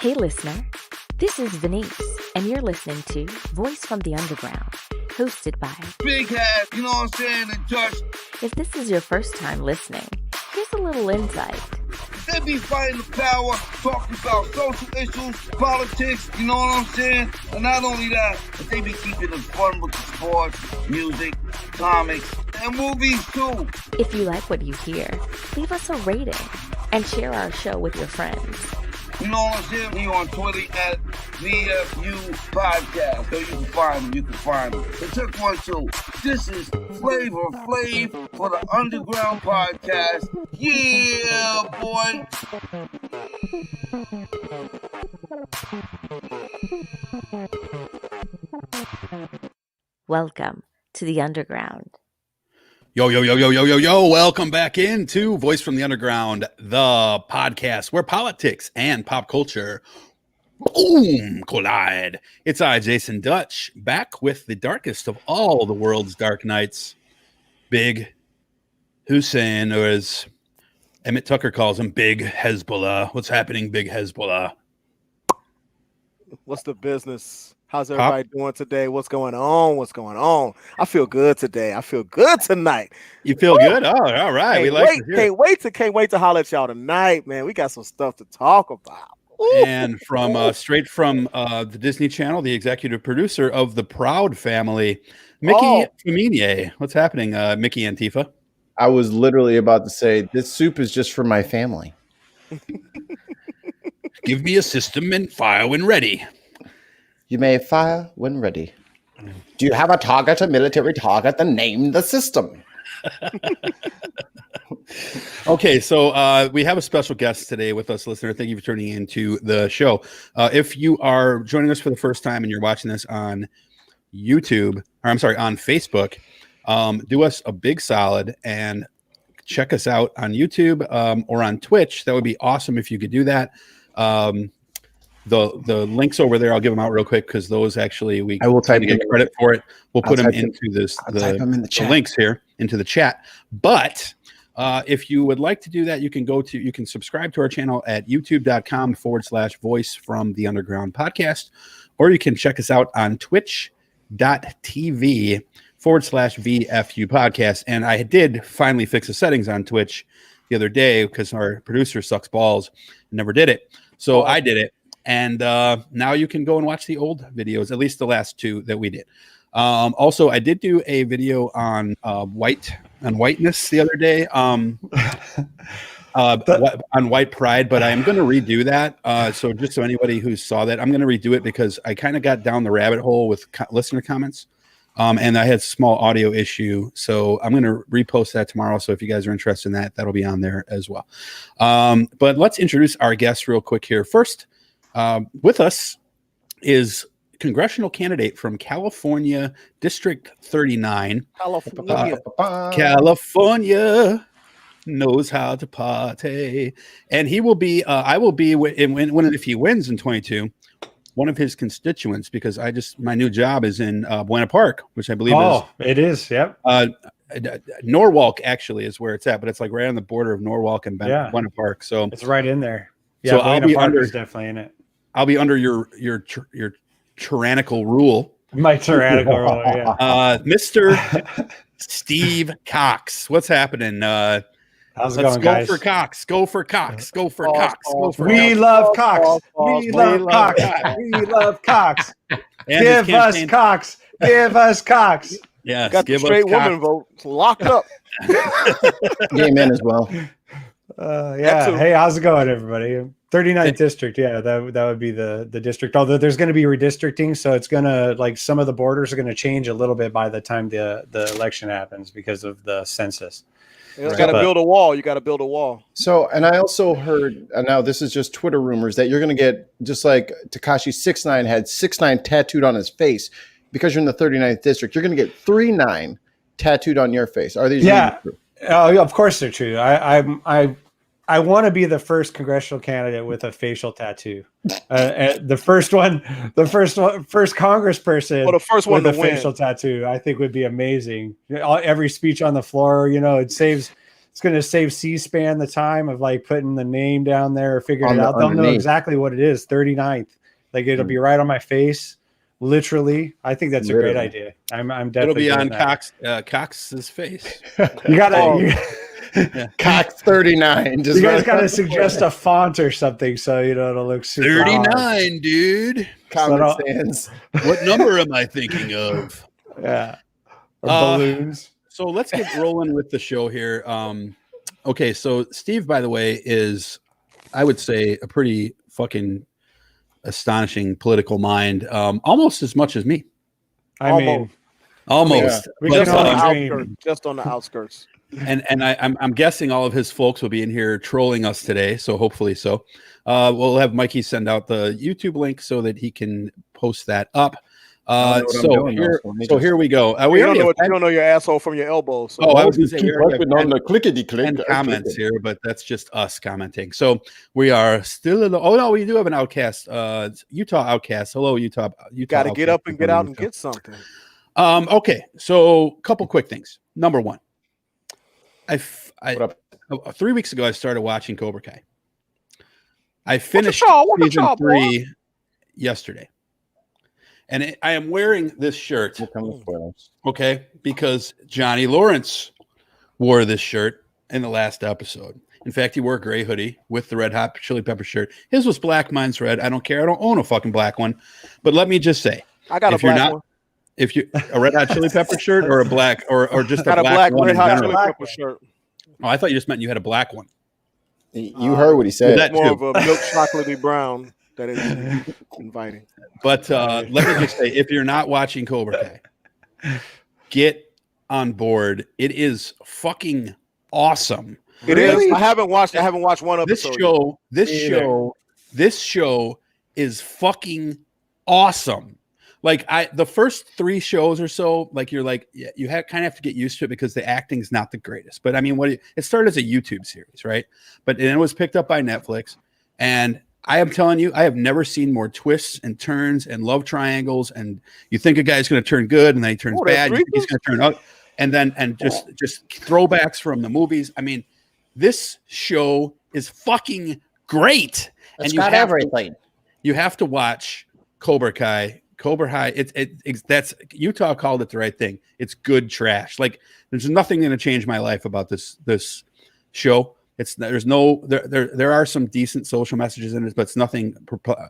Hey listener, this is Venice, and you're listening to Voice from the Underground, hosted by Big Hat, you know what I'm saying, and Josh. If this is your first time listening, here's a little insight. They be fighting the power, talking about social issues, politics, you know what I'm saying? And not only that, but they be keeping it fun with the sports, music, comics, and movies too. If you like what you hear, leave us a rating and share our show with your friends. You know what I'm saying? We on Twitter at VFU Podcast. So you can find them. So check one, too. This is Flavor Flav for the Underground Podcast. Yeah, boy. Welcome to the Underground. Yo. Welcome back into Voice from the Underground, the podcast where politics and pop culture collide. It's I, Jason Dutch, back with the darkest of all the world's dark nights, Big Hussein, or as Emmett Tucker calls him, Big Hezbollah. What's happening, Big Hezbollah? What's the business? How's everybody doing today? What's going on? I feel good today. I feel good tonight. You feel good? Oh, all right. Can't wait to holler at y'all tonight, man. We got some stuff to talk about. Ooh. And from straight from the Disney Channel, the executive producer of the Proud Family, Mickey Feminier. What's happening, Mickey Antifa? I was literally about to say, this soup is just for my family. Give me a system and fire when ready. You may fire when ready. Do you have a target, a military target, then name the system. Okay, so we have a special guest today with us, listener. Thank you for tuning into the show. If you are joining us for the first time and you're watching this on YouTube, or I'm sorry, on Facebook, do us a big solid and check us out on YouTube or on Twitch. That would be awesome if you could do that. The links over there, I'll give them out real quick because those actually I will type to get credit for it. We'll put them into the links here into the chat. But if you would like to do that, you can subscribe to our channel at youtube.com/voice from the underground podcast, or you can check us out on twitch.tv/VFU podcast. And I did finally fix the settings on Twitch the other day because our producer sucks balls and never did it. So I did it. And now you can go and watch the old videos, at least the last two that we did. Also, I did do a video on whiteness the other day, on white pride, but I am going to redo that. So just so anybody who saw that, I'm going to redo it because I kind of got down the rabbit hole with listener comments, and I had a small audio issue. So I'm going to repost that tomorrow. So if you guys are interested in that, that'll be on there as well. But let's introduce our guests real quick here. First, with us is congressional candidate from California, District 39. California knows how to party. And he will be, I will be, if he wins in 22, one of his constituents, because my new job is in Buena Park, which I believe it is. Yep. Norwalk actually is where it's at, but it's like right on the border of Norwalk and Buena Park. So it's right in there. Yeah, so I'll be definitely in it. I'll be under your tyrannical rule. My tyrannical rule, yeah. Mr. Steve Cox. What's happening? How's it going, guys? Go for Cox. Go for Cox. Go for Cox. We love Cox. We love Cox. We love Cox. Give us Cox. Give us Cox. Yeah, got the straight woman vote locked up. Amen as well. Yeah. Hey, how's it going, everybody? 39th district. Yeah, that would be the district. Although there's going to be redistricting, so it's going to some of the borders are going to change a little bit by the time the election happens because of the census. You got to build a wall. You got to build a wall. So, and I also heard, and now this is just Twitter rumors, that you're going to get, just like Tekashi 6ix9ine had 6ix9ine tattooed on his face, because you're in the 39th district, you're going to get 3-9 tattooed on your face. Are these true? Oh, of course they're true. I want to be the first congressional candidate with a facial tattoo. The first congressperson the first one with a facial tattoo, I think would be amazing. Every speech on the floor, it saves It's going to save C-SPAN the time of like putting the name down there or figuring it out. They'll know exactly what it is. 39th. Like it'll be right on my face. Literally. I think that's a great idea. I'm definitely. It'll be on Cox's face. You gotta Cox 39. You guys gotta suggest a font or something so it'll look super 39, hard. dude. Common sense. What number am I thinking of? Yeah. Or balloons. So let's get rolling with the show here. Okay, so Steve, by the way, is, I would say, a pretty fucking astonishing political mind, almost as much as me. I mean, almost. Yeah. Just on the outskirts. And I'm guessing all of his folks will be in here trolling us today, so hopefully so. We'll have Mikey send out the YouTube link so that he can post that up. Here we go. You don't know your asshole from your elbow. So. I was going to say on the clickety-click comments here, but that's just us commenting. So we are still in the. Oh no, we do have an outcast, Utah outcast. Hello, Utah. You got to get up and get out and get something. Okay, so a couple quick things. Number one, I 3 weeks ago I started watching Cobra Kai. I finished season 3 yesterday. And I am wearing this shirt, okay, because Johnny Lawrence wore this shirt in the last episode. In fact, he wore a gray hoodie with the Red Hot Chili Pepper shirt. His was black, mine's red. I don't care. I don't own a fucking black one. But let me just say, I got a black one. If you a Red Hot Chili Pepper shirt or a black or just a black one Red Hot Chili Pepper shirt. Oh, I thought you just meant you had a black one. You heard what he said. That more of a milk chocolatey brown. That is inviting. But let me just say, if you're not watching Cobra Kai, get on board. It is fucking awesome. It is. I haven't watched one episode. This show is fucking awesome. Like the first 3 shows or so, like you're like, you kind of have to get used to it because the acting is not the greatest. But I mean, it started as a YouTube series, right? But then it was picked up by Netflix, and I am telling you, I have never seen more twists and turns and love triangles. And you think a guy's going to turn good, and then he turns bad. You think he's going to turn up, and just throwbacks from the movies. I mean, this show is fucking great. It's got everything. You have to watch Cobra Kai. Cobra Kai. That's Utah called it the right thing. It's good trash. Like there's nothing going to change my life about this show. There are some decent social messages in it, but it's nothing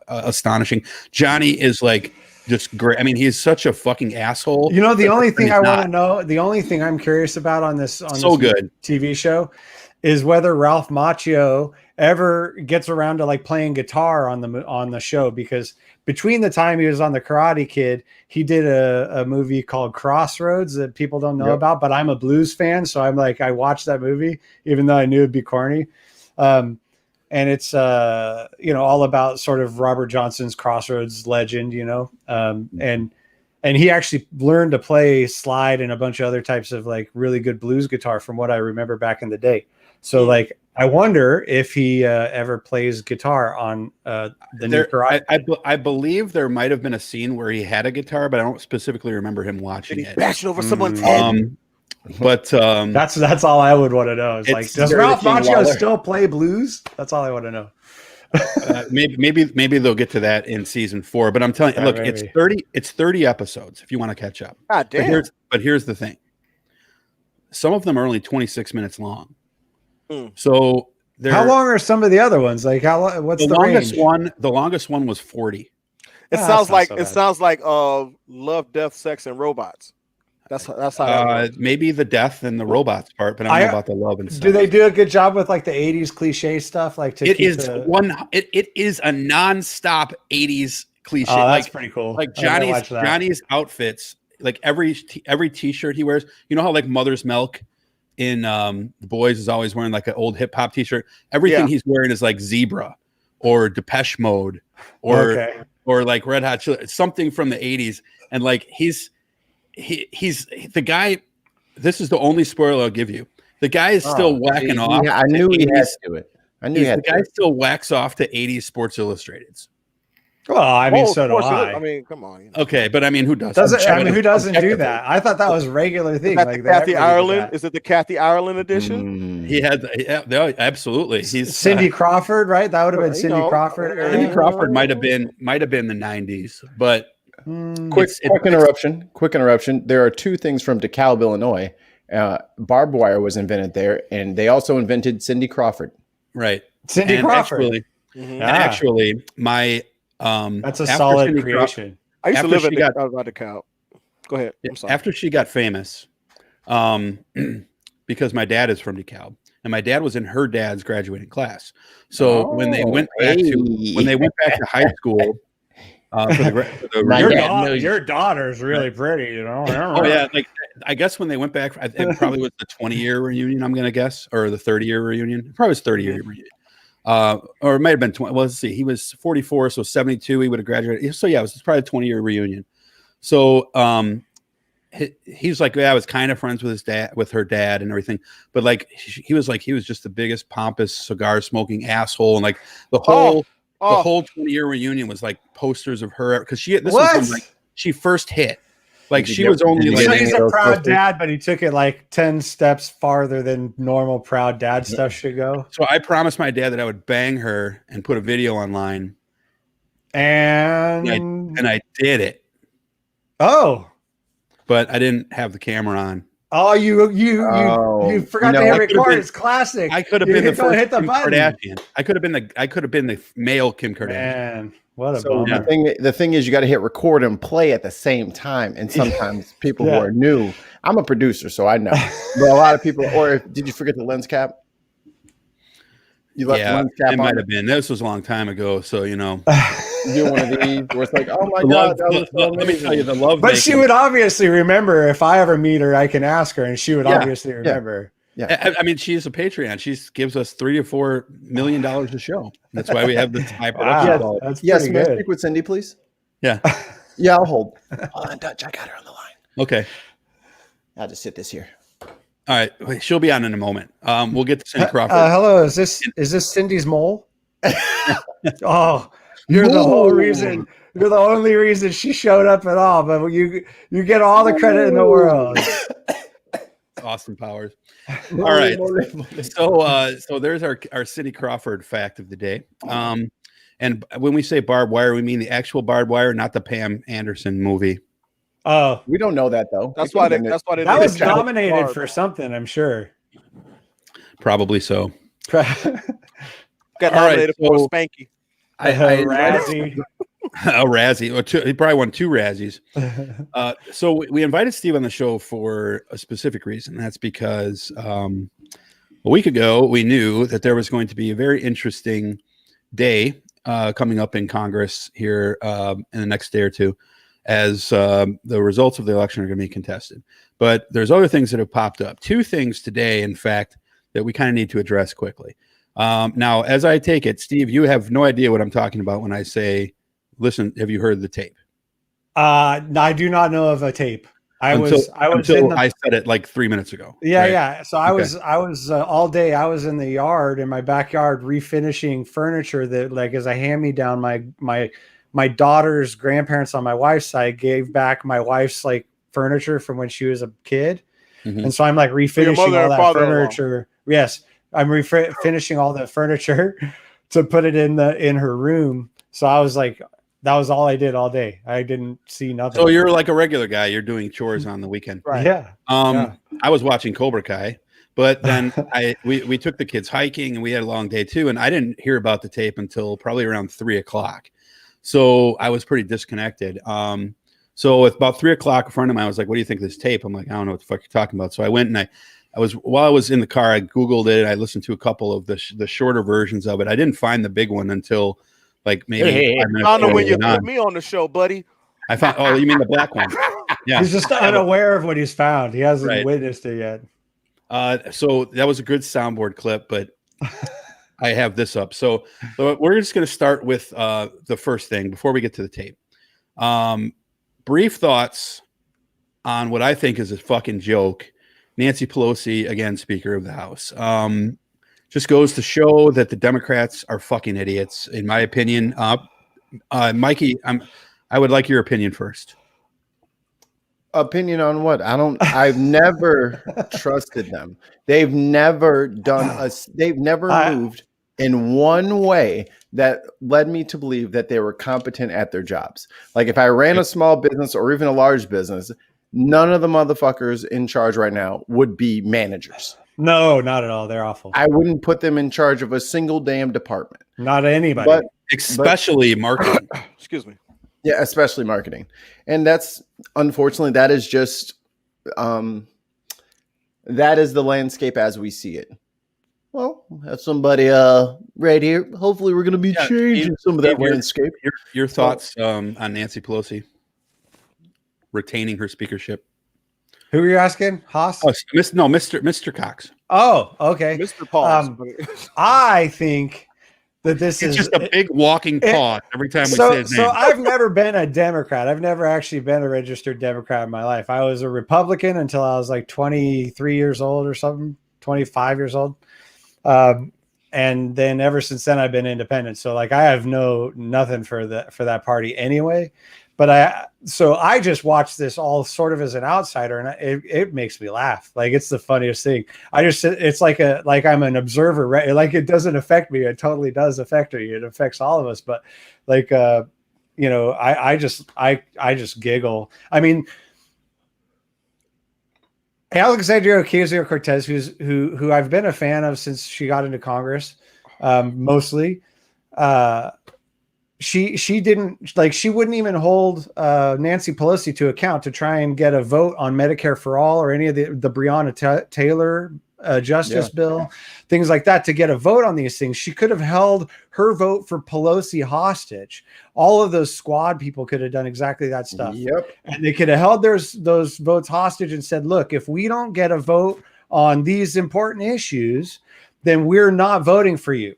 astonishing. Johnny is like just great. I mean, he's such a fucking asshole. The only thing I want to know, the only thing I'm curious about on this good TV show is whether Ralph Macchio ever gets around to like playing guitar on the show, because between the time he was on the Karate Kid, he did a movie called Crossroads that people don't know about, but I'm a blues fan. So I'm like, I watched that movie, even though I knew it'd be corny. And it's, all about sort of Robert Johnson's Crossroads legend, and he actually learned to play slide and a bunch of other types of like really good blues guitar from what I remember back in the day. So like, I wonder if he ever plays guitar on the new Karate. I believe there might have been a scene where he had a guitar, but I don't specifically remember him watching it. Bashing over someone's head. But that's all I would want to know. Is like, does Ralph Macchio still play blues? That's all I want to know. maybe they'll get to that in season 4. But I'm telling you, look, maybe. it's 30 episodes if you want to catch up. God damn. But here's the thing. Some of them are only 26 minutes long. So how long are some of the other ones? Like what's the longest range? one? The longest one was 40. It sounds like Love, Death, Sex, and Robots. That's how maybe the death and the robots part, but I don't know about the love and stuff. Do they do a good job with like the 80s cliche stuff? Like it is a non-stop 80s cliche. Oh, that's pretty cool. Like Johnny's outfits, like every t-shirt he wears, how like Mother's Milk in The Boys is always wearing like an old hip hop t-shirt. Everything he's wearing is like Zebra or Depeche Mode or like Red Hot Chili, something from the 80s. And like he's the guy. This is the only spoiler I'll give you. The guy is still whacking off. Yeah, I knew he had to do it. I knew the guy still whacks off to 80s Sports Illustrateds. Well, I mean, so of do course I. I mean, come on. Okay, but I mean, who doesn't? Who doesn't do that? I thought that was a regular thing. Is Like that Kathy everybody did Ireland? that. Is it the Kathy Ireland edition? He had, absolutely. He's Cindy Crawford, right? That would have been Cindy Crawford. Cindy Crawford might have been the 90s, but quick interruption. There are two things from DeKalb, Illinois. Barbed wire was invented there, and they also invented Cindy Crawford. Right, Cindy Crawford. Actually, my that's a solid creation. I used to live at DeKalb. Go ahead. I'm sorry. After she got famous, because my dad is from DeKalb, and my dad was in her dad's graduating class. So when they went back to high school, your daughter's really pretty, you know. Oh yeah, like I guess when they went back, it probably was the 20-year reunion. I'm gonna guess, or the 30-year reunion. It probably was 30-year reunion. Or it might have been 20. Well, let's see. He was 44, so 72. He would have graduated. So yeah, it was probably a 20-year reunion. So he's like, yeah, I was kind of friends with her dad and everything, but like he was just the biggest pompous cigar smoking asshole, and like the whole 20-year reunion was like posters of her because this was when, like, she first hit. Like she was only like. So he's a proud dad, but he took it like 10 steps farther than normal proud dad stuff should go. So I promised my dad that I would bang her and put a video online, and I did it. Oh, but I didn't have the camera on. Oh, you forgot to hit record. It's classic. I could have been the first hit the Kim button. Kardashian. I could have been the male Kim Kardashian. Man, what a bummer. The thing is, you got to hit record and play at the same time. And sometimes people who are new, I'm a producer, so I know. But a lot of people, did you forget the lens cap? You left the lens cap it might have been. This was a long time ago, so you know. Do one of these where it's like, oh my God, let me tell you the love. But she would obviously remember. If I ever meet her, I can ask her, and she would obviously remember. Yeah, I mean, she's a Patreon. She gives us $3 or $4 million a show. That's why we have this high production. Yes, may I speak with Cindy, please? Yeah, yeah, I'll hold. Hold on, Dutch. I got her on the line. Okay, I'll just sit this here. All right, wait, she'll be on in a moment. We'll get to Cindy Crawford. Hello, is this Cindy's mole? Oh. You're the whole reason. You're the only reason she showed up at all. But you get all the credit in the world. Austin Powers. All right. So there's our Cindy Crawford fact of the day. And when we say barbed wire, we mean the actual barbed wire, not the Pam Anderson movie. Oh, we don't know that though. That's why they that was nominated for something. I'm sure. Probably so. Got nominated for a Spanky. A Razzie. A Razzie. He probably won 2 Razzies. So we invited Steve on the show for a specific reason. That's because a week ago we knew that there was going to be a very interesting day coming up in Congress here in the next day or two, as the results of the election are going to be contested. But there's other things that have popped up. 2 things today, in fact, that we kind of need to address quickly. Now, as I take it, Steve, you have no idea what I'm talking about when I say, listen, have you heard the tape? I do not know of a tape. I said it like 3 minutes ago. Yeah, right? yeah. So I was all day. I was in the yard, in my backyard, refinishing furniture that, like, as a hand-me-down, my daughter's grandparents on my wife's side gave back my wife's like furniture from when she was a kid, and so I'm like refinishing all that furniture. Yes. I'm finishing all the furniture to put it in her room. So I was like, that was all I did all day. I didn't see nothing. So you're like a regular guy. You're doing chores on the weekend. Right. Yeah. I was watching Cobra Kai, but then we took the kids hiking and we had a long day too. And I didn't hear about the tape until probably around 3:00. So I was pretty disconnected. So at about 3:00, a friend of mine was like, what do you think of this tape? I'm like, I don't know what the fuck you're talking about. So I went and while I was in the car, I Googled it. I listened to a couple of the shorter versions of it. I didn't find the big one until like maybe 5 minutes. I don't know when you put me on the show, buddy. I found. Oh, you mean the black one? Yeah. He's just unaware of what he's found. He hasn't witnessed it yet. So that was a good soundboard clip, but I have this up. So we're just going to start with the first thing before we get to the tape. Brief thoughts on what I think is a fucking joke. Nancy Pelosi, again, Speaker of the House. Just goes to show that the Democrats are fucking idiots, in my opinion. Mikey, I would like your opinion first. Opinion on what? I've never trusted them. They've never they've never moved in one way that led me to believe that they were competent at their jobs. Like if I ran a small business or even a large business, none of the motherfuckers in charge right now would be managers. No, not at all. They're awful. I wouldn't put them in charge of a single damn department. Not anybody. Especially marketing. Excuse me. Yeah, especially marketing. And that's unfortunately that is just that is the landscape as we see it. Well, have somebody right here. Hopefully we're gonna be changing some of that landscape. Your thoughts on Nancy Pelosi retaining her speakership. Who are you asking? Haas? Oh, Mr. Cox. Oh, okay. Mr. Paul. I think that this is just a big walking pause every time we say his name. So I've never been a Democrat. I've never actually been a registered Democrat in my life. I was a Republican until I was like 23 years old or something, 25 years old. And then ever since then I've been independent. So like I have nothing for that party anyway. But I just watch this all sort of as an outsider, and it makes me laugh. Like it's the funniest thing. It's like I'm an observer, right? Like it doesn't affect me. It totally does affect me. It affects all of us. But like, I just giggle. I mean, Alexandria Ocasio-Cortez, who I've been a fan of since she got into Congress, mostly. She didn't like she wouldn't even hold Nancy Pelosi to account to try and get a vote on Medicare for all or any of the Breonna Taylor justice bill, things like that, to get a vote on these things. She could have held her vote for Pelosi hostage. All of those squad people could have done exactly that stuff. Yep. And they could have held those votes hostage and said, look, if we don't get a vote on these important issues, then we're not voting for you.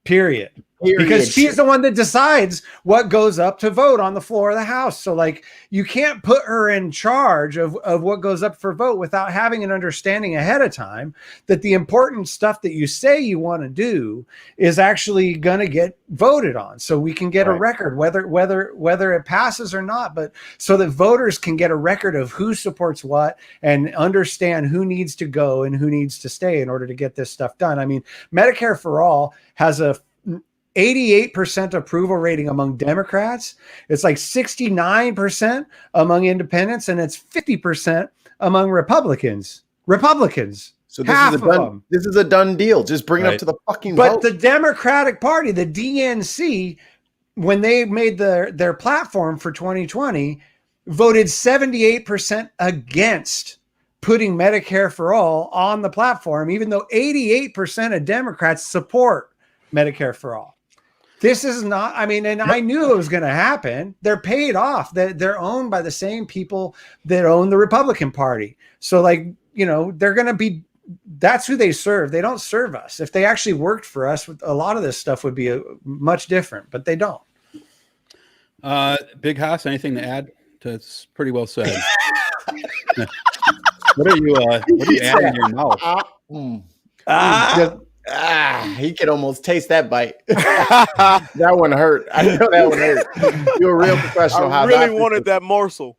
Period. Because she's the one that decides what goes up to vote on the floor of the House. So like you can't put her in charge of what goes up for vote without having an understanding ahead of time that the important stuff that you say you want to do is actually going to get voted on. So we can get a record, whether it passes or not, but so that voters can get a record of who supports what and understand who needs to go and who needs to stay in order to get this stuff done. I mean, Medicare for All has a 88% approval rating among Democrats. It's like 69% among independents, and it's 50% among Republicans. So this is a done deal. Just bring it up to the fucking vote. The Democratic Party, the DNC, when they made their platform for 2020, voted 78% against putting Medicare for All on the platform, even though 88% of Democrats support Medicare for All. This is not, I mean, and I knew it was going to happen. They're paid off. They're owned by the same people that own the Republican Party. So like, they're going to be, that's who they serve. They don't serve us. If they actually worked for us, a lot of this stuff would be much different, but they don't. Big Haas, anything to add? That's pretty well said. What are you adding in your mouth? He could almost taste that bite. That one hurt. I know that one hurt. You're a real professional. I really wanted that morsel.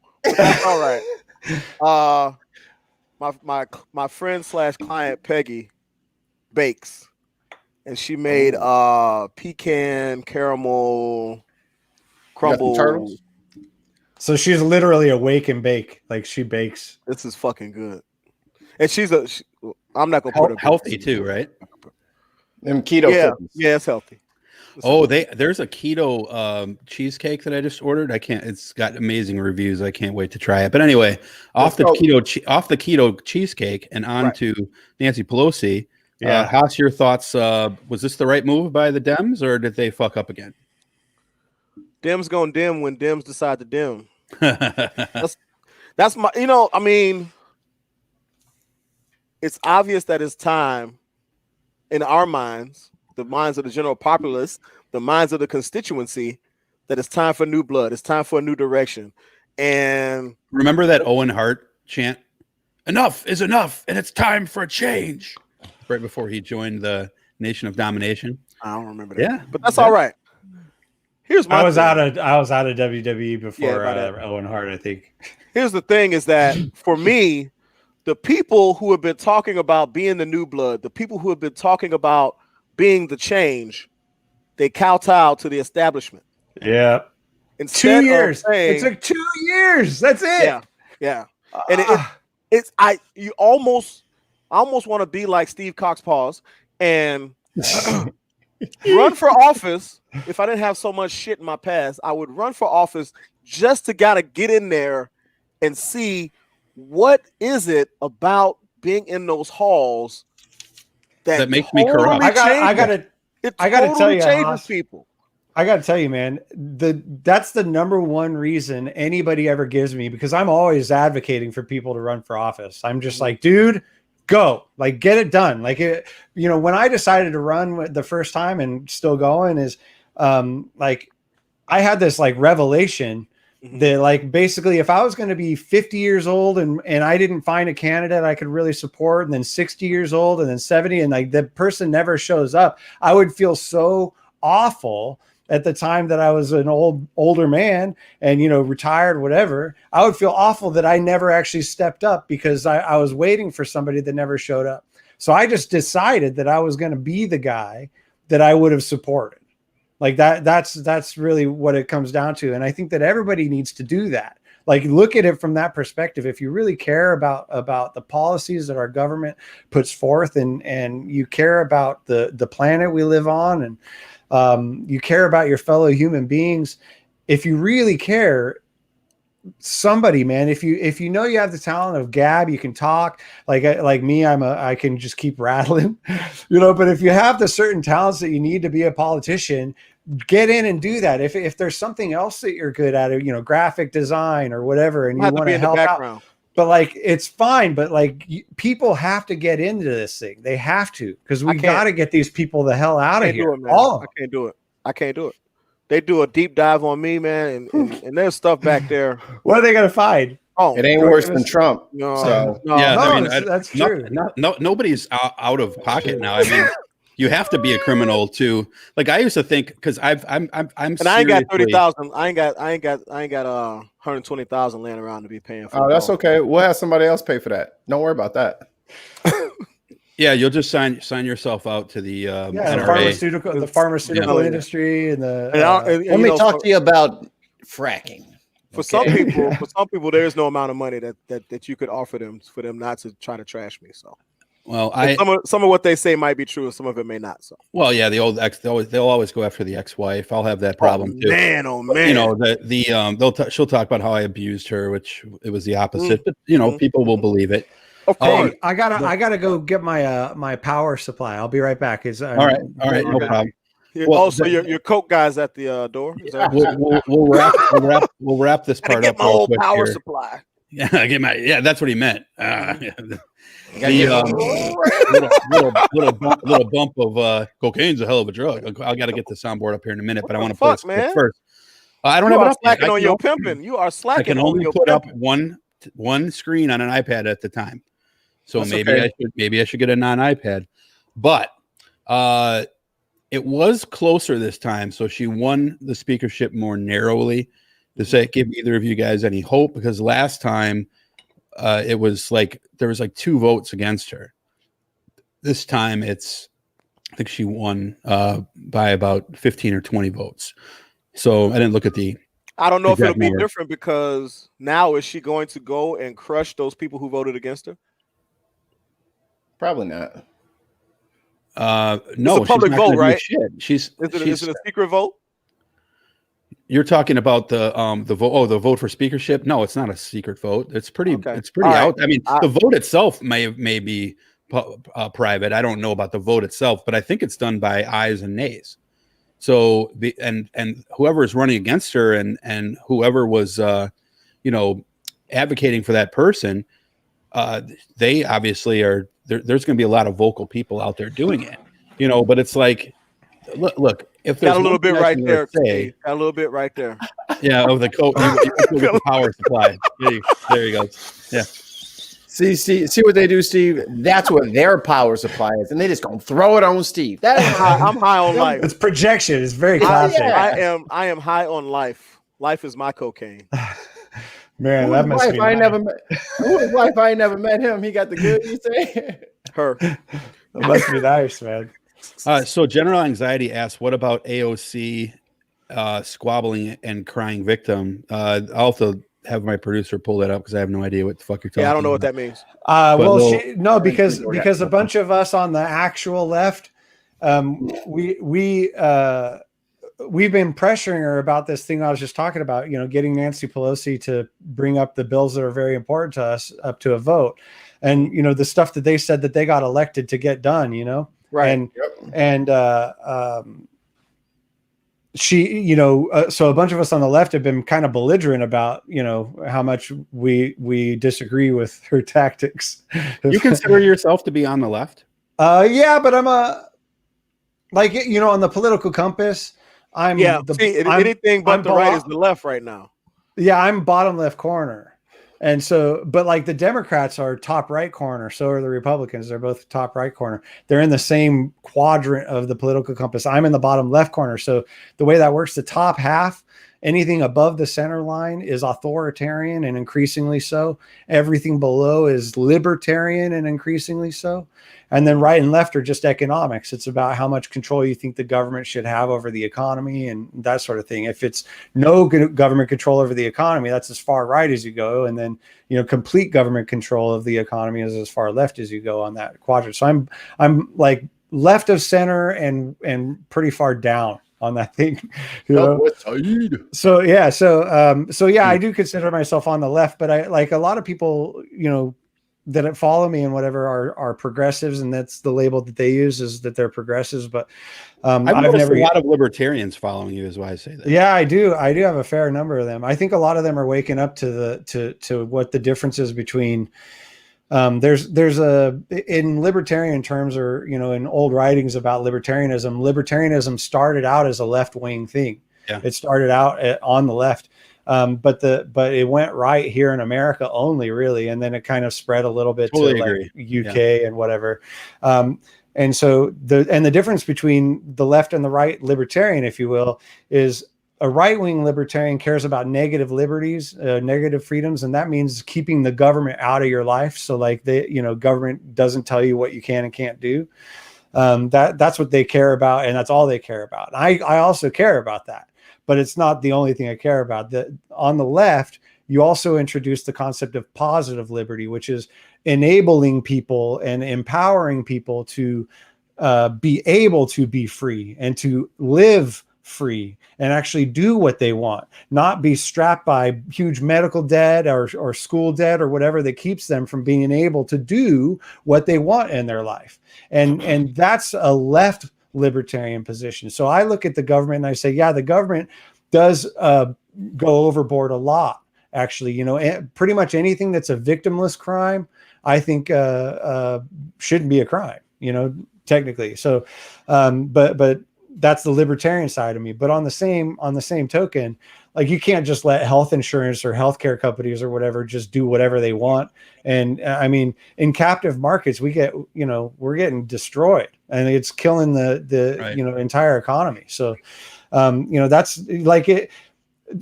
All right. My friend / client Peggy bakes, and she made pecan caramel crumble. So she's literally awake and bake. Like she bakes. This is fucking good. And I'm not gonna put her healthy too, right? Them keto cookies. Yeah, it's healthy. There's a keto cheesecake that I just ordered. It's got amazing reviews. I can't wait to try it. But anyway, off the keto cheesecake and on to Nancy Pelosi. Yeah. How's your thoughts? Was this the right move by the Dems, or did they fuck up again? Dems gonna dim when Dems decide to dim. That's my, I mean, it's obvious that it's time in our minds, the minds of the general populace, the minds of the constituency, that it's time for new blood. It's time for a new direction. And remember that Owen Hart chant, "Enough is enough, and it's time for a change," right before he joined the Nation of Domination. I don't remember that. Yeah, but that's all right. Here's my I was thing. out of WWE before Owen Hart, I think. Here's the thing is that for me, the people who have been talking about being the new blood, the people who have been talking about being the change, they kowtow to the establishment. Yeah. Instead 2 years. Saying, it took 2 years. That's it. Yeah. And I almost want to be like Steve Cox and run for office. If I didn't have so much shit in my past, I would run for office just to gotta get in there and see what is it about being in those halls that makes me corrupt. I gotta tell you, changes people. I gotta tell you, man, that's the number one reason anybody ever gives me, because I'm always advocating for people to run for office. I'm just like, dude, go, like, get it done. Like, when I decided to run the first time and still going is, like, I had this like revelation that, like, basically if I was going to be 50 years old and I didn't find a candidate I could really support, and then 60 years old and then 70, and like the person never shows up, I would feel so awful at the time that I was an older man and, retired, whatever. I would feel awful that I never actually stepped up because I was waiting for somebody that never showed up. So I just decided that I was going to be the guy that I would have supported. Like that's really what it comes down to. And I think that everybody needs to do that. Like, look at it from that perspective. If you really care about the policies that our government puts forth, and you care about the planet we live on, and you care about your fellow human beings, if you really care, somebody, man, if you know you have the talent of gab, you can talk like me, I can just keep rattling, but if you have the certain talents that you need to be a politician, get in and do that. If there's something else that you're good at, graphic design or whatever, and you want to help out, but like, it's fine. But like, people have to get into this thing. They have to, because we got to get these people the hell out of here. I can't do it. They do a deep dive on me, man, and there's stuff back there. What are they gonna find? Oh, it ain't worse than Trump. That's true. Nobody's out of pocket now. I mean, you have to be a criminal to, like, I used to think, because I'm and I ain't got 30,000. I ain't got 120,000 laying around to be paying for. Oh, that's okay. We'll have somebody else pay for that. Don't worry about that. Yeah, you'll just sign yourself out to the the pharmaceutical industry, and let me talk to you about fracking. For some people, there is no amount of money that you could offer them for them not to try to trash me. So, well, some of what they say might be true, and some of it may not. So, well, yeah, the old ex, they'll always go after the ex-wife. I'll have that problem too. Man, oh man, she'll talk about how I abused her, which it was the opposite. But people will believe it. Of course. I gotta go get my power supply. I'll be right back. All right, no problem. Well, so your Coke guy's at the door. We'll wrap this part up. Get my old power supply. Yeah, that's what he meant. Little bump of cocaine's a hell of a drug. I got to get the soundboard up here in a minute, but I want to play this first. I don't have it up. Slacking on your pimping. You are slacking. I can only put up one screen on an iPad at the time. So maybe I should get a non-iPad, but it was closer this time. So she won the speakership more narrowly. Does that give either of you guys any hope? Because last time it was like there was like 2 votes against her. This time I think she won by about 15 or 20 votes. So I didn't look at I don't know if it'll be different, because now is she going to go and crush those people who voted against her? Probably not. No, it's a public vote, right? Is it a secret vote? You're talking about the vote. Oh, the vote for speakership. No, it's not a secret vote. It's pretty. Okay. It's pretty out. Right. I mean, the vote itself may be private. I don't know about the vote itself, but I think it's done by ayes and nays. So and whoever is running against her and whoever was advocating for that person, they obviously are. There's going to be a lot of vocal people out there doing it, but it's like, look, if there's got a little bit right there, got a little bit right there. Yeah, of the the power supply. There you go. Yeah. See what they do, Steve? That's what their power supply is, and they just gonna throw it on Steve. I'm high on life. It's projection. It's very classic. I am high on life. Life is my cocaine. Man, that must be I never met. Whose wife I ain't never met him. He got the good. You say her. That must be nice, man. So General Anxiety asks, what about AOC squabbling and crying victim? I'll also have my producer pull that up because I have no idea what the fuck you're talking about. Yeah, I don't know what that means. Because a bunch of us on the actual left, we've been pressuring her about this thing I was just talking about, getting Nancy Pelosi to bring up the bills that are very important to us up to a vote. And, the stuff that they said that they got elected to get done, Right. She, so a bunch of us on the left have been kind of belligerent about, how much we disagree with her tactics. You consider yourself to be on the left? Yeah, but I'm on the political compass, anything but the right is the left right now. Yeah, I'm bottom left corner. And so, but like the Democrats are top right corner, so are the Republicans. They're both top right corner. They're in the same quadrant of the political compass. I'm in the bottom left corner. So the way that works, the top half, anything above the center line is authoritarian and increasingly so. Everything below is libertarian and increasingly so. And then right and left are just economics. It's about how much control you think the government should have over the economy and that sort of thing. If it's no government control over the economy, that's as far right as you go. And then, complete government control of the economy is as far left as you go on that quadrant. So I'm like left of center and pretty far down on that thing. So I do consider myself on the left, but I like a lot of people, that follow me and whatever are progressives, and that's the label that they use, is that they're progressives. But I've never a lot of libertarians following you, is why I say that. Yeah, I do have a fair number of them. I think a lot of them are waking up to what the difference is between there's in libertarian terms, or in old writings about libertarianism started out as a left-wing thing. Yeah. It started out on the left. But it went right here in America only, really, and then it kind of spread a little bit to like UK and whatever. And so the difference between the left and the right libertarian, if you will, is a right-wing libertarian cares about negative liberties, negative freedoms, and that means keeping the government out of your life. So like government doesn't tell you what you can and can't do. That's what they care about, and that's all they care about. And I also care about that. But it's not the only thing I care about. On the left, you also introduce the concept of positive liberty, which is enabling people and empowering people to be able to be free and to live free and actually do what they want, not be strapped by huge medical debt or school debt or whatever that keeps them from being able to do what they want in their life. And that's a left libertarian position. So I look at the government and I say, yeah, the government does go overboard a lot, actually. Pretty much anything that's a victimless crime, I think shouldn't be a crime, technically. So but that's the libertarian side of me. But on the same token, like, you can't just let health insurance or healthcare companies or whatever just do whatever they want. And I mean, in captive markets, we're getting destroyed, and it's killing the right. Entire economy. So, that's like it.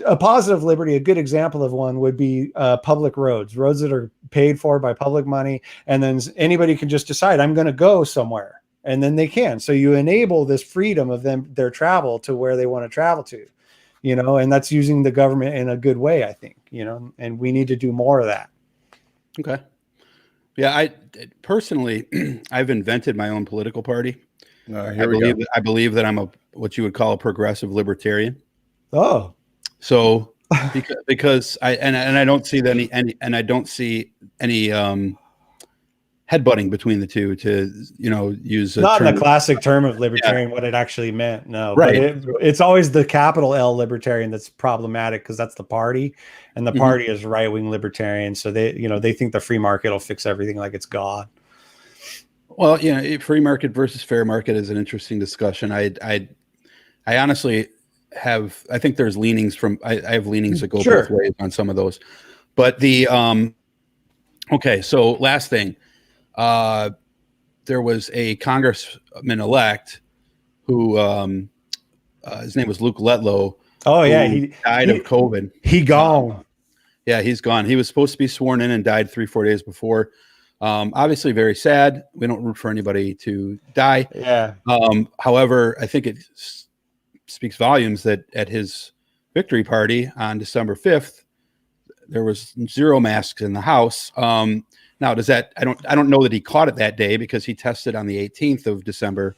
A positive liberty, a good example of one would be public roads that are paid for by public money. And then anybody can just decide, I'm going to go somewhere, and then they can. So you enable this freedom of their travel to where they want to travel to. And that's using the government in a good way, I think, and we need to do more of that. Okay. Yeah. I personally, I've invented my own political party. I believe that I'm what you would call a progressive libertarian. Oh, so because I don't see any headbutting between the two, to use not in the classic term of libertarian, what it actually meant. No, right. But it's always the capital L libertarian that's problematic, because that's the party, and the party is right-wing libertarian. So they think the free market will fix everything, like it's God. Well, free market versus fair market is an interesting discussion. I honestly I think there's leanings I have leanings that go both ways on some of those, but Okay, so last thing, there was a congressman-elect who his name was Luke Letlow. Oh yeah, he died of COVID. He gone. Yeah, he's gone. He was supposed to be sworn in and died 3-4 days before. Obviously, very sad. We don't root for anybody to die. Yeah. However, I think it speaks volumes that at his victory party on December 5th, there was 0 masks in the house. Now, does that? I don't know that he caught it that day because he tested on the 18th of December.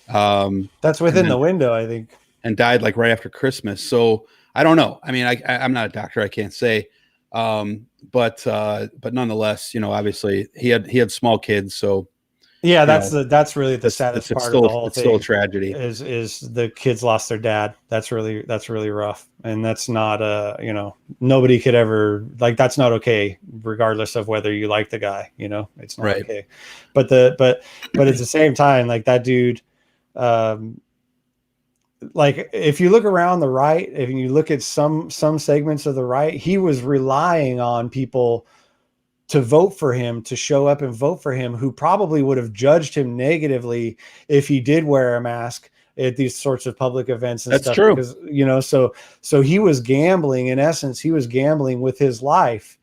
That's within the window, I think, and died like right after Christmas. So I don't know. I mean, I'm not a doctor. I can't say. But nonetheless, obviously he had small kids. So yeah, that's really the saddest part of the whole thing. It's still a tragedy. Is the kids lost their dad. That's really rough. And that's not nobody could ever, like, that's not okay, regardless of whether you like the guy, it's not okay. But at the same time, like, that dude, like, if you look around the right, if you look at some segments of the right, he was relying on people to vote for him, to show up and vote for him, who probably would have judged him negatively if he did wear a mask at these sorts of public events and stuff. True. Because, so he was gambling. In essence, he was gambling with his life,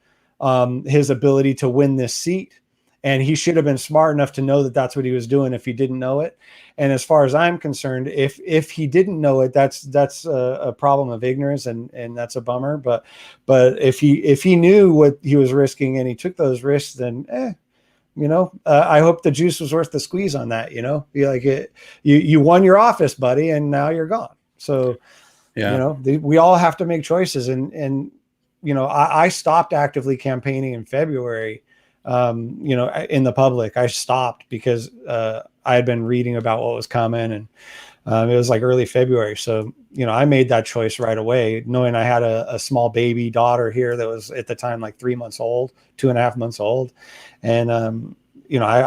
his ability to win this seat. And he should have been smart enough to know that that's what he was doing if he didn't know it. And as far as I'm concerned, if he didn't know it, that's a problem of ignorance, and that's a bummer. But if he knew what he was risking and he took those risks, then I hope the juice was worth the squeeze on that. You won your office, buddy, and now you're gone. So we all have to make choices. And I stopped actively campaigning in February. In the public, I stopped because I had been reading about what was coming, and it was like early February. So, I made that choice right away, knowing I had a small baby daughter here that was at the time like 3 months old, 2.5 months old. And, I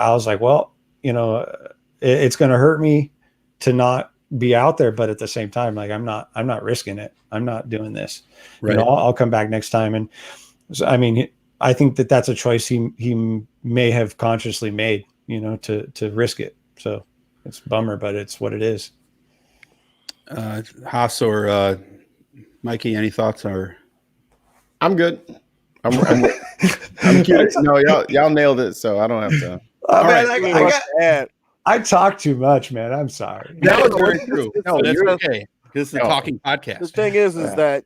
was like, well, it's going to hurt me to not be out there, but at the same time, like, I'm not risking it. I'm not doing this. Right. I'll come back next time. And so, I mean, I think that's a choice he may have consciously made, to risk it. So it's a bummer, but it's what it is. Haas or Mikey, any thoughts? Or I'm good. I'm curious. No, y'all nailed it, so I don't have to. I talk too much, man. I'm sorry. That was very true. No, that's okay. This is a talking podcast. The thing is that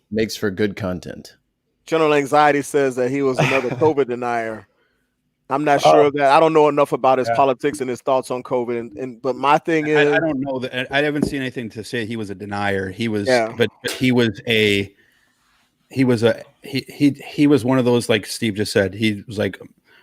makes for good content. General Anxiety says that he was another COVID denier. I'm not sure of that. I don't know enough about his politics and his thoughts on COVID. But my thing is, I don't know that. I haven't seen anything to say he was a denier. He was, but he was one of those, like Steve just said. He was like,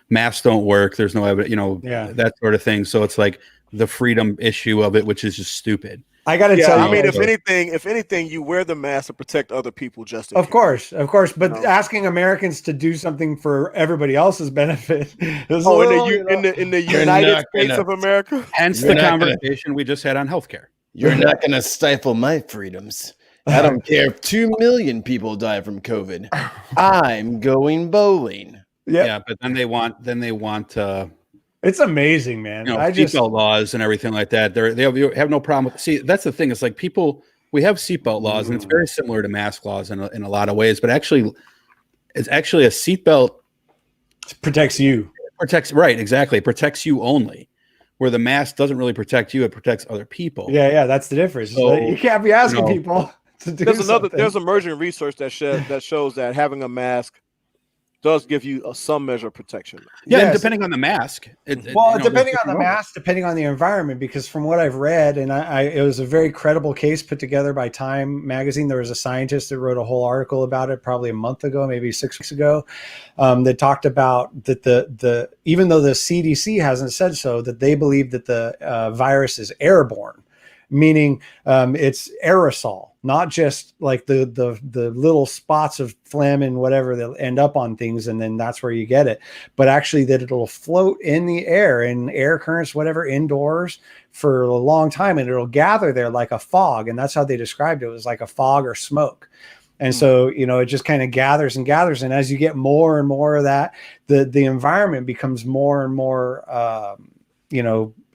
masks don't work. There's no evidence, that sort of thing. So it's like the freedom issue of it, which is just stupid. I got to tell you. I mean, if anything, you wear the mask to protect other people. Just of course. But asking Americans to do something for everybody else's benefit. In the United States of America. Hence the conversation we just had on healthcare. You're not going to stifle my freedoms. I don't care if 2 million people die from COVID. I'm going bowling. Yeah, but then they want. It's amazing, man. Seatbelt laws and everything like that. They have no problem with. See, that's the thing. It's like we have seatbelt laws, and it's very similar to mask laws in a lot of ways. But actually, it's actually a seatbelt protects you. Right, exactly. It protects you only. Where the mask doesn't really protect you, it protects other people. Yeah, that's the difference. So, you can't be asking people to do something. There's emerging research that shows that having a mask does give you some measure of protection. Yeah, and depending on the mask. Depending on the mask, depending on the environment, because from what I've read, and it was a very credible case put together by Time magazine. There was a scientist that wrote a whole article about it probably a month ago, maybe 6 weeks ago, that talked about that the even though the CDC hasn't said so, that they believe that the virus is airborne, meaning it's aerosol. Not just like the little spots of phlegm and whatever that end up on things, and then that's where you get it. But actually that it'll float in the air, in air currents, whatever, indoors for a long time, and it'll gather there like a fog. And that's how they described it. It was like a fog or smoke. And so, it just kind of gathers and gathers. And as you get more and more of that, the environment becomes more and more,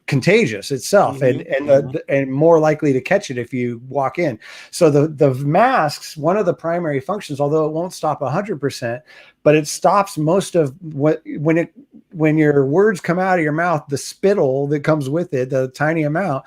contagious itself and more likely to catch it if you walk in. So the masks, one of the primary functions, although it won't stop 100%, but it stops most of when your words come out of your mouth, the spittle that comes with it, the tiny amount,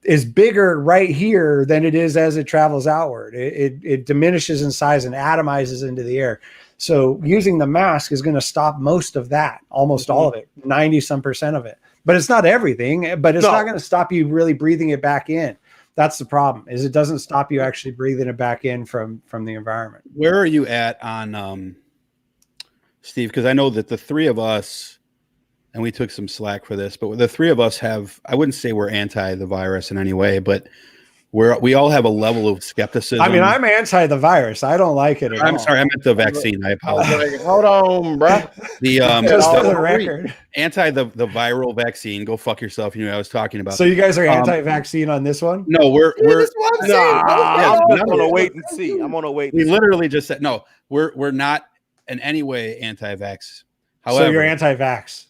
is bigger right here than it is as it travels outward. It diminishes in size and atomizes into the air. So using the mask is going to stop most of that, almost all of it, 90% of it. But it's not everything, but it's not going to stop you really breathing it back in. That's the problem, is it doesn't stop you actually breathing it back in from the environment. Where are you at on Steve? Because I know that the three of us, and we took some slack for this, but the three of us have, I wouldn't say we're anti the virus in any way, but we all have a level of skepticism. I mean, I'm anti the virus. I don't like it at all. I'm sorry, I meant the vaccine. I apologize. Hold on, bro. Just for the record. Anti the viral vaccine. Go fuck yourself. I was talking about. So you guys are anti-vaccine on this one? No, I'm gonna wait and see. I'm gonna wait. We literally just said no. We're not in any way anti-vax. However, so you're anti-vax.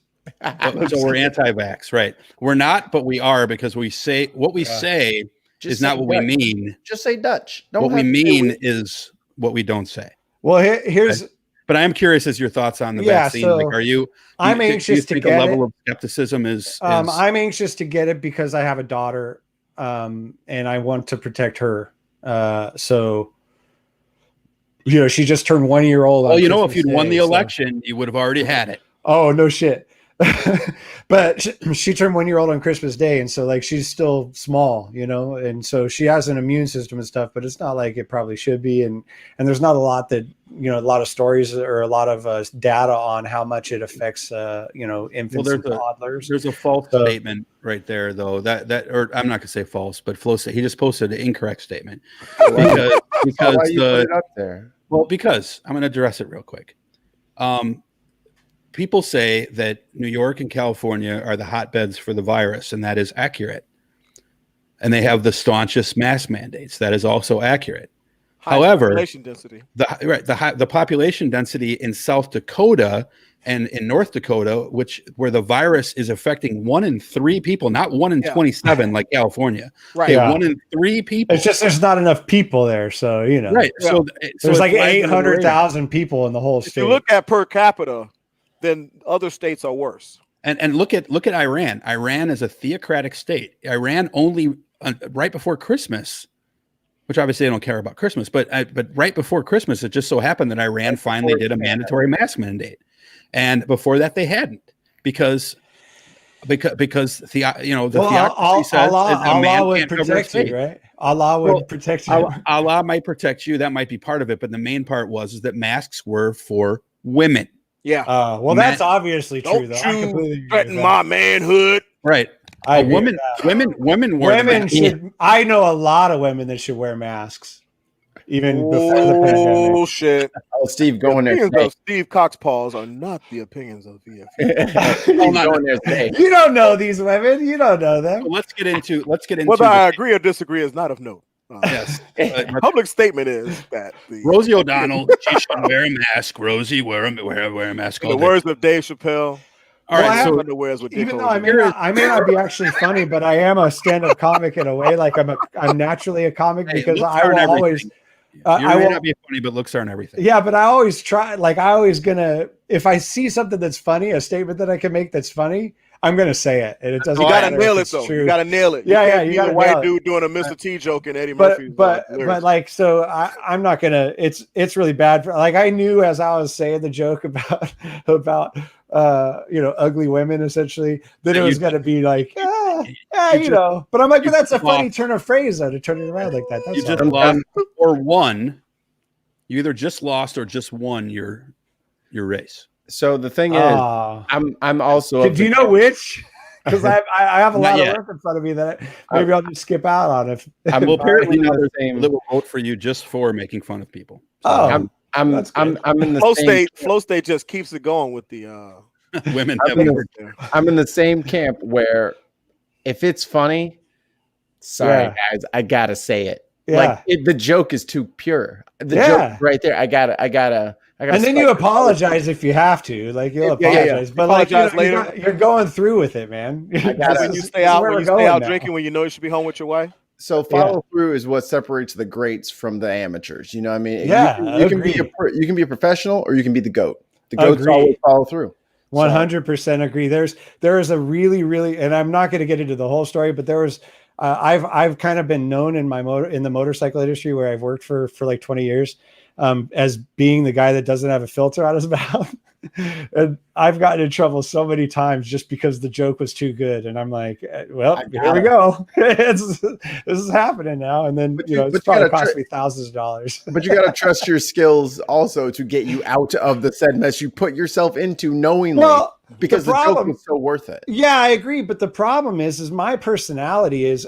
So we're anti-vax, right? We're not, but we are, because we say what we say is not what we mean. Just say Dutch. What we mean is what we don't say. Well, here's. But I am curious as your thoughts on the vaccine. So like, are you? I'm anxious to get a level of skepticism is. I'm anxious to get it because I have a daughter, and I want to protect her. So. She just turned 1 year old. Well, if you'd won the election, you would have already had it. Oh, no shit. But she turned 1 year old on Christmas Day. And so she's still small, and so she has an immune system and stuff, but it's not like it probably should be. And there's not a lot that, a lot of stories or a lot of data on how much it affects, infants and toddlers. There's a false statement right there, though, or I'm not gonna say false, but he just posted an incorrect statement because why you put it up there? Well, because I'm going to address it real quick. People say that New York and California are the hotbeds for the virus, and that is accurate. And they have the staunchest mask mandates. That is also accurate. However, population density. The population density in South Dakota and in North Dakota, where the virus is affecting 1 in 3 people, not 1 in 27 like California. Right. Okay, 1 in 3 people. It's just there's not enough people there, so Right. Yeah. So there's like 800,000 people in the whole state. If you look at per capita, then other states are worse. And look at Iran. Iran is a theocratic state. Iran only right before Christmas, which obviously they don't care about Christmas, but right before Christmas, it just so happened that Iran finally did a mandatory mask mandate. And before that, they hadn't, because theocracy says a man would protect you, right? Allah would protect you. Allah might protect you. That might be part of it, but the main part is that masks were for women. Yeah. That's obviously true. Don't you threaten my manhood, right? Women should. I know a lot of women that should wear masks. Even before the pandemic. Oh shit! Oh, Steve, go in there. Steve Cox paws are not the opinions of VF. You don't know these women. You don't know them. Well, let's get into. Whether I agree or disagree is not of note. Yes. Public statement is that Rosie O'Donnell, she should wear a mask. Rosie, wear a mask. In the words of Dave Chappelle. All right, so even though I may not be actually funny, but I am a stand-up comic in a way. Like I'm naturally a comic because I will always. You may not be funny, but looks aren't everything. Yeah, but I always try. If I see something that's funny, a statement that I can make that's funny, I'm gonna say it, and it doesn't. You gotta nail it though. You gotta nail it. Yeah, you got a white dude doing a Mr. T joke in Eddie Murphy. But I'm not gonna. It's really bad. I knew as I was saying the joke about ugly women essentially that it was gonna be like. But I'm like, but that's a funny turn of phrase though, to turn it around like that. That's you just lost or won. You either just lost or just won your race. So the thing is, I'm also. Do you know which? Because I have a lot of work in front of me that maybe I'll just skip out on. If well, apparently now there's a that will vote for you just for making fun of people. So I'm in the Flow State just keeps it going with the women. I'm in the same camp where if it's funny, sorry guys, I gotta say it. Like the joke is too pure. The joke right there. I gotta. And then you apologize if you have to. Like you'll apologize, but apologize like later. You're going through with it, man. When you stay out drinking when you know you should be home with your wife. So follow through is what separates the greats from the amateurs. You know what I mean? Yeah, you can be a professional or you can be the GOAT. The GOATs always follow through. 100% agree. There is a really, and I'm not going to get into the whole story, but there was, I've kind of been known in the motorcycle industry where I've worked for like 20 years, as being the guy that doesn't have a filter on his mouth. And I've gotten in trouble so many times just because the joke was too good. And I'm like, well, here we go. This is happening now. And then, it's probably cost me thousands of dollars. But you got to trust your skills also to get you out of the said mess you put yourself into knowingly, because the joke is so worth it. Yeah, I agree. But the problem is my personality is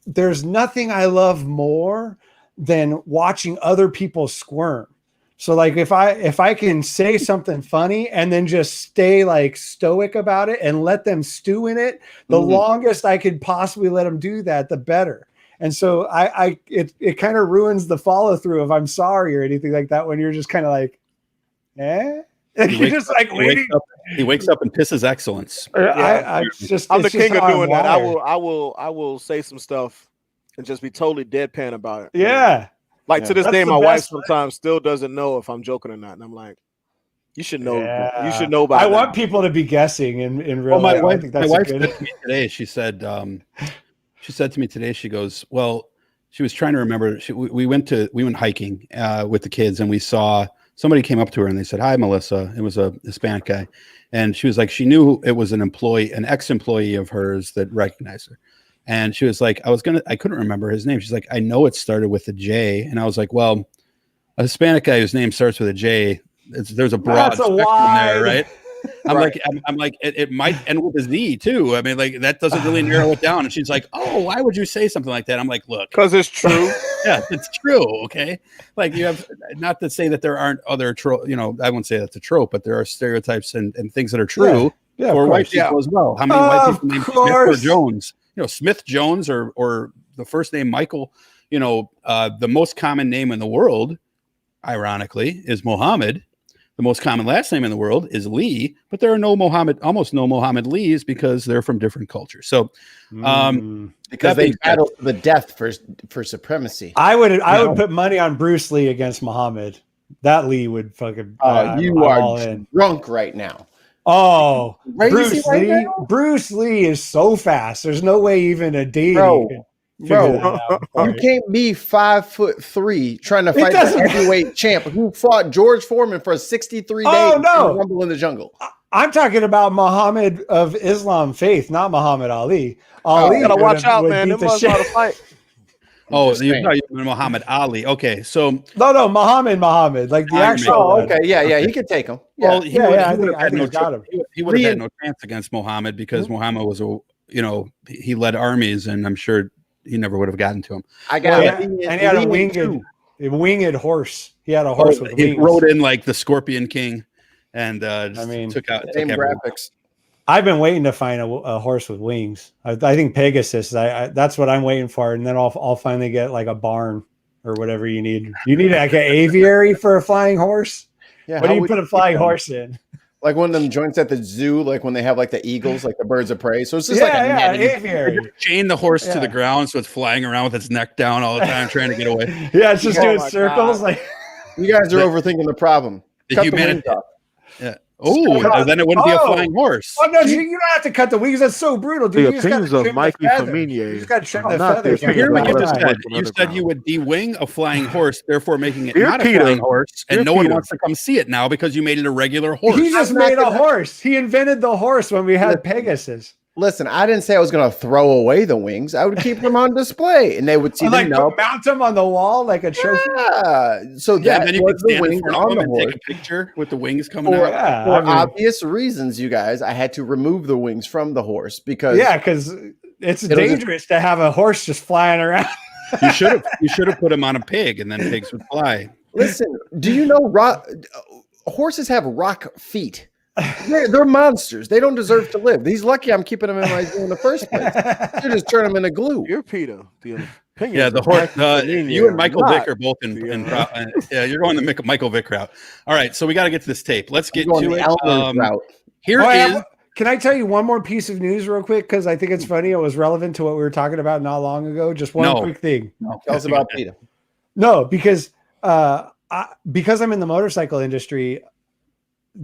there's nothing I love more than watching other people squirm. So like if I can say something funny and then just stay like stoic about it and let them stew in it, the longest I could possibly let them do that, the better. And so it kind of ruins the follow through of I'm sorry or anything like that when you're just kind of like, you're just like waiting. He wakes up and pisses excellence. I'm the king of doing that. I will say some stuff and just be totally deadpan about it. Yeah. Like to this day, my wife sometimes still doesn't know if I'm joking or not, and I'm like, "You should know. Yeah. You should know about." I want people to be guessing in real life. I think that's my wife good. said to me today. She said to me today. She goes, "Well," she was trying to remember. We went hiking with the kids, and we saw somebody came up to her and they said, "Hi, Melissa." It was a Hispanic guy, and she was like, she knew it was an ex-employee of hers that recognized her. And she was like, I couldn't remember his name. She's like, I know it started with a J. And I was like, well, a Hispanic guy whose name starts with a J, there's a broad spectrum there, right? I'm like, it might end with a Z too. I mean, like that doesn't really narrow it down. And she's like, oh, why would you say something like that? I'm like, look, because it's true. Yeah, it's true. Okay. Like you have, not to say that there aren't other, I wouldn't say that's a trope, but there are stereotypes and things that are true for white people as well. How many white people named Smith or Jones? Smith Jones or the first name Michael, the most common name in the world, ironically, is Mohammed. The most common last name in the world is Lee, but there are almost no Mohammed Lees because they're from different cultures. So, because they battle to the death for supremacy. I would put money on Bruce Lee against Muhammad. That Lee would fucking. You are drunk right now. Oh, Bruce Lee is so fast. There's no way even a deity can figure that out. You can't be 5'3" trying to fight the heavyweight champ who fought George Foreman for 63 days. Oh no, Rumble in the Jungle. I'm talking about Muhammad of Islam faith, not Muhammad Ali. Ali, gotta watch out, man. Them must know how to fight. Oh, you're talking Muhammad Ali. Okay, so no, Muhammad, like the actual. Oh, okay, yeah, he could take him. Well, I think he's got him. He would have had no chance against Muhammad because Muhammad was he led armies, and I'm sure he never would have gotten to him. And he had a winged horse. He had a horse with wings. He rode in like the Scorpion King, and took out same graphics. I've been waiting to find a horse with wings. I think Pegasus. That's what I'm waiting for, and then I'll finally get like a barn or whatever you need. You need like an aviary for a flying horse. Yeah, what do you put a flying horse in? Like one of them joints at the zoo, like when they have like the eagles, like the birds of prey. So it's just an aviary. Chain the horse to the ground so it's flying around with its neck down all the time, trying to get away. Yeah, it's just doing circles. Like you guys are overthinking the problem. The humanity. Yeah. Oh, then it wouldn't be a flying horse. Oh no, you don't have to cut the wings. That's so brutal, dude. The opinions of Mikey Feminier. You just got to trim the feathers. Here's what you just said. You said you would de-wing a flying horse, therefore making it not a flying horse, and no one wants to come see it now because you made it a regular horse. He just made a horse. He invented the horse when we had Pegasus. Listen, I didn't say I was going to throw away the wings. I would keep them on display, and they would see them. Mount them on the wall like a trophy. Yeah. So then you could the wings on the horse. Take a picture with the wings coming out. Yeah, for obvious reasons, you guys, I had to remove the wings from the horse because it's dangerous to have a horse just flying around. You should have put him on a pig, and then pigs would fly. Listen, do you know horses have rock feet? They're monsters. They don't deserve to live. He's lucky I'm keeping them in my zoo in the first place. You just turn them into glue. You're Peter. Yeah, the horse. You and Michael Vick are both in. Yeah, you're going the Michael Vick route. All right, so we got to get to this tape. Let's get to it. Route. Here is. Can I tell you one more piece of news real quick? Because I think it's funny. It was relevant to what we were talking about not long ago. Just one quick thing. No, tell us about Peter. No, because I'm in the motorcycle industry,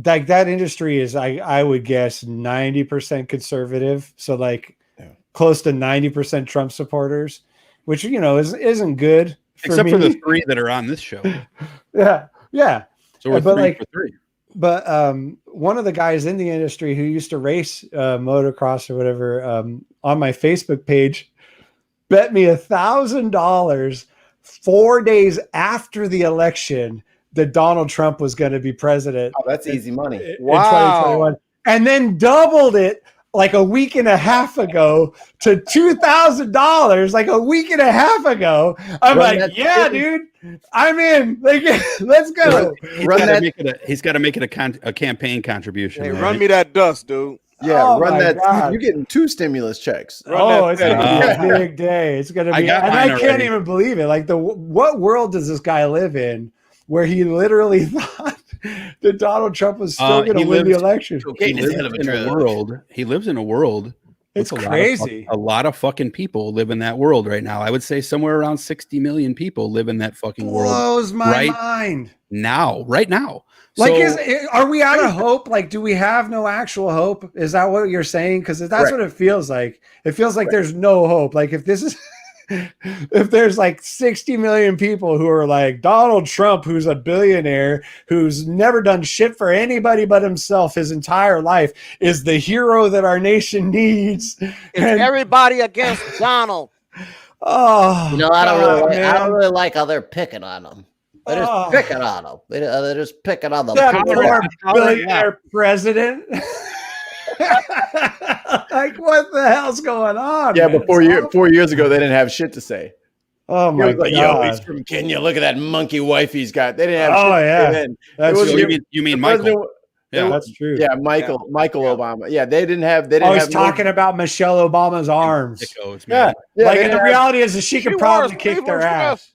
like that industry is, I would guess 90% conservative. So like close to 90% Trump supporters, which, isn't good. Except for the 3 that are on this show. Yeah. So we're 3 for 3. But one of the guys in the industry who used to race motocross or whatever on my Facebook page bet me $1,000 4 days after the election that Donald Trump was going to be president. Oh, that's easy money. In 2021. And then doubled it like a week and a half ago to $2,000 like a week and a half ago. I'm dude, I'm in. Like, let's go. He's got to make it a campaign contribution. Hey, run me that dust, dude. Yeah, run that. God. You're getting 2 stimulus checks. It's going to be a big day. It's going to be. I can't even believe it. Like, what world does this guy live in where he literally thought that Donald Trump was still going to win the election? He lives in a world. It's crazy. A lot of fucking people live in that world right now. I would say somewhere around 60 million people live in that fucking world. Blows my mind. Right now. Like, are we out of hope? Like, do we have no actual hope? Is that what you're saying? Because that's what it feels like. It feels like there's no hope. Like, if there's like 60 million people who are like Donald Trump, who's a billionaire, who's never done shit for anybody but himself his entire life, is the hero that our nation needs. It's everybody against Donald. Oh, I don't really like how they're picking on him. They're just picking on him. They're just picking on the billionaire president. Like, what the hell's going on? Yeah, but 4 years ago, they didn't have shit to say. Oh my god! Yo, he's from Kenya. Look at that monkey wife he's got. They didn't have. You mean Michael? Yeah, that's true. Yeah, Michael Obama. Yeah, they didn't have. He's talking about Michelle Obama's arms. Yeah. Like, and the reality is that she could probably kick their ass.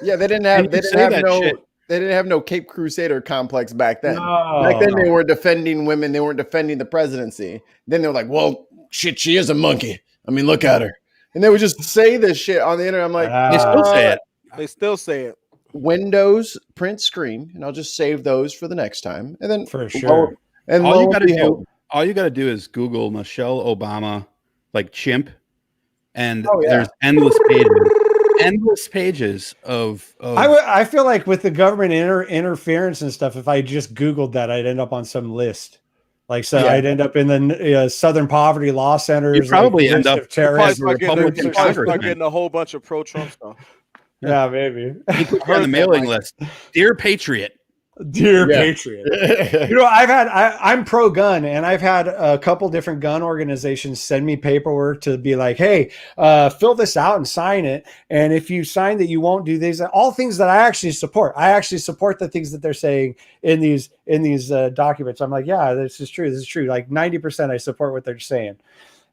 Yeah, they didn't have. They didn't have no Cape Crusader complex back then. No. Back then, they were defending women. They weren't defending the presidency. Then they were like, "Well, shit, she is a monkey. I mean, look at her." And they would just say this shit on the internet. I'm like, they still say it. They still say it. Windows print screen, and I'll just save those for the next time. And then for sure. All you got to do is Google Michelle Obama, like chimp, and there's endless pages of I feel like with the government interference and stuff, if I just Googled that, I'd end up on some list. Like, I'd end up in the Southern Poverty Law Centers. You probably end up as a Republican congressman. Getting a whole bunch of pro-Trump stuff. Yeah, maybe. He put on the mailing list. Dear Patriot. Patriot. I'm pro-gun, and I've had a couple different gun organizations send me paperwork to be like, hey, fill this out and sign it. And if you sign that you won't do these, all things that I actually support. I actually support the things that they're saying in these documents. I'm like, yeah, this is true. This is true. Like 90% I support what they're saying.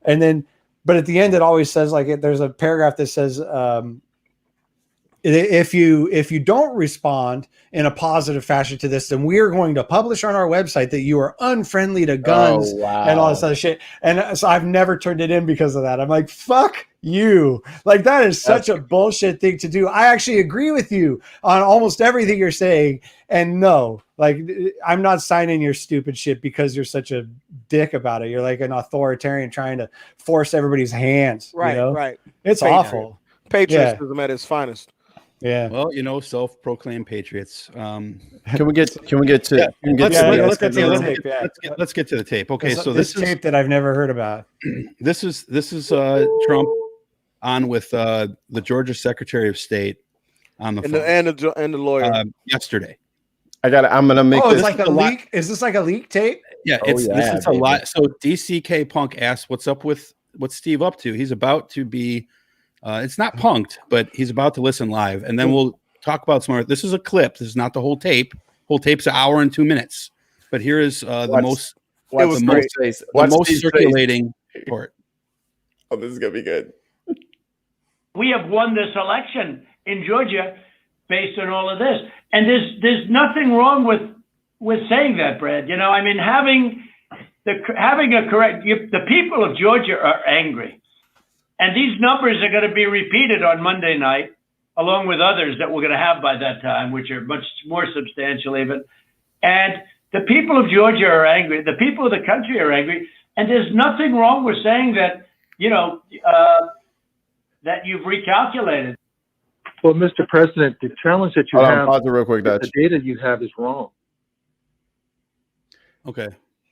And then, but at the end, it always says, like, there's a paragraph that says, if you don't respond in a positive fashion to this, then we are going to publish on our website that you are unfriendly to guns and all this other shit. And so I've never turned it in because of that. I'm like, fuck you. Like, that is such a bullshit thing to do. I actually agree with you on almost everything you're saying. And no, like, I'm not signing your stupid shit because you're such a dick about it. You're like an authoritarian trying to force everybody's hands. Right, you know? right. It's awful. Patriotism at its finest. Yeah. Well, self-proclaimed patriots. Can we get to? Let's get to the tape. Okay, so this tape that I've never heard about. This is Trump on with the Georgia Secretary of State on the phone and the lawyer yesterday. I'm gonna make. Oh, it's like a leak. Is this like a leak tape? Yeah, this is a lot. So DCK Punk asked, "What's up with what's Steve up to?" He's about to be. It's not punked, but he's about to listen live, and then we'll talk about some more. This is a clip. This is not the whole tape. Whole tape's an hour and 2 minutes. But here is the most circulating part. Oh, this is gonna be good. We have won this election in Georgia based on all of this. And there's nothing wrong with saying that, Brad. You know, I mean, having a correct, the people of Georgia are angry. And these numbers are going to be repeated on Monday night, along with others that we're going to have by that time, which are much more substantial even. And the people of Georgia are angry. The people of the country are angry. And there's nothing wrong with saying that, you know, that you've recalculated. Well, Mr. President, the challenge that you have, pause it real quick, Dutch. the data you have is wrong. Okay.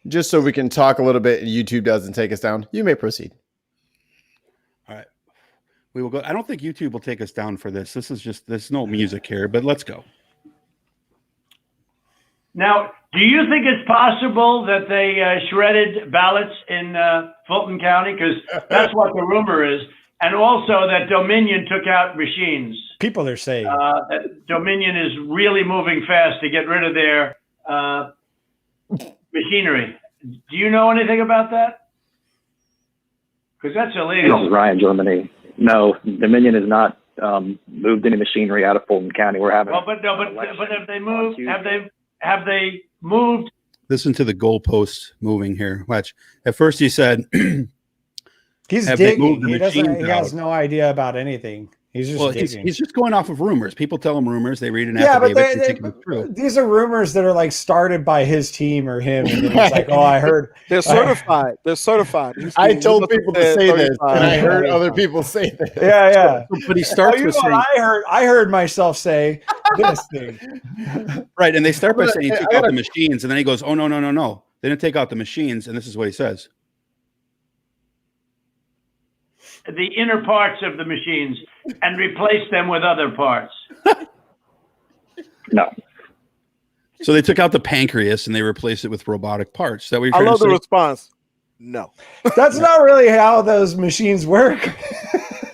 Just so we can talk a little bit and YouTube doesn't take us down, you may proceed. All right. We will go. I don't think YouTube will take us down for this. There's no music here, but let's go. Now, do you think it's possible that they shredded ballots in Fulton County? Because that's what the rumor is. And also that Dominion took out machines. People are saying that Dominion is really moving fast to get rid of their machinery. Do you know anything about that? Because that's illegal. This is Ryan, Germany. No, Dominion has not moved any machinery out of Fulton County. We're having. Well, but have they moved? Have they moved? Listen to the goalposts moving here. Watch. At first, he said. He's digging. He has no idea about anything. He's just digging. He's just going off of rumors. People tell him rumors. They read an affidavit. They think it's true. These are rumors that are like started by his team or him. And then it's like, oh, I heard. They're certified. They're certified. I told people to say this, and I heard other people say this. Yeah. But he starts with saying, I heard myself say this thing. Right, and they start by saying he took out the machines, and then he goes, oh, no. They didn't take out the machines, and this is what he says. The inner parts of the machines and replace them with other parts. No. So they took out the pancreas and they replaced it with robotic parts. That I love the response. No. That's not really how those machines work.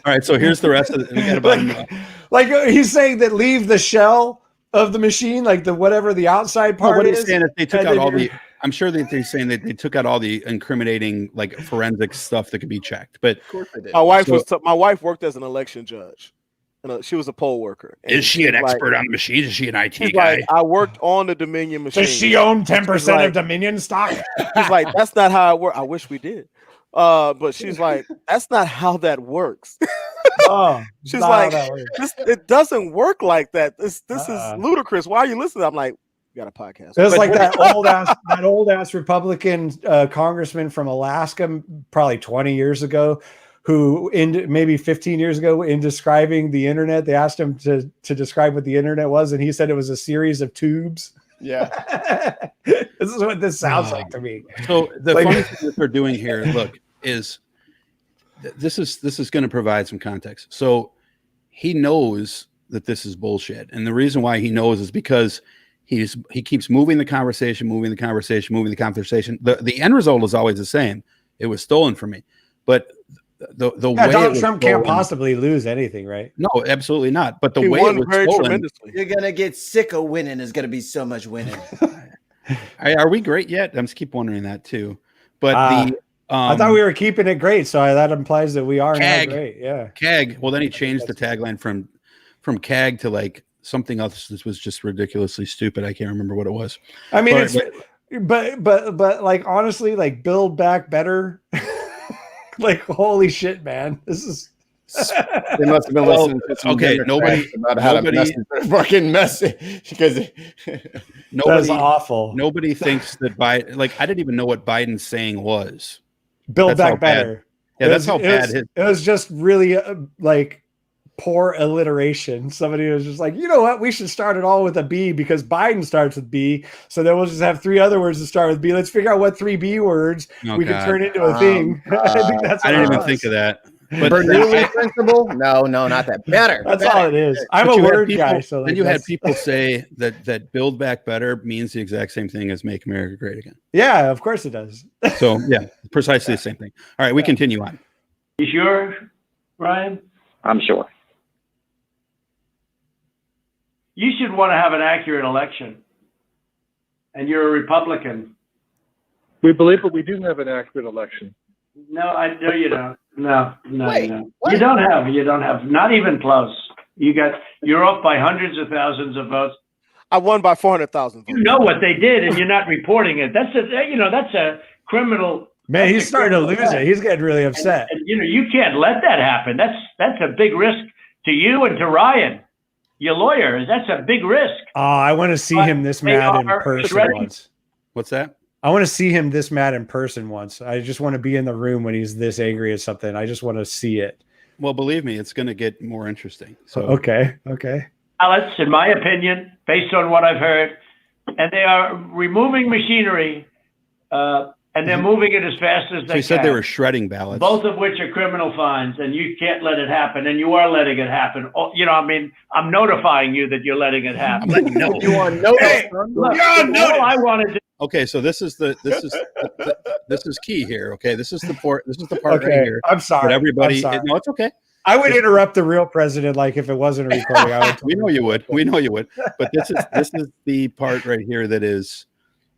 All right, so here's the rest of it. Like he's saying that leave the shell of the machine, like the whatever the outside part is. Saying that they took out all the. I'm sure that they're saying that they took out all the incriminating, like forensic stuff that could be checked. But of course they did. My wife worked as an election judge. She was a poll worker. Is she an expert on the machines? Is she an IT guy? Like, I worked on the Dominion machine. Does she own 10% of Dominion stock? She's like, that's not how it works. I wish we did. But she's like, that's not how that works. She's like, it doesn't work like that. This is ludicrous. Why are you listening? I'm like, got a podcast. It was like that old ass Republican congressman from Alaska, probably 20 years ago, who maybe 15 years ago, in describing the internet, they asked him to describe what the internet was, and he said it was a series of tubes. Yeah, this is what this sounds like to me. So the funny thing that they're doing here, look, is this is going to provide some context. So he knows that this is bullshit, and the reason why he knows is because he keeps moving the conversation. The end result is always the same. It was stolen from me. But the way Donald Trump can't possibly lose anything, right? No, absolutely not. But the he way won it was very stolen, tremendously. You're gonna get sick of winning. There's gonna be so much winning. Are we great yet? I'm just keep wondering that too. But I thought we were keeping it great, so that implies that we are not great. Yeah, CAG. Well, then he changed the tagline from CAG to like something else. This was just ridiculously stupid. I can't remember what it was. I mean, but like honestly, like Build Back Better. Like holy shit, man! This is. They must have been listening to some nobody about how to mess fucking messy because that's awful. Nobody thinks that Biden. Like I didn't even know what Biden's saying was. Build Back Better. Yeah, that's how bad it was. Just really like poor alliteration. Somebody was just like, you know what? We should start it all with a B because Biden starts with B. So then we'll just have 3 other words to start with B. Let's figure out what 3 B words we can turn into a thing. I think that's. I didn't even think of that. But Bernoulli principle? No, not that. Better. That's all it is. I'm a word guy. So then you had people say that Build Back Better means the exact same thing as Make America Great Again. Yeah, of course it does. So yeah, precisely the same thing. All right, we continue on. You sure, Ryan? I'm sure. You should want to have an accurate election. And you're a Republican. We believe that we do have an accurate election. No, I know you don't. No, Wait, no. what? You don't have. Not even close. You're off by hundreds of thousands of votes. I won by 400,000 votes. You know what they did, and you're not reporting it. That's a criminal. Man, he's starting to lose it. He's getting really upset. And, you can't let that happen. That's a big risk to you and to Ryan, your lawyer. That's a big risk. I want to see him this mad in person once. What's that? I want to see him this mad in person once. I just want to be in the room when he's this angry at something. I just want to see it. Well, believe me, it's going to get more interesting. So okay. Alex, in my opinion, based on what I've heard, and they are removing machinery, and they're moving it as fast as they can. He said they were shredding ballots. Both of which are criminal fines, and you can't let it happen, and you are letting it happen. I'm notifying you that you're letting it happen. I'm letting you know. You want notice? Hey, look, all I wanted to. Okay, so this is key here. Okay, this is the part. This is the part Okay, right here. I'm sorry. But everybody, I'm sorry. no, it's okay. I would interrupt the real president like if it wasn't a recording. I would We know you would. We know you would. But this is the part right here that is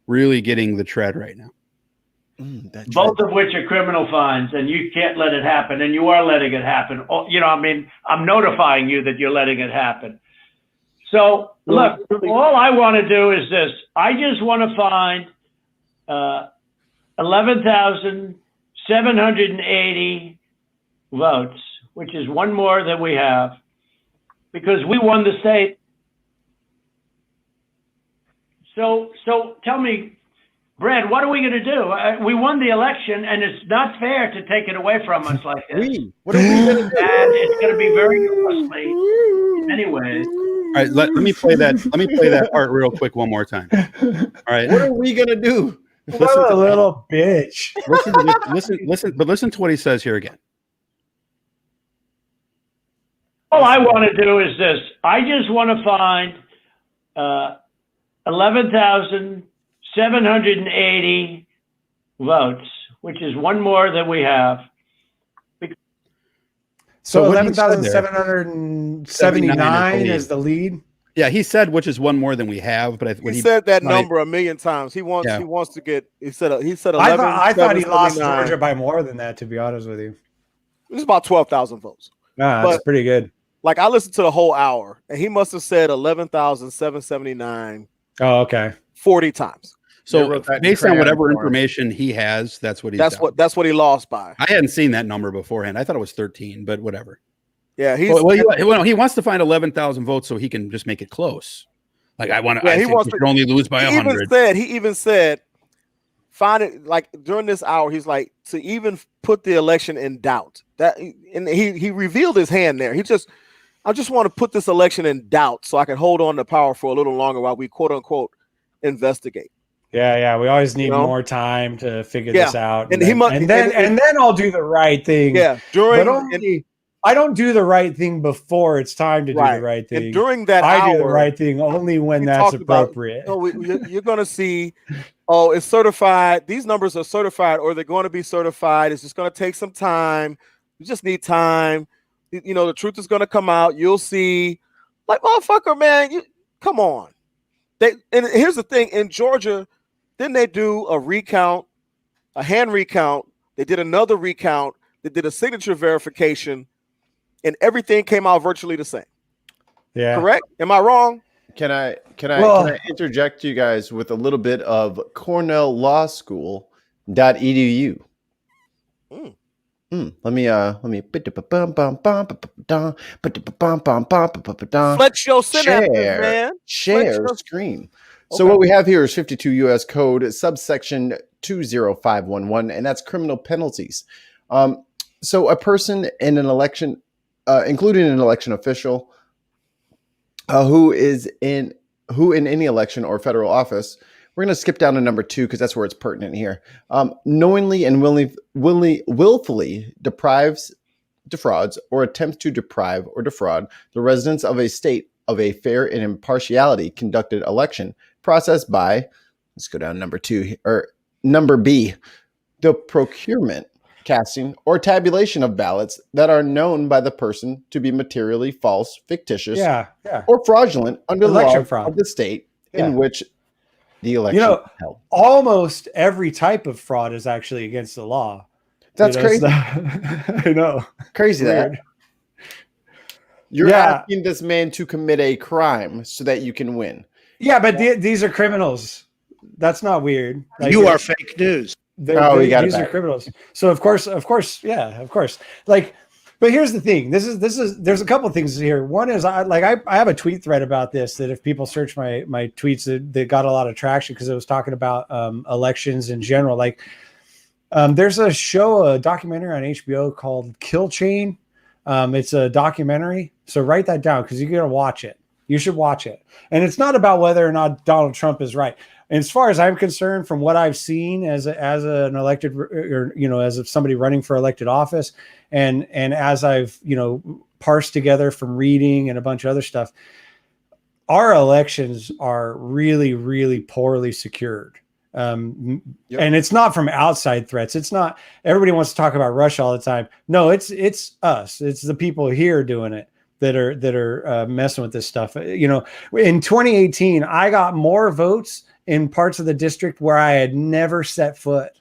really getting the tread right now. Both of which are criminal fines, and you can't let it happen, and you are letting it happen. I'm notifying you that you're letting it happen. So, look, all I want to do is this. I just want to find 11,780 votes, which is one more than we have, because we won the state. So tell me, Brad, what are we going to do? We won the election, and it's not fair to take it away from us like this. What are we going to do? And it's going to be very costly. Anyways. All right, let me play that. Let me play that part real quick one more time. All right. What are we going to do? What a little bitch. Listen to what he says here again. All I want to do is this. I just want to find 11,780 votes, which is one more than we have. So what he said there- 11,779 is the lead. Yeah, he said which is one more than we have, but he said that number a million times. He wants to get. He said 11. I thought he lost Georgia by more than that. To be honest with you, it's about 12,000 votes. That's pretty good. Like I listened to the whole hour, and he must have said 11,779. Oh, okay. 40 times. So based on whatever information he has, that's what he's. That's what he lost by. I hadn't seen that number beforehand. I thought it was 13, but whatever. Yeah, he wants to find 11,000 votes so he can just make it close. Like I want to. Yeah, he should only lose by 100. He even said, find it like during this hour. He's like to even put the election in doubt. And he revealed his hand there. I just want to put this election in doubt so I can hold on to power for a little longer while we quote unquote investigate. Yeah. We always need more time to figure this out. And then I'll do the right thing. Yeah. I don't do the right thing before it's time to do the right thing. And during that I do the right thing only when that's appropriate. You're going to see, it's certified. These numbers are certified, or they're going to be certified. It's just going to take some time. You just need time. The truth is going to come out. You'll see. Like, motherfucker, man, come on. And here's the thing. In Georgia, didn't they do a recount, a hand recount? They did another recount. They did a signature verification, and everything came out virtually the same. Yeah. Correct? Am I wrong? Can I interject you guys with a little bit of cornelllawschool.edu? Let me flex your synapses, man. Share screen. So what we have here is 52 U.S. Code subsection 20511, and that's criminal penalties. So a person in an election, including an election official, who in any election or federal office, we're going to skip down to number 2 because that's where it's pertinent here. Knowingly and willfully defrauds, or attempts to deprive or defraud the residents of a state of a fair and impartiality conducted election processed by, let's go down number 2 or number B, the procurement, casting, or tabulation of ballots that are known by the person to be materially false, fictitious, or fraudulent under the law of the state in which the election is held. Almost every type of fraud is actually against the law. That's crazy. I know. Crazy Weird. that. You're asking this man to commit a crime so that you can win. Yeah, but these are criminals. That's not weird. Like, you are fake news. These are criminals. So of course, yeah, of course. Like, but here's the thing. There's a couple of things here. One is I have a tweet thread about this that if people search my tweets that got a lot of traction because it was talking about elections in general. Like, there's a documentary on HBO called Kill Chain. It's a documentary. So write that down because you're gonna watch it. You should watch it. And it's not about whether or not Donald Trump is right. And as far as I'm concerned, from what I've seen as an elected, or as somebody running for elected office, and as I've parsed together from reading and a bunch of other stuff, our elections are really, really poorly secured. And it's not from outside threats. It's not. Everybody wants to talk about Russia all the time. No, it's us. It's the people here doing it that are messing with this stuff. In 2018, I got more votes in parts of the district where I had never set foot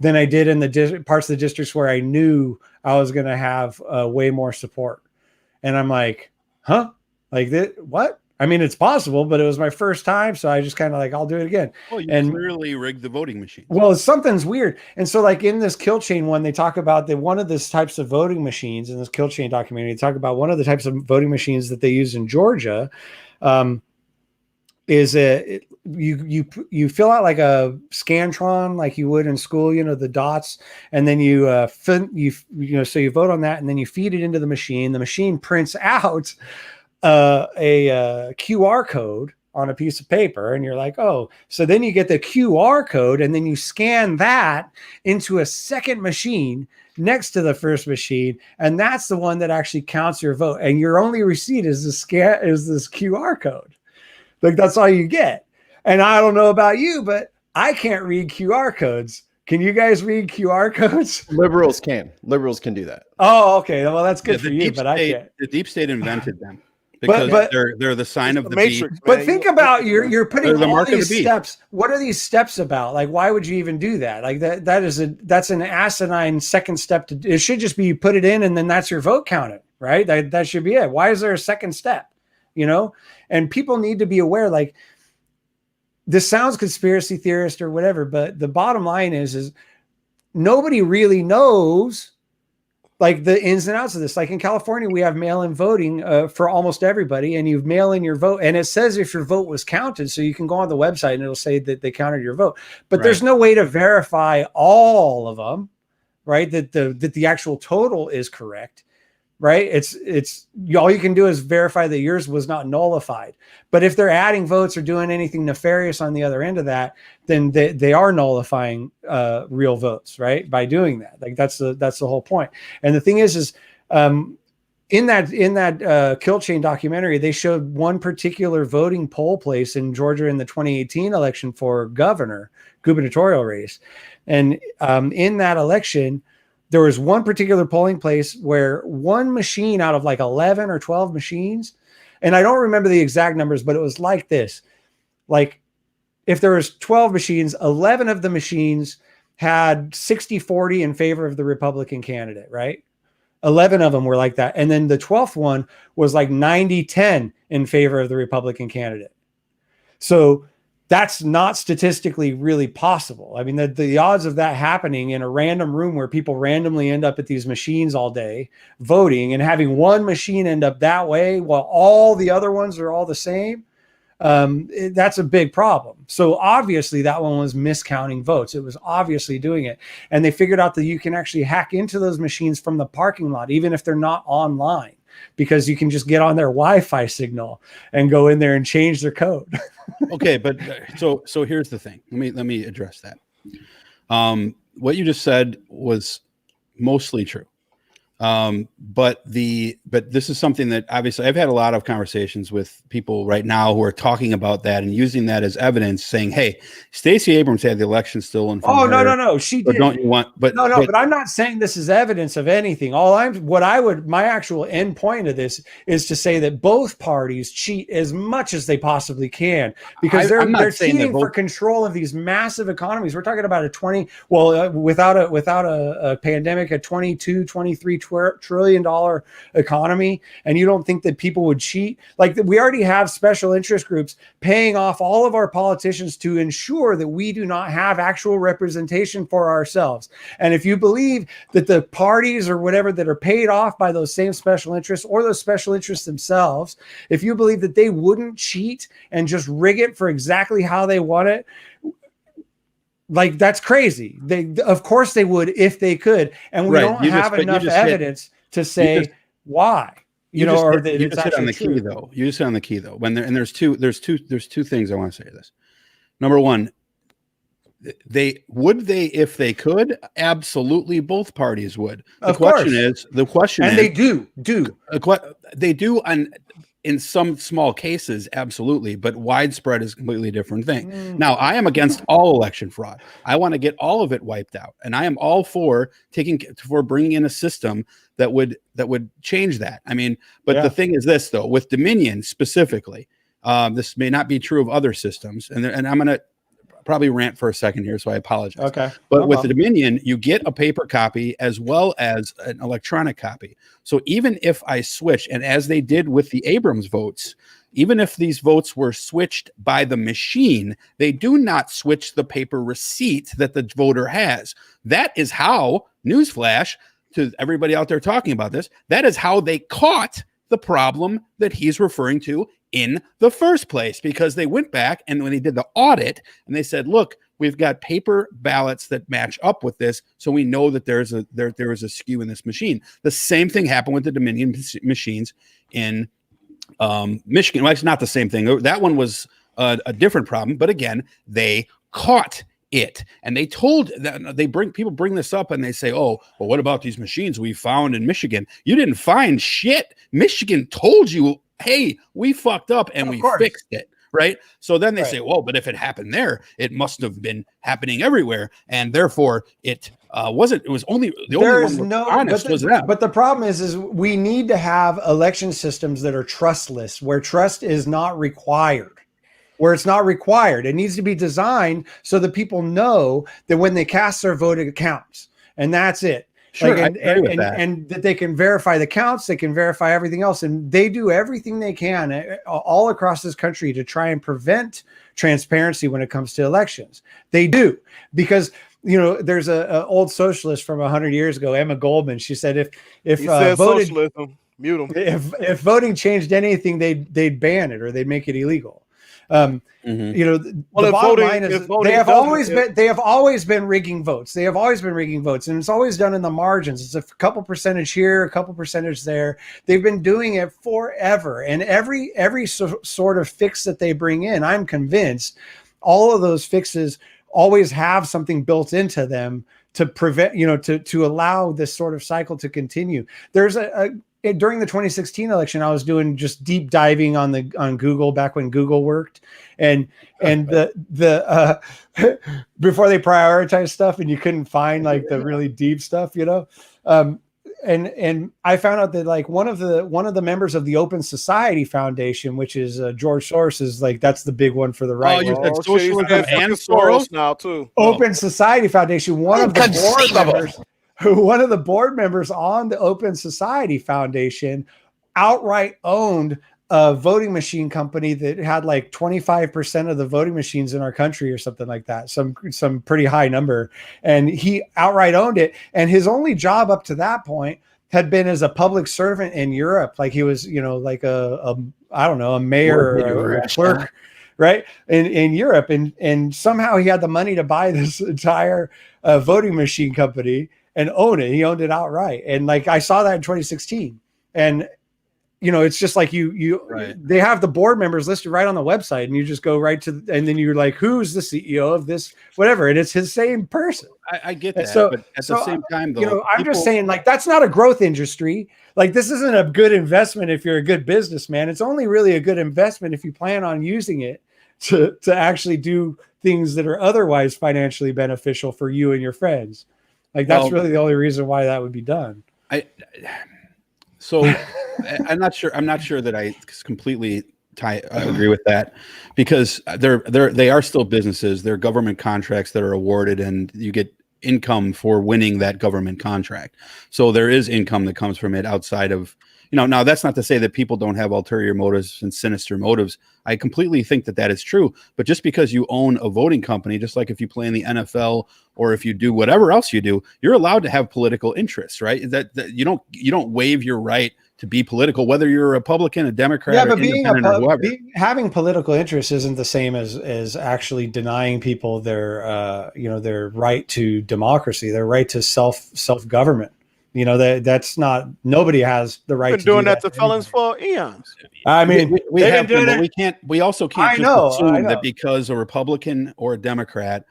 than I did in the parts of the districts where I knew I was going to have way more support. And I'm like, huh? Like that? What? I mean, it's possible, but it was my first time. So I just kind of like, I'll do it again. Well, you clearly rigged the voting machine. Well, something's weird. And so like in this Kill Chain one, they talk about that one of the types of voting machines in this Kill Chain documentary, they talk about one of the types of voting machines that they use in Georgia is you fill out like a Scantron like you would in school, the dots, and then so you vote on that and then you feed it into the machine. The machine prints out a QR code on a piece of paper, and you're like, oh, so then you get the QR code and then you scan that into a second machine next to the first machine, and that's the one that actually counts your vote, and your only receipt is this QR code. Like, that's all you get. And I don't know about you, but I can't read QR codes. Can you guys read QR codes? Liberals can do that. Oh, okay. Well, that's good for you, but I can't. The deep state invented them. Because they're the sign of the matrix. But think about you're putting all these steps. What are these steps about? Like, why would you even do that? Like that's an asinine second step it should just be you put it in and then that's your vote counted, right? That should be it. Why is there a second step? And people need to be aware, like, this sounds conspiracy theorist or whatever, but the bottom line is nobody really knows like the ins and outs of this. Like in California, we have mail-in voting for almost everybody, and you mail in your vote, and it says if your vote was counted, so you can go on the website and it'll say that they counted your vote. But there's no way to verify all of them, right? That the actual total is correct, right? It's all you can do is verify that yours was not nullified. But if they're adding votes or doing anything nefarious on the other end of that, then they are nullifying real votes, right? By doing that. Like that's the whole point. And the thing is in that Kill Chain documentary, they showed one particular voting poll place in Georgia in the 2018 election for gubernatorial race. And in that election, there was one particular polling place where one machine out of like 11 or 12 machines, and I don't remember the exact numbers, but it was like this. Like if there was 12 machines, 11 of the machines had 60-40 in favor of the Republican candidate, right? 11 of them were like that. And then the 12th one was like 90-10 in favor of the Republican candidate. So that's not statistically really possible. I mean, the odds of that happening in a random room where people randomly end up at these machines all day voting and having one machine end up that way while all the other ones are all the same, that's a big problem. So obviously that one was miscounting votes. It was obviously doing it. And they figured out that you can actually hack into those machines from the parking lot, even if they're not online, because you can just get on their Wi-Fi signal and go in there and change their code. Okay, but so here's the thing. Let me address that. What you just said was mostly true. But this is something that obviously I've had a lot of conversations with people right now who are talking about that and using that as evidence, saying, "Hey, Stacey Abrams had the election stolen from her. No, she did. Don't you want? But I'm not saying this is evidence of anything. My actual end point of this is to say that both parties cheat as much as they possibly can, because they're cheating for control of these massive economies. We're talking about without a pandemic, a 22, 23 trillion dollar economy, and you don't think that people would cheat? Like, we already have special interest groups paying off all of our politicians to ensure that we do not have actual representation for ourselves. And if you believe that the parties or whatever that are paid off by those same special interests, or those special interests themselves, if you believe that they wouldn't cheat and just rig it for exactly how they want it, like, that's crazy. Of course they would if they could, and we don't have enough evidence to say why. You just hit on the key though. You just hit on the key though. There's two things I want to say to this. Number one, if they could, absolutely, both parties would. The question is, they do. They do in some small cases, absolutely, but widespread is a completely different thing. Now, I am against all election fraud. I want to get all of it wiped out, and I am all for bringing in a system that would change that. I mean, but the thing is this, though, with Dominion specifically, this may not be true of other systems, and I'm going to probably rant for a second here, so I apologize. Okay. But with the Dominion, you get a paper copy as well as an electronic copy. So even if I switch, and as they did with the Abrams votes, even if these votes were switched by the machine, they do not switch the paper receipt that the voter has. That is how, newsflash to everybody out there talking about this, that is how they caught the problem that he's referring to in the first place, because they went back and when they did the audit and they said, look, we've got paper ballots that match up with this, so we know that there is a skew in this machine. The same thing happened with the Dominion machines in Michigan. Well, it's not the same thing. That one was a different problem, but again, they caught it. And they told that people bring this up and they say, oh, well, what about these machines we found in Michigan? You didn't find shit. Michigan told you, hey, we fucked up and we fixed it. Right. So then they say, well, but if it happened there, it must have been happening everywhere. And therefore it wasn't, it was only the only one honest was that. But the problem is we need to have election systems that are trustless, where trust is not required. Where it's not required. It needs to be designed so that people know that when they cast their vote, it counts. And that's it. Sure, and that they can verify the counts, they can verify everything else. And they do everything they can all across this country to try and prevent transparency when it comes to elections. They do, because there's a old socialist from 100 years ago, Emma Goldman. She said if socialism, mute them. If voting changed anything, they'd ban it or they'd make it illegal. The bottom line is they have always been rigging votes. They have always been rigging votes, and it's always done in the margins. It's a couple percentage here, a couple percentage there. They've been doing it forever, and every sort of fix that they bring in, I'm convinced, all of those fixes always have something built into them to prevent, to allow this sort of cycle to continue. There's during the 2016 election, I was doing just deep diving on Google back when Google worked, and the before they prioritized stuff and you couldn't find like the really deep stuff, and I found out that like one of the members of the Open Society Foundation, which is George Soros, is like, that's the big one for the right. Oh, you said socialism and Soros now too. Open Society Foundation, one of the board members on the Open Society Foundation outright owned a voting machine company that had like 25% of the voting machines in our country or something like that, some pretty high number. And he outright owned it. And his only job up to that point had been as a public servant in Europe. Like he was, like a mayor or a clerk, right? In Europe. And somehow he had the money to buy this entire voting machine company and own it. He owned it outright. And like, I saw that in 2016. And it's just like they have the board members listed right on the website, and you just go right to, and then you're like, who's the CEO of this, whatever. And it's his same person. I get that. So, but at the same time, though, I'm just saying, like, that's not a growth industry. Like, this isn't a good investment if you're a good businessman. It's only really a good investment if you plan on using it to actually do things that are otherwise financially beneficial for you and your friends. Like, that's really the only reason why that would be done. So I'm not sure that I completely agree with that, because they are still businesses. They're government contracts that are awarded, and you get income for winning that government contract. So there is income that comes from it outside of, now that's not to say that people don't have ulterior motives and sinister motives. I completely think that is true. But just because you own a voting company, just like if you play in the NFL or if you do whatever else you do, you're allowed to have political interests, right? That you don't waive your right to be political, whether you're a Republican, a Democrat, or independent, or whoever. Having political interests isn't the same as actually denying people their their right to democracy, their right to self-government. That's not, nobody has the right to doing do that to felons for eons. I mean, we have been, but we also can't assume that because a Republican or a Democrat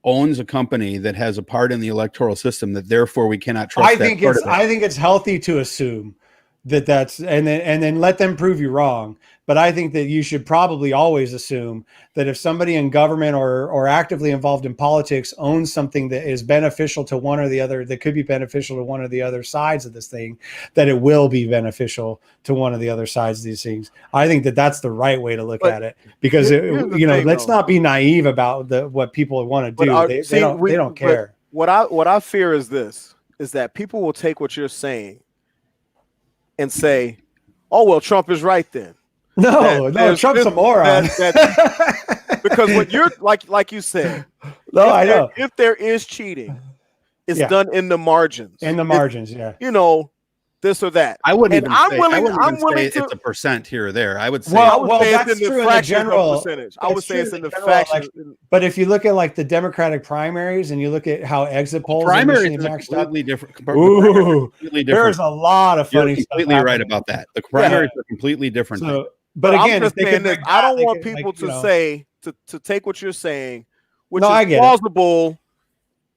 owns a company that has a part in the electoral system, that therefore we cannot trust. I think it's healthy to assume that's, and then let them prove you wrong. But I think that you should probably always assume that if somebody in government or actively involved in politics owns something that is beneficial to one or the other, that could be beneficial to one or the other sides of this thing, that it will be beneficial to one of the other sides of these things. I think that that's the right way to look at it, because let's not be naive about what people want to do. They don't care. What I fear is that people will take what you're saying and say, "Oh, well, Trump is right then." No, Trump's a moron. Because what you're like you said, I know. If there is cheating, it's done in the margins. In the margins, this or that. I wouldn't say it's a percent here or there. I would say, that's true in the general percentage. I would say it's in the fraction. But if you look at like the Democratic primaries and you look at how exit polls primaries are completely different. There's a lot of funny stuff. Completely right about that. The primaries are completely different. But again, I don't want people to say to take what you're saying, which is plausible.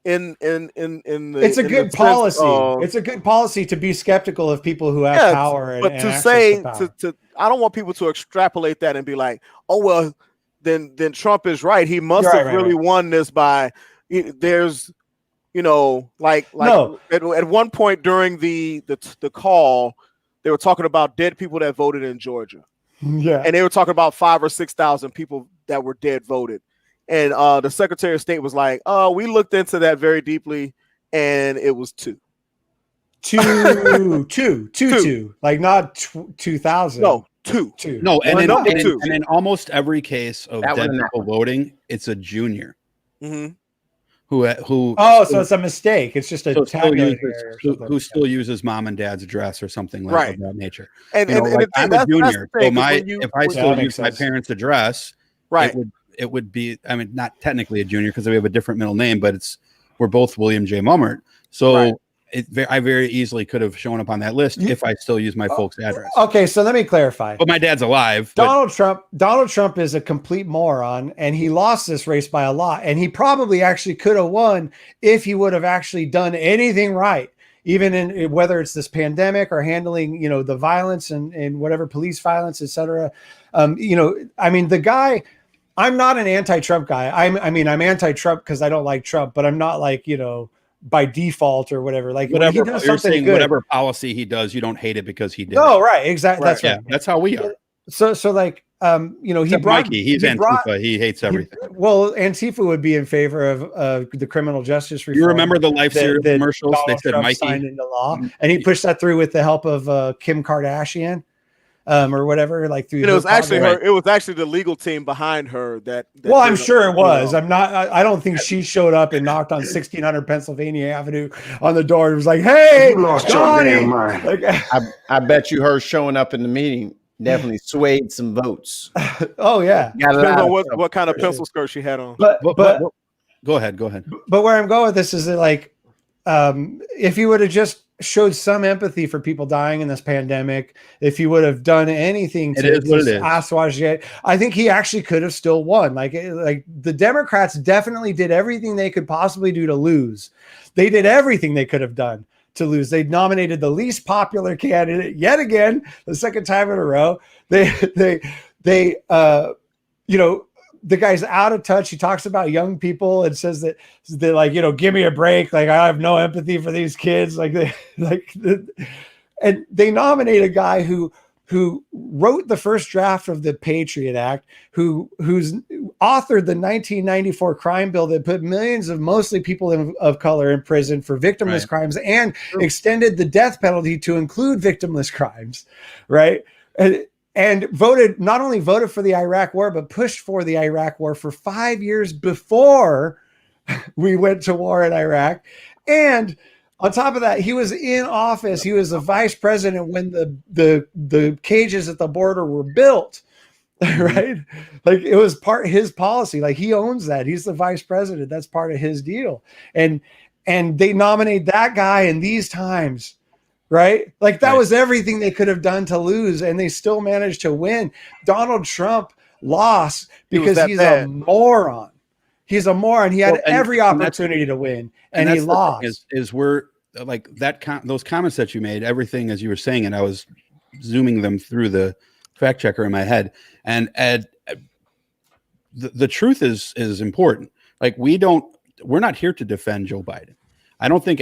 It's a good policy. It's a good policy to be skeptical of people who have power. But to say I don't want people to extrapolate that and be like, oh well, then Trump is right. He must have really won this by. There's, at one point during the call, they were talking about dead people that voted in Georgia. Yeah, and they were talking about 5,000 or 6,000 people that were dead voted. And the Secretary of State was like, "Oh, we looked into that very deeply, and it was two, like not 2,000. No, two. No, and in almost every case of dead people voting, it's a junior who. So it's a mistake. It's just who still uses mom and dad's address or something like of that nature. And I'm a junior, so if I still use my parents' address, it would be, I mean, not technically a junior because we have a different middle name, but we're both William J. Mummert. So I very easily could have shown up on that list if I still use my folks' address. Okay, so let me clarify. But my dad's alive. Donald Trump is a complete moron, and he lost this race by a lot. And he probably actually could have won if he would have actually done anything right, even in whether it's this pandemic or handling, the violence and whatever, police violence, etc. I mean, the guy. I'm not an anti-Trump guy. I'm anti-Trump because I don't like Trump, but I'm not like, by default or whatever. Like whatever, he does something good, whatever policy he does, you don't hate it because he did. No, right, exactly. That's right. That's how we are. So like, he brought Mikey. He's Antifa. He hates everything. Antifa would be in favor of the criminal justice reform. You remember the Life Series commercials? Donald they said Trump Mikey signed into law, and he pushed that through with the help of Kim Kardashian. Or whatever, like through. It was actually her. It was actually the legal team behind her that well, I'm sure it was. I don't think she showed up and knocked on 1600 Pennsylvania Avenue on the door. It was like, "Hey, you lost your damn mind." Like, I bet you her showing up in the meeting definitely swayed some votes. Oh yeah, depends on what kind of pencil skirt she had on. But go ahead. But where I'm going with this is that, like, if you would have just showed some empathy for people dying in this pandemic, if he would have done anything to assuage it, I think he actually could have still won. Like the Democrats definitely did everything they could possibly do to lose. They did everything they could have done to lose. They nominated the least popular candidate yet again, the second time in a row. They the guy's out of touch. He talks about young people and says that they're like, give me a break. Like, I have no empathy for these kids. And they nominate a guy who wrote the first draft of the Patriot Act, who's authored the 1994 crime bill that put millions of mostly people of color in prison for victimless crimes and extended the death penalty to include victimless crimes. Right. And not only voted for the Iraq war, but pushed for the Iraq war for 5 years before we went to war in Iraq. And on top of that, he was in office. He was the vice president when the cages at the border were built, right? Like, it was his policy. Like, he owns that. He's the vice president. That's part of his deal. And they nominate that guy in these times. Right? Like, that was everything they could have done to lose, and they still managed to win. Donald Trump lost because he's a moron. He's a moron. He had every opportunity to win, and he lost. Is we're like that. Those comments that you made, everything as you were saying, and I was zooming them through the fact checker in my head, and the truth is important. Like, we're not here to defend Joe Biden. I don't think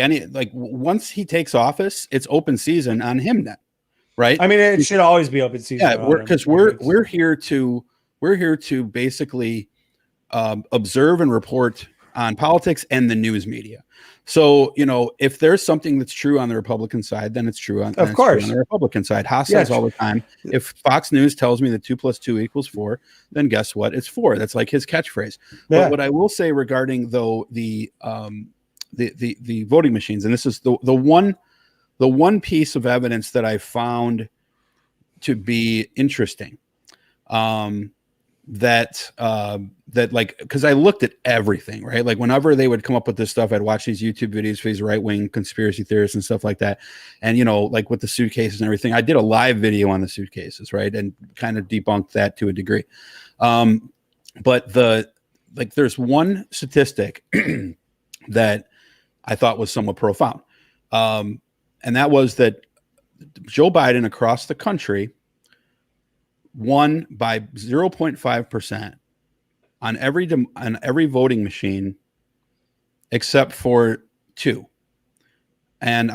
once he takes office, it's open season on him then, right? I mean, it should always be open season. Yeah, because we're here to basically observe and report on politics and the news media. So, if there's something that's true on the Republican side, then it's true on the Republican side. Haas says all the time, if Fox News tells me that 2 + 2 = 4, then guess what? It's 4. That's like his catchphrase. Yeah. But what I will say regarding the voting machines, and this is the one piece of evidence that I found to be interesting, that like, because I looked at everything, right? Like, whenever they would come up with this stuff, I'd watch these YouTube videos for these right-wing conspiracy theorists and stuff like that. And like with the suitcases and everything, I did a live video on the suitcases, right, and kind of debunked that to a degree. But there's one statistic that I thought was somewhat profound. And that was that Joe Biden across the country won by 0.5% on every voting machine except for 2. And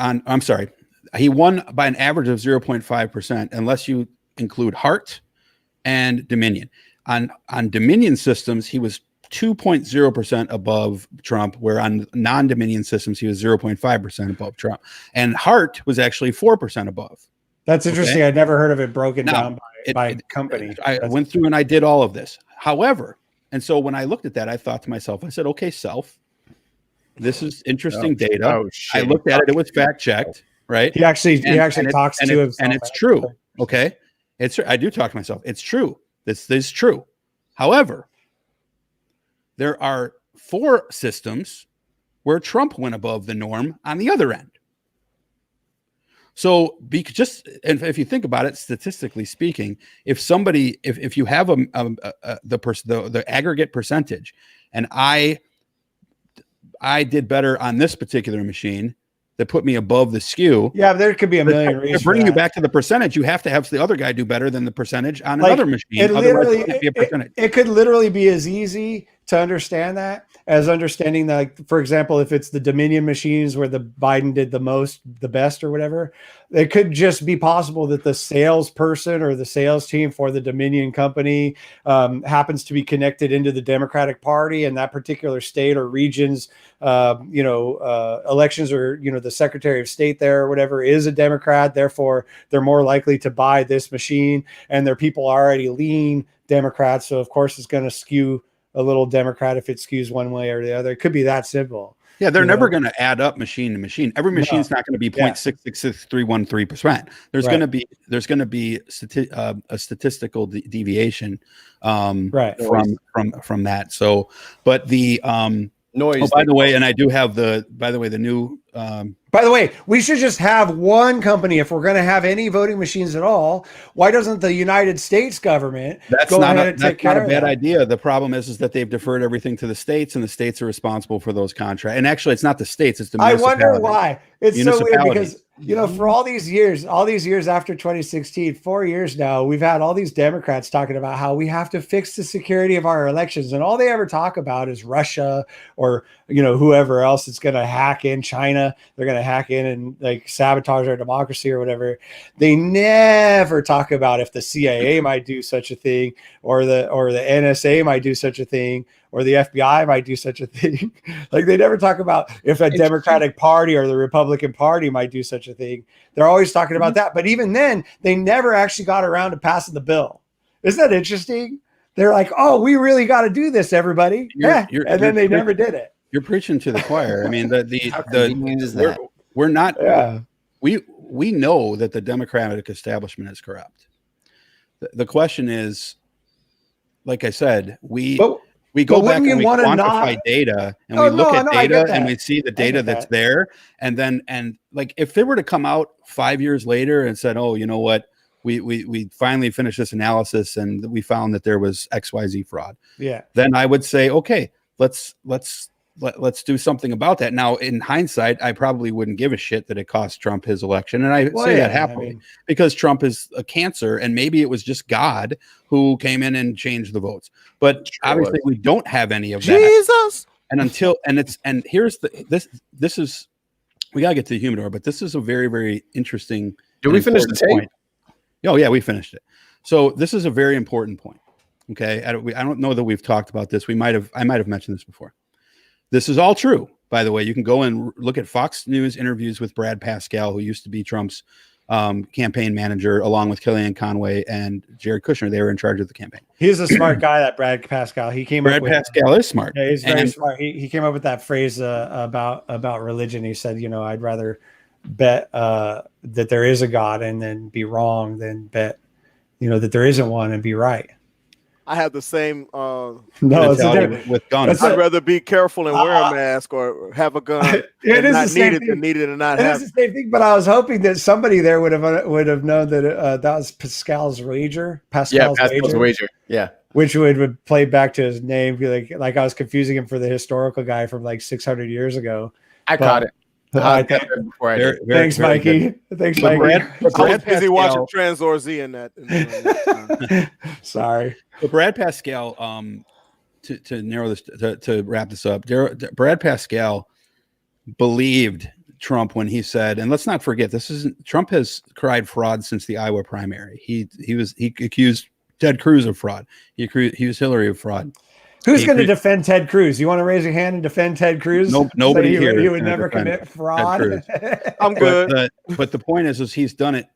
he won by an average of 0.5% unless you include Hart and Dominion. On Dominion systems, he was 2.0% above Trump, where on non-Dominion systems, he was 0.5% above Trump. And Hart was actually 4% above. That's interesting. Okay? I'd never heard of it broken down by company. I went through and I did all of this. However, and so when I looked at that, I thought to myself, I said, okay, self, this is interesting data. I looked at it. It was fact checked, right? He actually talks to himself. And it's true. Okay. I do talk to myself. It's true. This is true. However, there are 4 systems where Trump went above the norm on the other end. So if you think about it, statistically speaking, if you have the aggregate percentage, and I did better on this particular machine that put me above the skew. Yeah, there could be a million reasons. To bring you back to the percentage, you have to have the other guy do better than the percentage on another machine. Otherwise, it can't be a percentage. It could literally be as easy to understand that as understanding that, for example, if it's the Dominion machines where the Biden did the best or whatever, it could just be possible that the salesperson or the sales team for the Dominion company happens to be connected into the Democratic Party, and that particular state or region's elections, or the Secretary of State there or whatever is a Democrat. Therefore, they're more likely to buy this machine, and their people already lean Democrat. So of course it's going to skew a little Democrat if it skews one way or the other. It could be that simple. Yeah, they're never going to add up machine to machine. Every machine's not going to be 0.666313%. There's going to be a statistical deviation from that. So, but noise. Oh, by the way, and I do have the new. By the way, we should just have one company if we're going to have any voting machines at all. Why doesn't the United States government go ahead and take care of that? That's not a bad idea. The problem is that they've deferred everything to the states, and the states are responsible for those contracts. And actually, it's not the states; it's the I municipalities. wonder why. It's so weird because for all these years after 2016, 4 years now, we've had all these Democrats talking about how we have to fix the security of our elections, and all they ever talk about is Russia or whoever else is going to hack in. China, they're going to hack in and like sabotage our democracy or whatever. They never talk about if the CIA might do such a thing, or the NSA might do such a thing, or the FBI might do such a thing. Like they never talk about if a Democratic Party or the Republican Party might do such a thing. They're always talking about that. But even then, they never actually got around to passing the bill. Isn't that interesting? They're like, oh, we really got to do this, everybody. And then they never did it. You're preaching to the choir. I mean, we're not. Yeah. We know that the Democratic establishment is corrupt. The question is, like I said, we go back and we quantify data, and we look at data and we see the data that's there. And like if they were to come out 5 years later and said, oh, you know what, we finally finished this analysis and we found that there was XYZ fraud. Yeah. Then I would say, okay, let's do something about that. Now, in hindsight, I probably wouldn't give a shit that it cost Trump his election. And I say that happily because Trump is a cancer, and maybe it was just God who came in and changed the votes. But obviously we don't have any of that. Jesus. And here's this is, we gotta get to the humidor, but this is a very, very interesting. Did we finish the tape? Oh yeah, we finished it. So this is a very important point. Okay. I don't know that we've talked about this. I might have mentioned this before. This is all true, by the way. You can go and look at Fox News interviews with Brad Pascal, who used to be Trump's campaign manager, along with Kellyanne Conway and Jared Kushner. They were in charge of the campaign. He's a smart guy, that Brad Pascal. Brad Pascal is smart. Yeah, he's very smart. He came up with that phrase about religion. He said, I'd rather bet that there is a God and then be wrong than bet, that there isn't one and be right. I have the same with guns. I'd rather be careful and wear a mask or have a gun. It is not need it than need it and not have it. It's the same thing, but I was hoping that somebody there would have known that that was Pascal's wager. Pascal's wager. Yeah. Which would play back to his name, like I was confusing him for the historical guy from like 600 years ago. I caught it. Thanks, Mikey. Thanks, Mikey. I was busy watching Transor Z in that. Sorry. But Brad Pascal, to narrow this, to wrap this up, Brad Pascal believed Trump when he said, and let's not forget, Trump has cried fraud since the Iowa primary. He accused Ted Cruz of fraud. He accused Hillary of fraud. Who's going to defend Ted Cruz? You want to raise your hand and defend Ted Cruz? Nobody here. He would never commit fraud. I'm good. But the point is he's done it.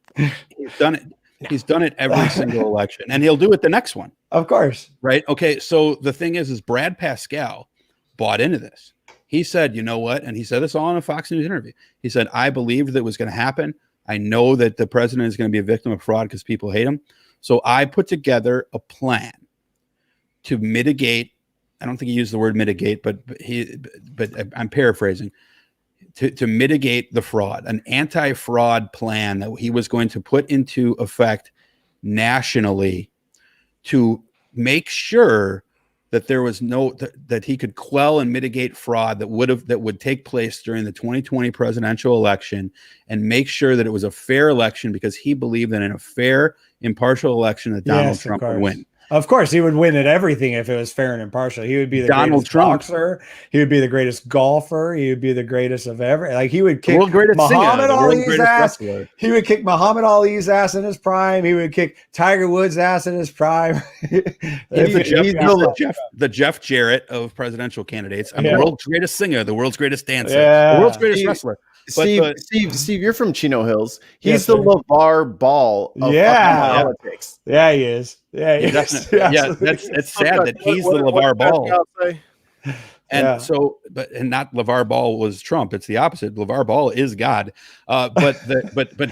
He's done it every single election, and he'll do it the next one. Of course. Right. Okay. So the thing is Brad Pascal bought into this. He said, you know what? And he said this all in a Fox News interview. He said, I believed that was going to happen. I know that the president is going to be a victim of fraud because people hate him. So I put together a plan to mitigate. I don't think he used the word mitigate, but I'm paraphrasing, to mitigate the fraud, an anti-fraud plan that he was going to put into effect nationally to make sure that there was that he could quell and mitigate fraud that would take place during the 2020 presidential election, and make sure that it was a fair election, because he believed that in a fair, impartial election that Donald Trump would win. Of course, he would win at everything if it was fair and impartial. He would be the greatest boxer. He would be the greatest golfer. He would be the greatest of ever. Like he would kick Muhammad Ali's ass. He would kick Muhammad Ali's ass in his prime. He would kick Tiger Woods' ass in his prime. The Jeff Jarrett of presidential candidates. I'm the world's greatest singer, the world's greatest dancer, the world's greatest wrestler. Steve, you're from Chino Hills. He's the LeVar Ball of politics. Yeah, he is. Yeah, it's sad that he's the LeVar Ball. And so, and not LeVar Ball was Trump. It's the opposite. LeVar Ball is God. But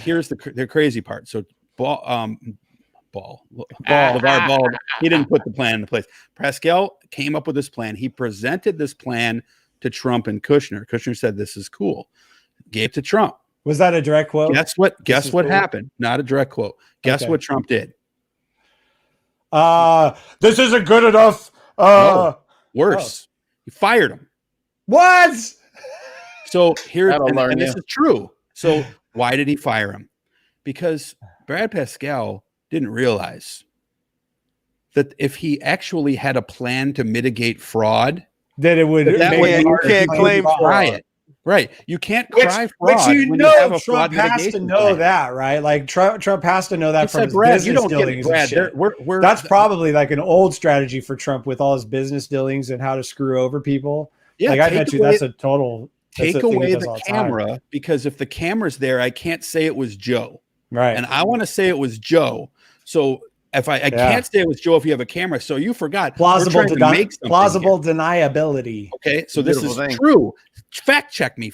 here's the crazy part. So LeVar Ball, he didn't put the plan into place. Pascal came up with this plan. He presented this plan to Trump and Kushner. Kushner said, "This is cool." Gave to Trump. Was that a direct quote? Guess what? Guess what cool? happened? Not a direct quote. Guess what Trump did? This isn't good enough. No, worse. He fired him. What? So here, and this is true. So why did he fire him? Because Brad Pascal didn't realize that if he actually had a plan to mitigate fraud, that it would. You can't claim fraud. Right. You can't cry fraud. Which you when know you have a Trump fraud has to mitigation know plan. that, right? Like Trump has to know that from his Brad, business you don't dealings get and Brad. shit. That's probably like an old strategy for Trump with all his business dealings and how to screw over people. Yeah, like I bet you that's a total. Take away the camera, because if the camera's there, I can't say it was Joe. Right. And I want to say it was Joe. So if I can't say it was Joe if you have a camera. So you forgot. Plausible deniability. Okay. So this is true. Fact check me.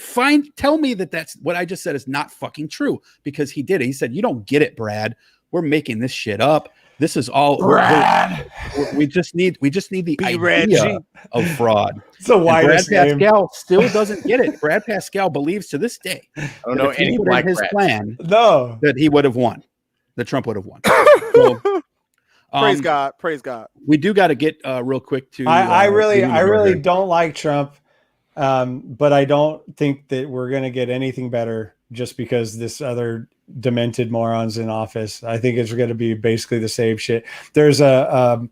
Tell me that's what I just said is not fucking true, because he did it. He said, "You don't get it, Brad. We're making this shit up. This is all we just need the idea of fraud." It's a Brad Pascal still doesn't get it. Brad Pascal believes to this day I don't know any black his plan that he would have won, that Trump would have won. So, praise God. We do got to get real quick to. I really don't like Trump, but I don't think that we're gonna get anything better just because this other demented morons in office. I think it's going to be basically the same shit. There's I don't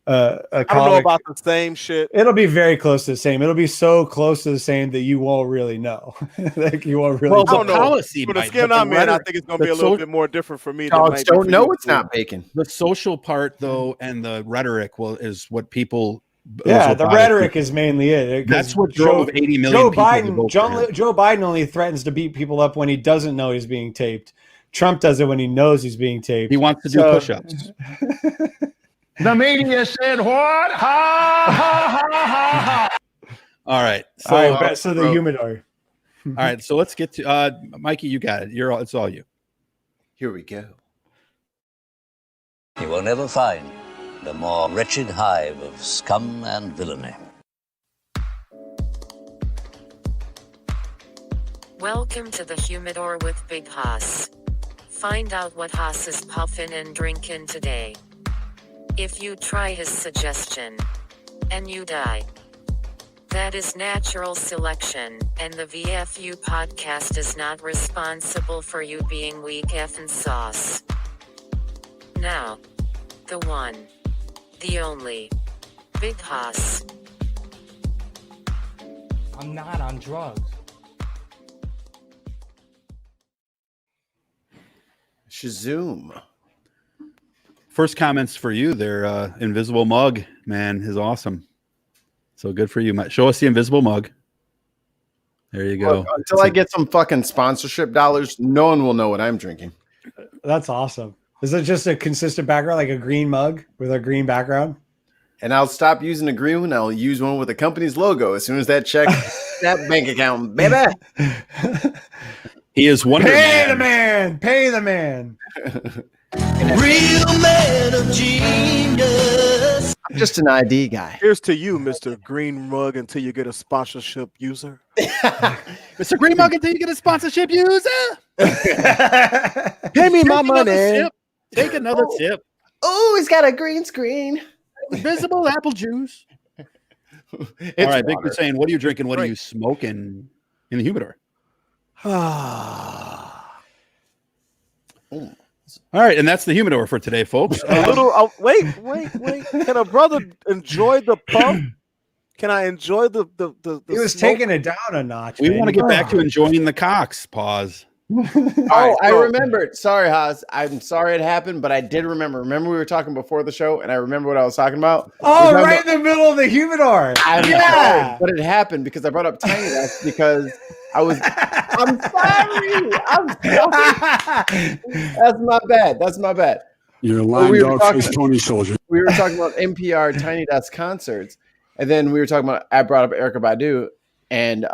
know about the same shit. It'll be very close to the same. It'll be so close to the same that you won't really know. Like you won't really. Well, I don't know. Policy, for the skin I'm in, I think it's going to be a little bit more different for me. Dogs don't know it's not bacon. The social part, though, and the rhetoric is what people. Yeah, the rhetoric is mainly it. That's what drove 80 million Joe Biden only threatens to beat people up when he doesn't know he's being taped. Trump does it when he knows he's being taped. He wants to do push-ups. The media said what? Ha ha ha ha ha. All right. So the humidor. All right. So let's get to Mikey. You got it. It's all you. Here we go. You will never find the more wretched hive of scum and villainy. Welcome to the Humidor with Big Haas. Find out what Haas is puffin' and drinking today. If you try his suggestion and you die, that is natural selection, and the VFU podcast is not responsible for you being weak effing sauce. Now, the one, the only, Big Haas. I'm not on drugs. Shazoom. First comments for you there. Invisible mug, man, is awesome. So good for you. Show us the invisible mug. There you go. Look, until I get some fucking sponsorship dollars, no one will know what I'm drinking. That's awesome. Is it just a consistent background, like a green mug with a green background? And I'll stop using the green one. I'll use one with the company's logo as soon as that check, that bank account, baby. He is Wonder Man. Pay the man. Real man of genius. I'm just an ID guy. Here's to you, Mr. Green Mug, until you get a sponsorship user. Mr. Green Mug, until you get a sponsorship user. Pay me my money. Take another sip. Oh, he's got a green screen. Invisible apple juice. All right, Big was saying, what are you drinking? What are you smoking in the humidor? All right, and that's the humidor for today, folks. Wait. Can a brother enjoy the puff? Can I enjoy the He was smoke? taking it down a notch. We want to get back to enjoying the Cox. Pause. I remembered. Sorry, Haas. I'm sorry it happened, but I did remember. Remember we were talking before the show, and I remember what I was talking about? Oh, right in the middle of the humidor. Yeah. But it happened because I brought up Tiny Desk because I'm sorry. That's my bad. You're a lying dog-faced Tony Soldier. We were talking about NPR Tiny Desk concerts, and then we were talking about, I brought up Erykah Badu, and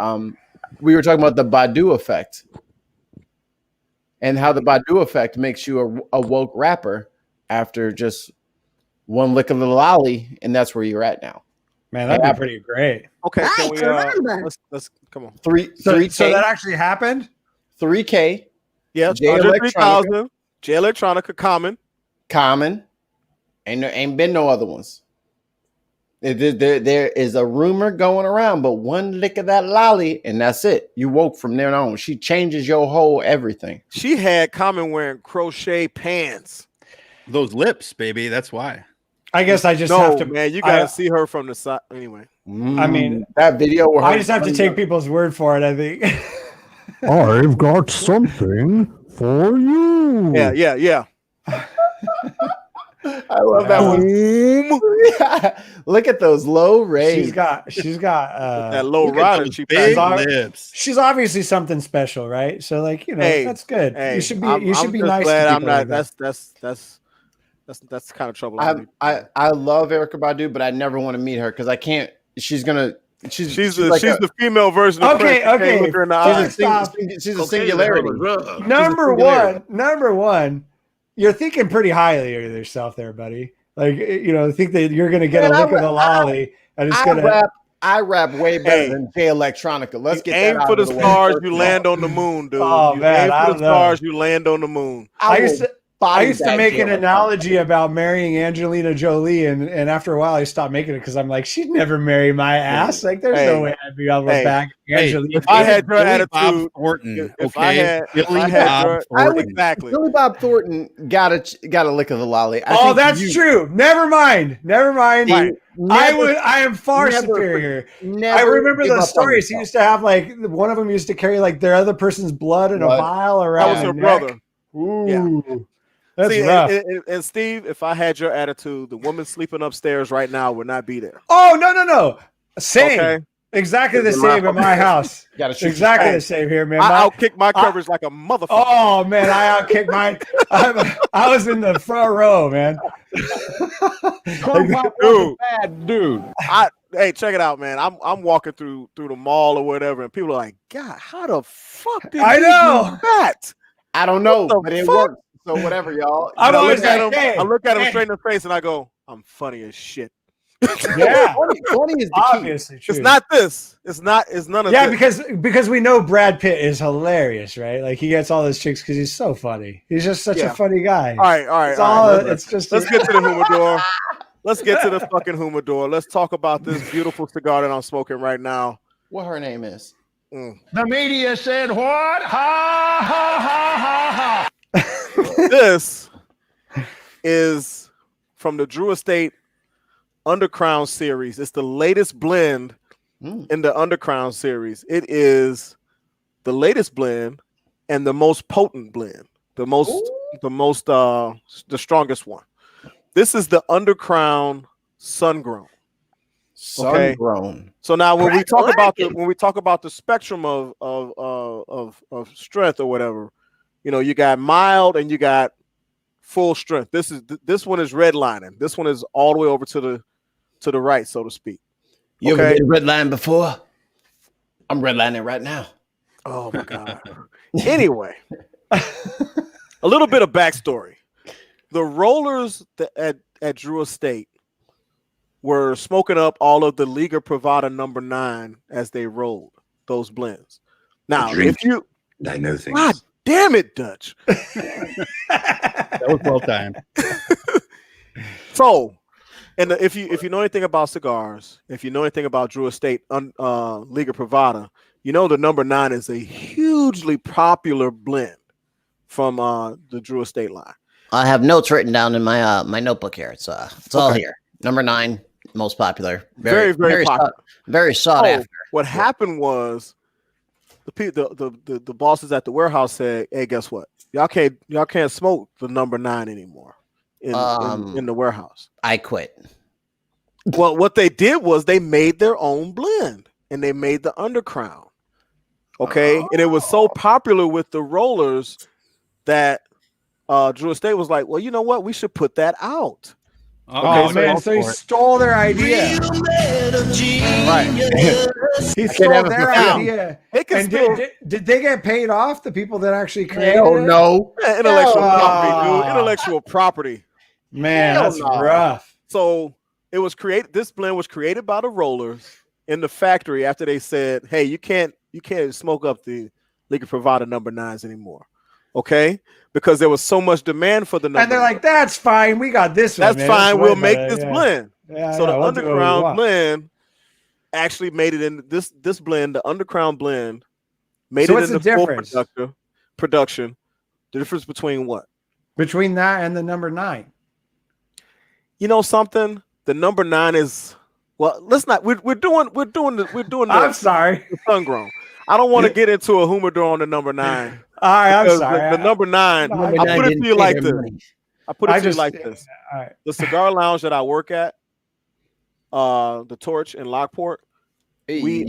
we were talking about the Badu effect and how the Badu effect makes you a woke rapper after just one lick of the lolly, and that's where you're at now. Man, that'd be pretty great. Okay, can we let's come on. So that actually happened? 3K. Yes, J Electronica. J Electronica, Common. Ain't been no other ones. There is a rumor going around, but one lick of that lolly, and that's it. You woke from there on. She changes your whole everything. She had Common wearing crochet pants. Those lips, baby. That's why. I guess I just have to. Man, you gotta see her from the side. Anyway, I mean, that video. Where I just have to take people's word for it. I think. I've got something for you. Yeah. I love that one. Yeah. Look at those low rays. She's got that low rider. She's obviously something special, right? So, like, that's good. You should be nice. Glad to I'm not. Like that's kind of trouble. I love Erykah Badu, but I never want to meet her because I can't. She's the female version of okay. Look her in the eye. She's a singularity. Number one. You're thinking pretty highly of yourself there, buddy. Like, think that you're going to get a lick of the lolly, and it's going to. I rap way better than J Electronica. Let's get aim that for the stars. You way. land on the moon, dude. Oh, man, aim for the stars. You land on the moon. I used to make an analogy about marrying Angelina Jolie, and after a while, I stopped making it because I'm like, she'd never marry my ass. Like, there's no way I'd be able to back Angelina. If I had your attitude, Thornton, exactly. Billy Bob Thornton got a lick of the lolly. That's true. Never mind. I am far superior. I remember those stories. He used to have one of them used to carry their other person's blood in a vial around. That was her brother. Ooh. Yeah. That's rough. And Steve, if I had your attitude, the woman sleeping upstairs right now would not be there. Oh, no. Same. Okay. Exactly the same in my house. Exactly the same here, man. I outkicked my coverage like a motherfucker. Oh, man, I outkicked mine. I was in the front row, man. Dude. Hey, check it out, man. I'm walking through the mall or whatever, and people are like, God, how the fuck did you do that? I don't know, but it worked. So whatever, y'all. I look at him straight in the face and I go, I'm funny as shit. Yeah, funny is the obviously key. True. It's not this. It's none of this. because we know Brad Pitt is hilarious, right? Like he gets all those chicks because he's so funny. He's just such a funny guy. All right. It's just let's get to the humidor. Let's get to the fucking humidor. Let's talk about this beautiful cigar that I'm smoking right now. What her name is? The media said what? Ha ha ha ha ha. This is from the Drew Estate Undercrown series. It's the latest blend in the Undercrown series. It is the latest blend and the most potent blend, the strongest one. This is the Undercrown Sun-Grown. Sun-Grown. So now when we talk about the spectrum of strength or whatever, you got mild and you got full strength. This one is redlining. This one is all the way over to the right, so to speak. You ever been redlined before? I'm redlining right now. Oh my God. Anyway, a little bit of backstory. The rollers at Drew Estate were smoking up all of the Liga Privada number 9 as they rolled those blends. Now, I know things. God damn it, Dutch. That was well timed. So, and if you know anything about cigars, if you know anything about Drew Estate Liga Privada, the number 9 is a hugely popular blend from the Drew Estate line. I have notes written down in my my notebook here. It's all here. Number 9, most popular. Very popular. Very sought after. What happened was the bosses at the warehouse said, "Hey, guess what? Y'all can't smoke the number 9 anymore in the warehouse." I quit. Well, what they did was they made their own blend and they made the Undercrown. Okay, and it was so popular with the rollers that Drew Estate was like, "Well, you know what? We should put that out." Oh, man, so he stole their idea. Right. He stole their idea. And did they get paid off, the people that actually created it? No. Yeah, intellectual property, dude. Intellectual property. Man, that's rough. So it was created. This blend was created by the rollers in the factory after they said, "Hey, you can't smoke up the Liga Privada number 9s anymore." Okay, because there was so much demand for the number. And they're like, "That's fine. We got this one. That's man. fine. It's We'll way make better." this blend." So the we'll do what we Underground want. blend actually made it in this blend. The Underground blend made So it what's in the the full difference? production. The difference between what? Between that and the number 9. You know something? The number 9 is let's not. We're doing. I'm sorry. The sun grown. I don't want to get into a humidor on the number 9. All right, I'm because sorry. The number 9. Number I 9 put it didn't to you pay like their this. money. I put it to you like this. All right. The cigar lounge that I work at, the Torch in Lockport, we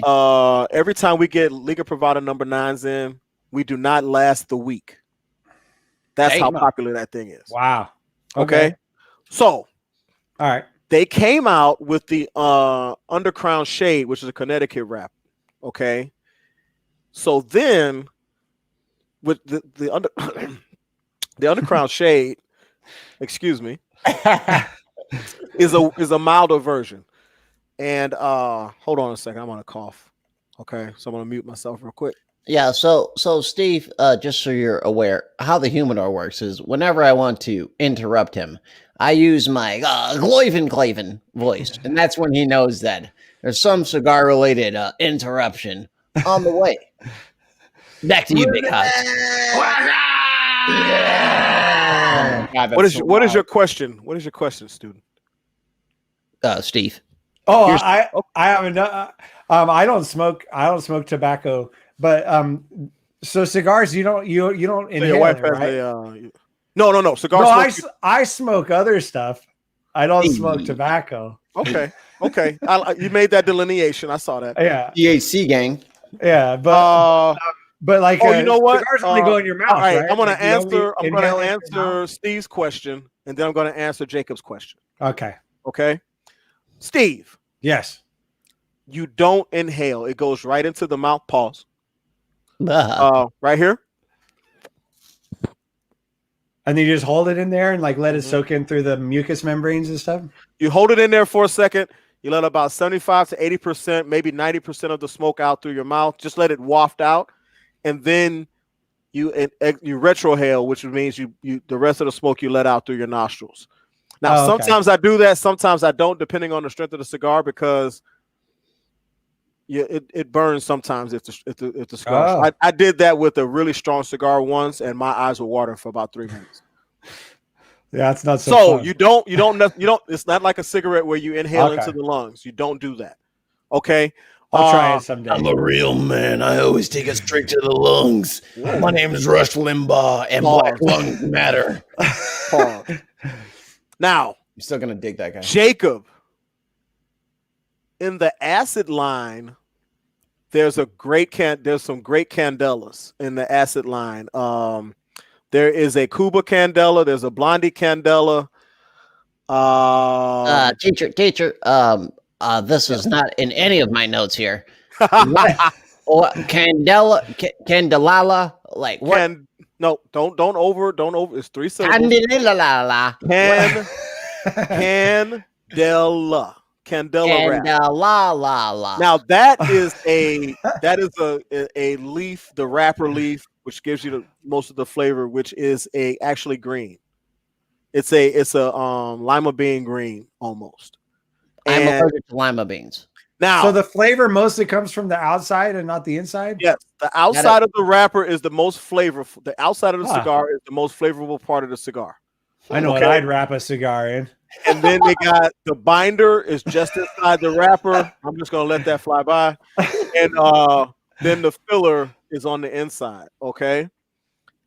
every time we get Liga Privada number 9s in, we do not last the week. That's how popular that thing is. Wow. Okay. So, all right. They came out with the Undercrown Shade, which is a Connecticut wrap. Okay. So then, with the the Undercrown Shade, excuse me, is a milder version. And hold on a second, I'm gonna cough. Okay, so I'm gonna mute myself real quick. Yeah, so Steve, just so you're aware, how the humidor works is whenever I want to interrupt him, I use my Gloiven voice, and that's when he knows that there's some cigar-related interruption on the way. Back to you, Big House. What is your question? What is your question, student? Steve. Oh, I haven't. I don't smoke. I don't smoke tobacco. But so cigars, you don't inhale, your wife it, has right? No. Cigars. No, I smoke other stuff. I don't smoke tobacco. Okay. You made that delineation. I saw that. Yeah. DAC gang. Yeah, but like, you know what? Cigars only go in your mouth. All right, right? I'm gonna Like, answer Steve's question, and then I'm gonna answer Jacob's question. Okay. Okay. Steve. Yes. You don't inhale. It goes right into the mouth. Pause. Right here. And then you just hold it in there and like let it soak in through the mucous membranes and stuff. You hold it in there for a second. You let about 75 to 80%, maybe 90% of the smoke out through your mouth. Just let it waft out, and then you retrohale, which means you the rest of the smoke you let out through your nostrils. Now, sometimes I do that, sometimes I don't, depending on the strength of the cigar, because it burns sometimes if the cigar. I did that with a really strong cigar once, and my eyes were watering for about 3 minutes. Yeah, it's not so. So fun. you don't. It's not like a cigarette where you inhale into the lungs. You don't do that. Okay. I'll try it someday. I'm a real man. I always take it straight to the lungs. Whoa. My name is Rush Limbaugh, and black lungs matter. Pause. Now, I'm still gonna dig that guy. Jacob, in the acid line, there's some great candelas in the acid line. There is a Cuba candela. There's a Blondie candela. Teacher. This is not in any of my notes here. What candelala? Like what? No, don't over. It's 3 syllables. Candela wrap. Now that is a leaf, the wrapper leaf, which gives you most of the flavor, which is actually green. It's a lima bean green almost. I'm allergic to lima beans. Now, so the flavor mostly comes from the outside and not the inside. Yes, the outside of the wrapper is the most flavorful. The outside of the cigar is the most flavorful part of the cigar. I know what I'd wrap a cigar in. And then they got the binder is just inside the wrapper. I'm just gonna let that fly by. And then the filler is on the inside. Okay.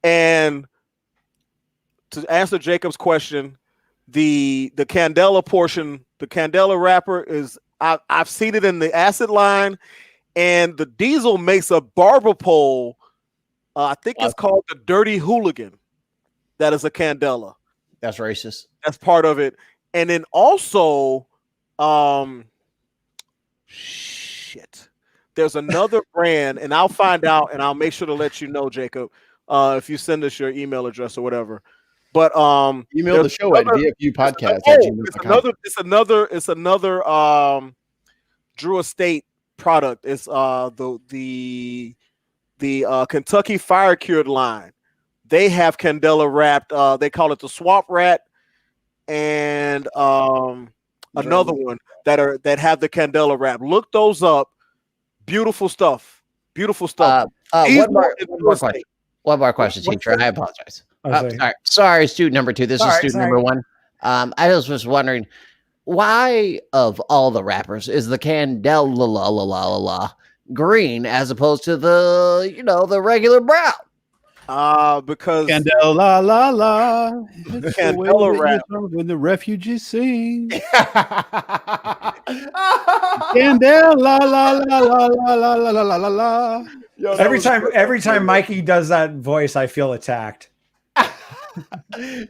And to answer Jacob's question, the candela portion, the candela wrapper is I've seen it in the acid line, and the diesel makes a barber pole. I think it's called the Dirty Hooligan. That is a candela. That's racist. That's part of it. And then also, there's another brand, and I'll find out, and I'll make sure to let you know, Jacob, if you send us your email address or whatever. But email the show at VFUpodcast. It's another Drew Estate product. It's the Kentucky Fire Cured line. They have Candela wrapped. They call it the Swamp Rat, and another one that have the Candela wrap. Look those up. Beautiful stuff. Beautiful stuff. One more question, teacher. I apologize. Sorry, student number 2. This is student number 1. I was just wondering, why of all the wrappers is the Candela green as opposed to the regular brown? Because Candela la la. Candela wrap when the refugees sing. Candela la la la la la la la la la. Yo, every time Mikey does that voice, I feel attacked.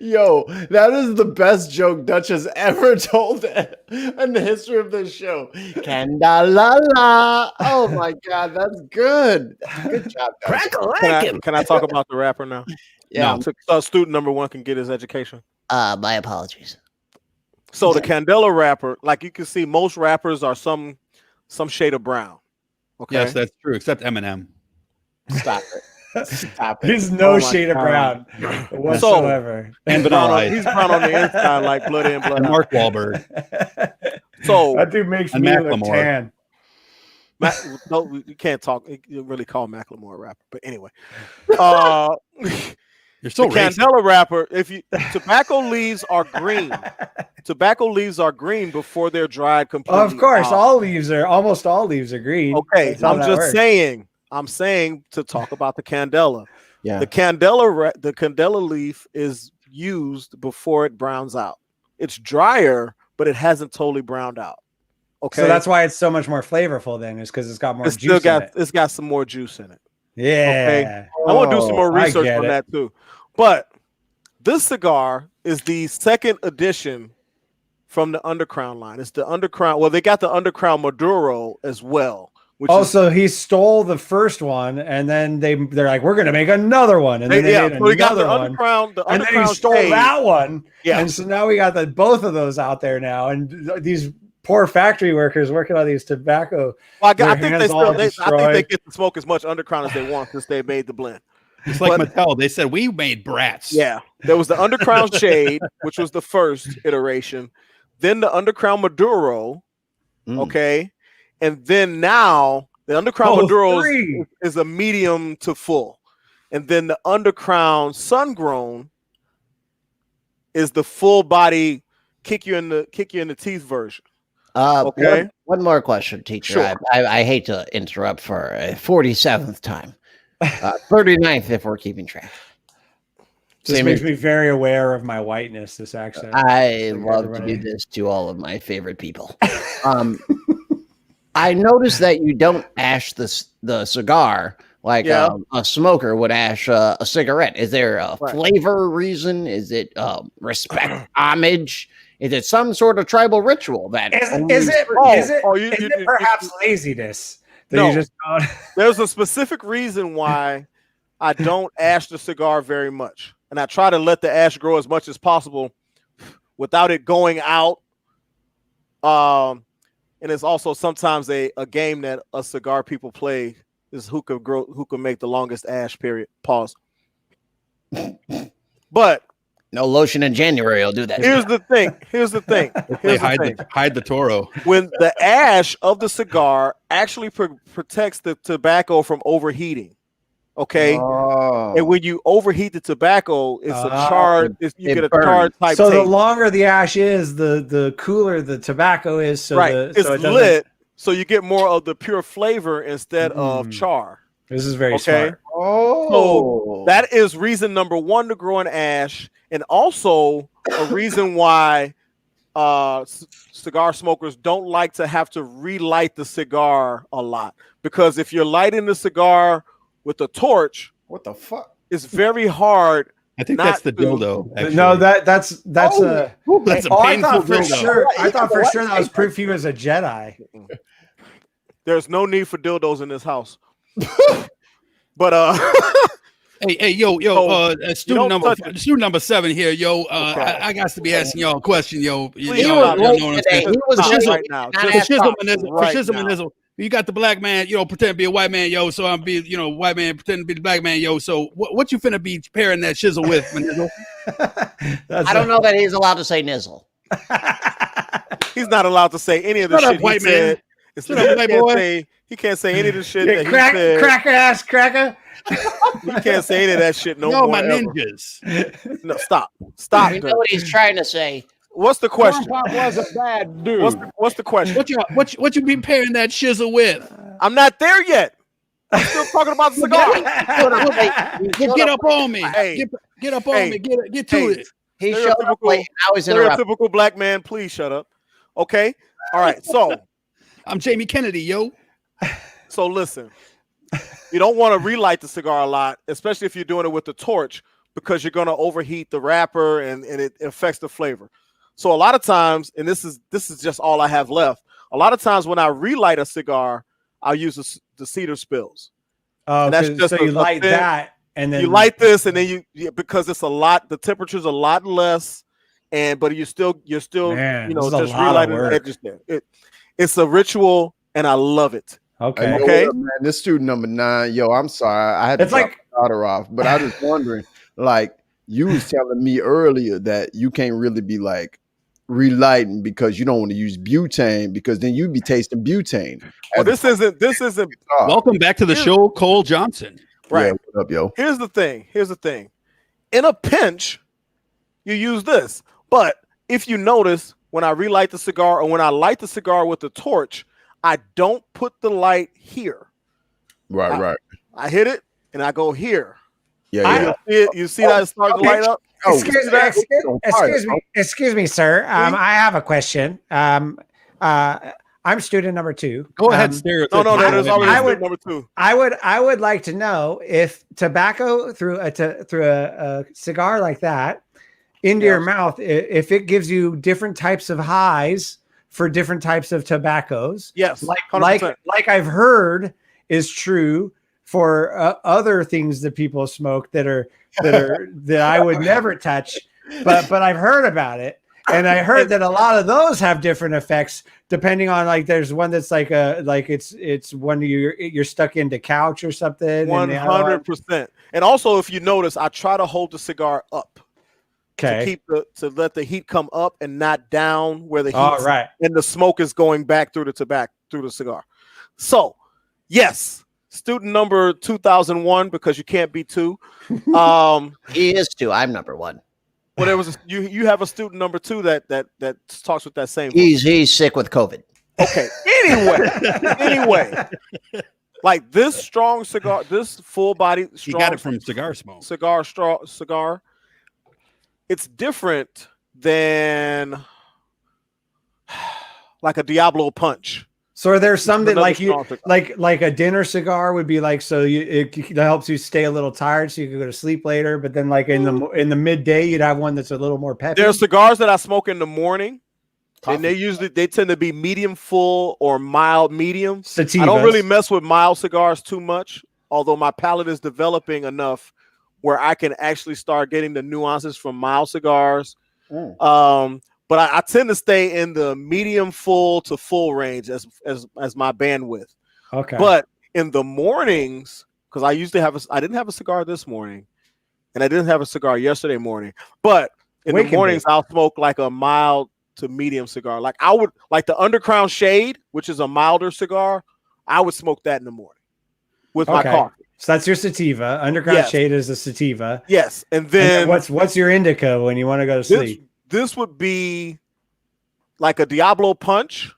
Yo, that is the best joke Dutch has ever told in the history of this show. Candela. Oh my God, that's good. Good job, Dutch. Can I talk about the rapper now? Yeah. No, so student number 1 can get his education. My apologies. So the Candela rapper, like you can see, most rappers are some shade of brown. Okay. Yes, that's true, except Eminem. Stop it. Stop it. There's no shade of brown whatsoever. And he's brown on the inside like blood in, blood out. Mark Wahlberg. So that dude makes me look tan. No, you can't talk. You really call Macklemore a rapper, but anyway. You're so the Candela rapper. Tobacco leaves are green. Tobacco leaves are green before they're dried completely. Of course, almost all leaves are green. Okay, I'm just saying. I'm saying to talk about the Candela. Yeah. The Candela leaf is used before it browns out. It's drier, but it hasn't totally browned out. Okay. So that's why it's so much more flavorful then, is because it's got more juice in it. It's got some more juice in it. Yeah. Okay. I want to do some more research on that too. But this cigar is the second edition from the Undercrown line. It's the Undercrown. Well, they got the Undercrown Maduro as well. So he stole the first one, and then they're like, "We're gonna make another one," and then they made another one. And then he stole that one, and so now we got both of those out there now, and these poor factory workers working on these tobacco. Well, I think they get to smoke as much Undercrown as they want since they made the blend. It's like Mattel. They said we made brats. Yeah, there was the Undercrown Shade, which was the first iteration, then the Undercrown Maduro. Okay. And then now the Undercrown Maduro is a medium to full. And then the Undercrown Sun-Grown is the full body kick you in the teeth version. Okay. One more question, teacher. Sure. I hate to interrupt for a 47th time. 39th if we're keeping track. This makes me very aware of my whiteness, this accent. I love to do this to all of my favorite people. I noticed that you don't ash the cigar like a smoker would ash a cigarette. Is there a flavor reason? Is it respect, homage? Is it some sort of tribal ritual that is it perhaps laziness? No, there's a specific reason why I don't ash the cigar very much, and I try to let the ash grow as much as possible without it going out. And it's also sometimes a game that us cigar people play is who can make the longest ash period. Pause. But no lotion in January will do that. Here's the thing. Hide the Toro. When the ash of the cigar actually protects the tobacco from overheating. Okay. And when you overheat the tobacco, it's a charred. You get a charred type. So the longer the ash is, the cooler the tobacco is. So it's lit, so you get more of the pure flavor instead of char. This is very smart. So that is reason number 1 to grow an ash, and also a reason why cigar smokers don't like to have to relight the cigar a lot, because if you're lighting the cigar with a torch, what the fuck? It's very hard. I think that's the dildo. Actually. No, that's a painful I thought for dildo. sure. I thought for sure that was proof he was a Jedi. There's no need for dildos in this house. But Hey, yo, student number 7 here, yo. I got to be asking y'all a question, yo. He was late today. He was for late. Shizzle, you got the black man, pretend to be a white man, yo. So I'm be, white man pretending to be the black man, yo. So what you finna be pairing that shizzle with, Manizzle? I don't know that he's allowed to say nizzle. He's not allowed to say any of the shit he said. He can't say any of the shit that he said. Cracker ass cracker. He can't say any of that shit no more. My ever. ninjas. No, stop. You know what he's trying to say. What's the question? Pop was a bad dude. What's the question? What you be pairing that shizzle with? I'm not there yet. I'm still talking about the cigar. Get up on me. Hey, get up on me. Get to it. He showed up late. I was interrupted. Stereotypical black man, please shut up. Okay. All right. So I'm Jamie Kennedy, yo. So listen, you don't want to relight the cigar a lot, especially if you're doing it with the torch, because you're going to overheat the wrapper and it affects the flavor. So a lot of times, and this is just all I have left. A lot of times when I relight a cigar, I'll use the cedar spills. Oh, that's just so you light that, and then you light this, and then because it's a lot. The temperature's a lot less, but you're still Man, just relighting the edges there. It's a ritual, and I love it. Okay. Okay. Man, this student number 9, yo, I'm sorry. I had to drop my daughter off, but I was wondering, like, you was telling me earlier that you can't really be like relighting because you don't want to use butane because then you'd be tasting butane. Well, this isn't. Welcome back to the show, Cole Johnson. Right. Yeah, what up, yo? Here's the thing. In a pinch, you use this. But if you notice, when I relight the cigar or when I light the cigar with the torch, I don't put the light here. Right. I hit it and I go here. Yeah. You see that it starts to light up? Excuse me, sir. I have a question. I'm student number 2. Go ahead, stereotype. No, there's already student number 2. I would like to know if tobacco through a cigar like that into your mouth, if it gives you different types of highs for different types of tobaccos. Yes, like I've heard is true for other things that people smoke that I would never touch, but I've heard about it, and I heard that a lot of those have different effects depending on, like, there's one that's like it's when you're stuck into couch or something. 100%. And also, if you notice, I try to hold the cigar up. Okay. To let the heat come up and not down where the heat and the smoke is going back through the cigar. So, yes, student number 2001, because you can't be 2. He is 2. I'm number 1. Well, there was you have a student number 2 that talks with that same. He's sick with COVID. Okay. Anyway, like this strong cigar, this full body, he got it from cigar smoke. Cigar. It's different than like a Diablo punch. So are there some that like a dinner cigar would be like, so it helps you stay a little tired so you can go to sleep later, but then like in the midday you'd have one that's a little more peppy? There are cigars that I smoke in the morning, and they tend to be medium full or mild medium. Sativas. I don't really mess with mild cigars too much, although my palate is developing enough where I can actually start getting the nuances from mild cigars. But I tend to stay in the medium full to full range as my bandwidth. Okay. But in the mornings, because I didn't have a cigar this morning, and I didn't have a cigar yesterday morning. But in the mornings, I'll smoke like a mild to medium cigar. Like I would like the Undercrown Shade, which is a milder cigar. I would smoke that in the morning with my coffee. So that's your sativa. Underground Shade is a sativa. Yes, and then what's your indica when you want to go to sleep? This would be like a Diablo punch,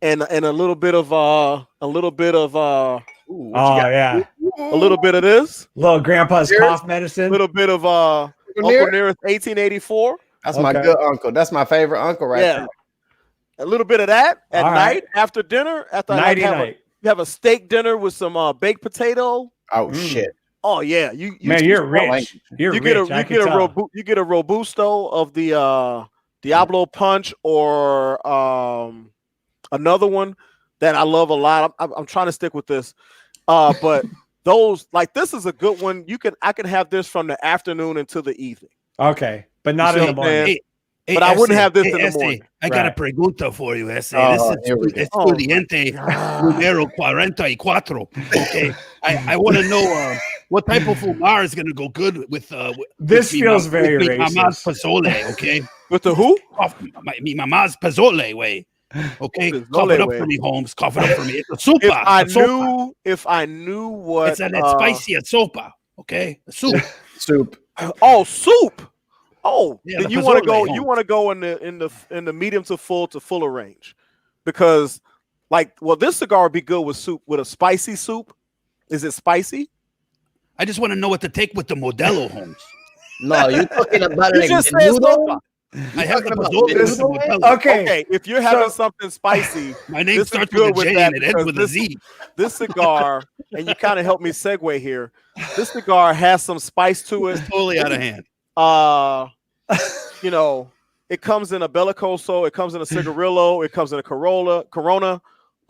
and a little bit of a little bit of this. Little grandpa's cough medicine. A little bit of Uncle Nearest 1884. That's my good uncle. That's my favorite uncle right there. A little bit of that at night after dinner. After night. You have a steak dinner with some baked potato. Oh shit! Oh yeah, you're rich. You get a Robusto of the Diablo Punch or another one that I love a lot. I'm trying to stick with this, but those like this is a good one. I can have this from the afternoon until the evening. Okay, but not in the morning. But I wouldn't have this in the morning. I got a pregunta for you, Ese. Oh, This is estudiante numero 44. Okay, I want to know what type of fumar is going to go good with. This feels very with racist. Mi mama's pozole, okay? With the who? Mi mama's pozole way. Okay, cough it up for me, Holmes. Cough it up for me. It's a sopa. If I knew what it's a spicy sopa. Okay, a soup. Soup. Oh, soup. Oh, yeah, then you want to go. You want to go in the medium to fuller range, because this cigar would be good with soup, with a spicy soup. Is it spicy? I just want to know what to take with the Modelo, Holmes. No, you're talking about You just said sopa. I have the Modelo. Okay, if you're having something spicy, my name starts with a J and it ends with a Z. This cigar, and you kind of helped me segue here. This cigar has some spice to it. It's totally out of hand. It comes in a Bellicoso, it comes in a Cigarillo, it comes in a Corona,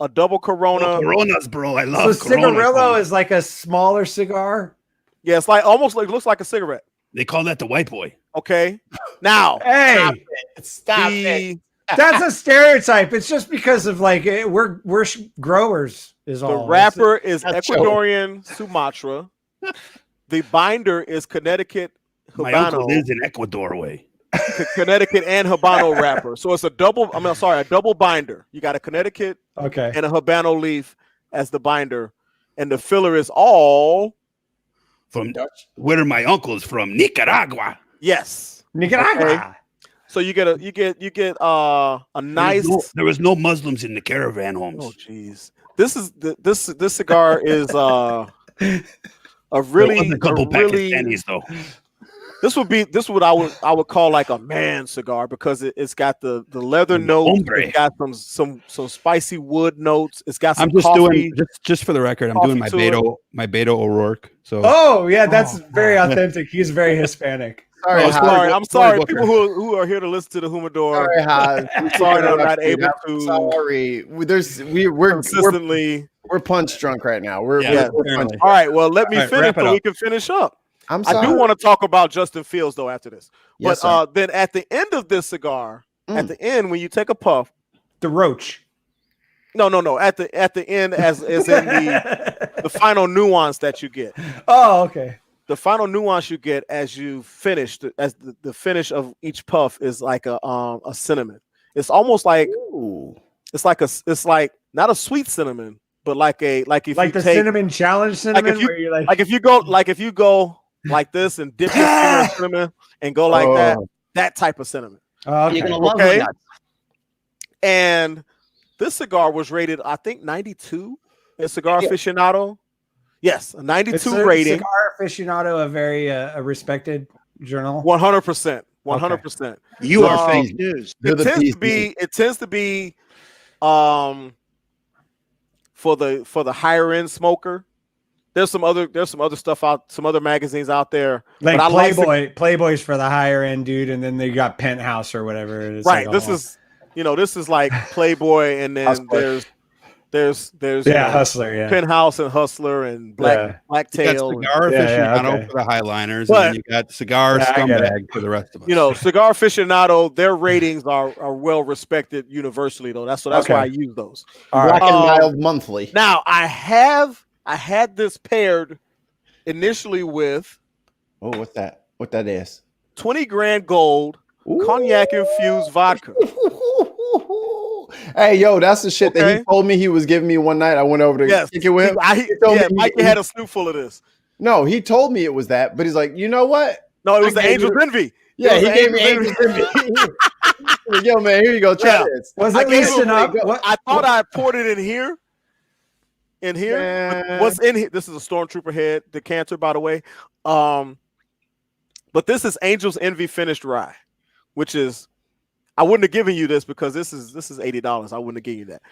a double Corona. Oh, Coronas, bro. I love So Cigarillo is like a smaller cigar? Yeah, it's like almost like looks like a cigarette. They call that the white boy. Okay. Now, hey, stop it. That's a stereotype. It's just because of we're growers is all. The wrapper is Ecuadorian Sumatra. The binder is Connecticut Habano. My uncle lives in Ecuador way. Connecticut and Habano wrapper. So it's a double binder. You got a Connecticut and a Habano leaf as the binder. And the filler is all from Dutch. Where are my uncles from? Nicaragua. Yes. Nicaragua. Okay. So you get a nice there was no Muslims in the caravan, Holmes. Oh jeez. This cigar is a really Pakistanis though. This is what I would call like a man cigar, because it's got the leather notes, it's got some spicy wood notes, it's got some coffee. Just for the record, I'm doing my Beto O'Rourke. So that's very authentic. He's very Hispanic. I'm sorry. People who are here to listen to the Humidor. I'm sorry I'm not able to. Sorry, we're consistently we're punch drunk right now. We're punch. All right. Well, let me finish so we can finish up. I do want to talk about Justin Fields though after this. Yes, but then at the end of this cigar, at the end when you take a puff, the roach. No. At the end, as in the final nuance that you get. Oh, okay. The final nuance you get as you finish, as the finish of each puff is like a cinnamon. It's almost like it's like not a sweet cinnamon, but cinnamon challenge cinnamon. If you go like this and dip your finger in cinnamon and go like that type of cinnamon. Okay. You're gonna love it. And this cigar was rated, I think, 92 in Cigar Aficionado. Yes, a 92 rating. Cigar Aficionado, a very respected journal. 100%. 100%. You are fake news. It tends to be for the higher end smoker. There's some other stuff out, some other magazines out there. Like Playboy's for the higher end dude, and then they got Penthouse or whatever it is. Right. This is like Playboy, and then there's Hustler, Penthouse and Hustler and Blacktail. Cigar Aficionado for the highliners, and then you got Cigar Scumbag for the rest of us. Cigar Aficionado, their ratings are well respected universally, though. That's why I use those. Black and Mild Monthly. Now I had this paired initially with what's that? What that is? 20 grand gold cognac infused vodka. Hey, yo, that's the shit that he told me he was giving me one night. I went over to kick it with him. Mikey had a scoop full of this. No, he told me it was that, but he's like, you know what? No, it was the Angel's Envy. Yeah, he gave me Angel's Envy. Yo, man, here you go. Try this. Was it listen up? I thought I poured it in here. What's in here? This is a Stormtrooper head decanter, by the way. But this is Angel's Envy finished rye, which is, I wouldn't have given you this because this is $80. I wouldn't have given you that.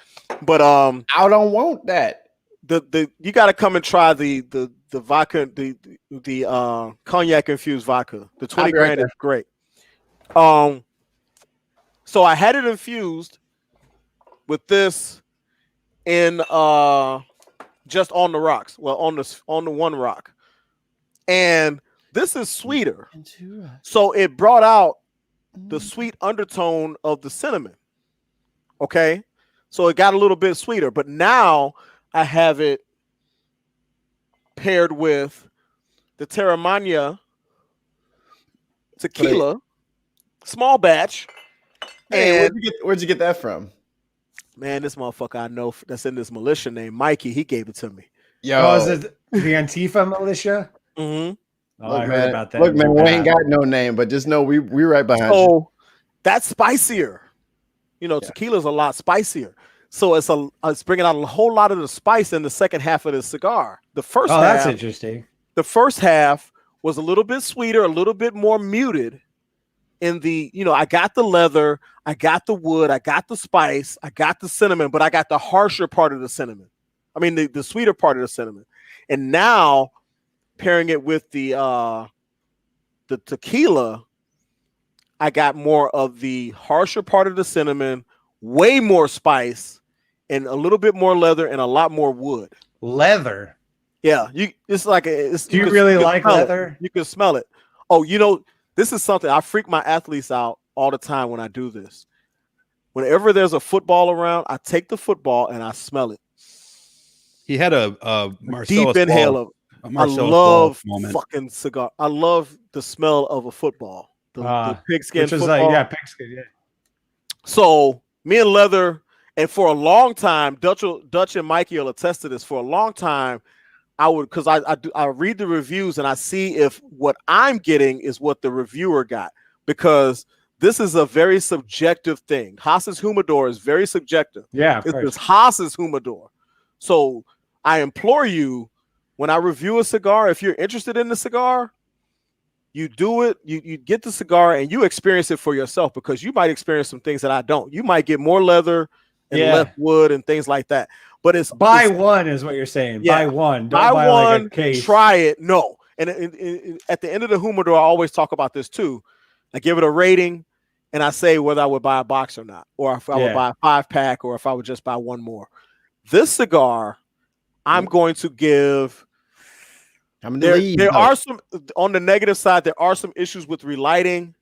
But I don't want that. You got to come and try the vodka, the cognac infused vodka. The 20 grand is great. So I had it infused with this in just on the rocks. Well, on the one rock, and this is sweeter. So it brought out the sweet undertone of the cinnamon. Okay, so it got a little bit sweeter, but now I have it paired with the Terramana tequila, small batch. Hey, And where'd you get that from? Man, this motherfucker I know that's in this militia named Mikey, he gave it to me. Yo, Oh, is it the Antifa militia? Mm-hmm. Oh, look, I man, heard about that. Look, man, we ain't got no name, but just know we right behind you. So that's spicier. You know, tequila's a lot spicier. So it's bringing out a whole lot of the spice in the second half of the cigar. The first half, that's interesting. The first half was a little bit sweeter, a little bit more muted. In the, I got the leather, I got the wood, I got the spice, I got the cinnamon, but I got the harsher part of the cinnamon. I mean, the sweeter part of the cinnamon. And now pairing it with the tequila, I got more of the harsher part of the cinnamon, way more spice, and a little bit more leather and a lot more wood. Leather. Yeah, it's like do you really like leather? You can smell it. Oh, this is something I freak my athletes out all the time when I do this. Whenever there's a football around, I take the football and I smell it. He had a Marcellus deep inhale of. I love fucking cigar. I love the smell of a football. The pigskin football. Pigskin. Yeah. So me and leather, and for a long time, Dutch and Mikey will attest to this. For a long time, because I read the reviews and I see if what I'm getting is what the reviewer got, because this is a very subjective thing. Haas's Humidor is very subjective. Yeah, this is Haas's Humidor. So I implore you, when I review a cigar, if you're interested in the cigar, you do it. You get the cigar and you experience it for yourself, because you might experience some things that I don't. You might get more leather and less wood and things like that. But it's buy one is what you're saying. Yeah, buy one. Don't buy one. Like a case. Try it. No. And at the end of the Humidor, I always talk about this too. I give it a rating, and I say whether I would buy a box or not, or if I would buy a 5-pack, or if I would just buy one more. This cigar, I'm going to give. There are some on the negative side. There are some issues with relighting,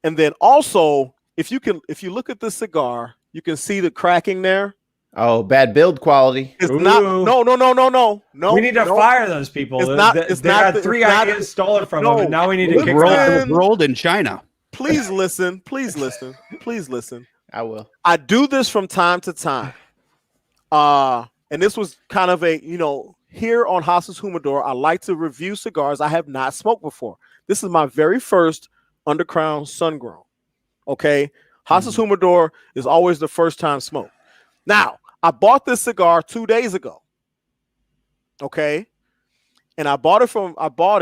and then also if you look at this cigar, you can see the cracking there. Oh, bad build quality. It's not. No. We need to fire those people. It's not. They had 3 ideas stolen from them, and now we need to kick them. Rolled in China. Please listen. Please listen. Please listen. I will. I do this from time to time. And this was kind of a, here on Haas's Humidor, I like to review cigars I have not smoked before. This is my very first Undercrown Sun-Grown. Okay. Haas's Humidor is always the first time smoke. Now, I bought this cigar 2 days ago. Okay. And I bought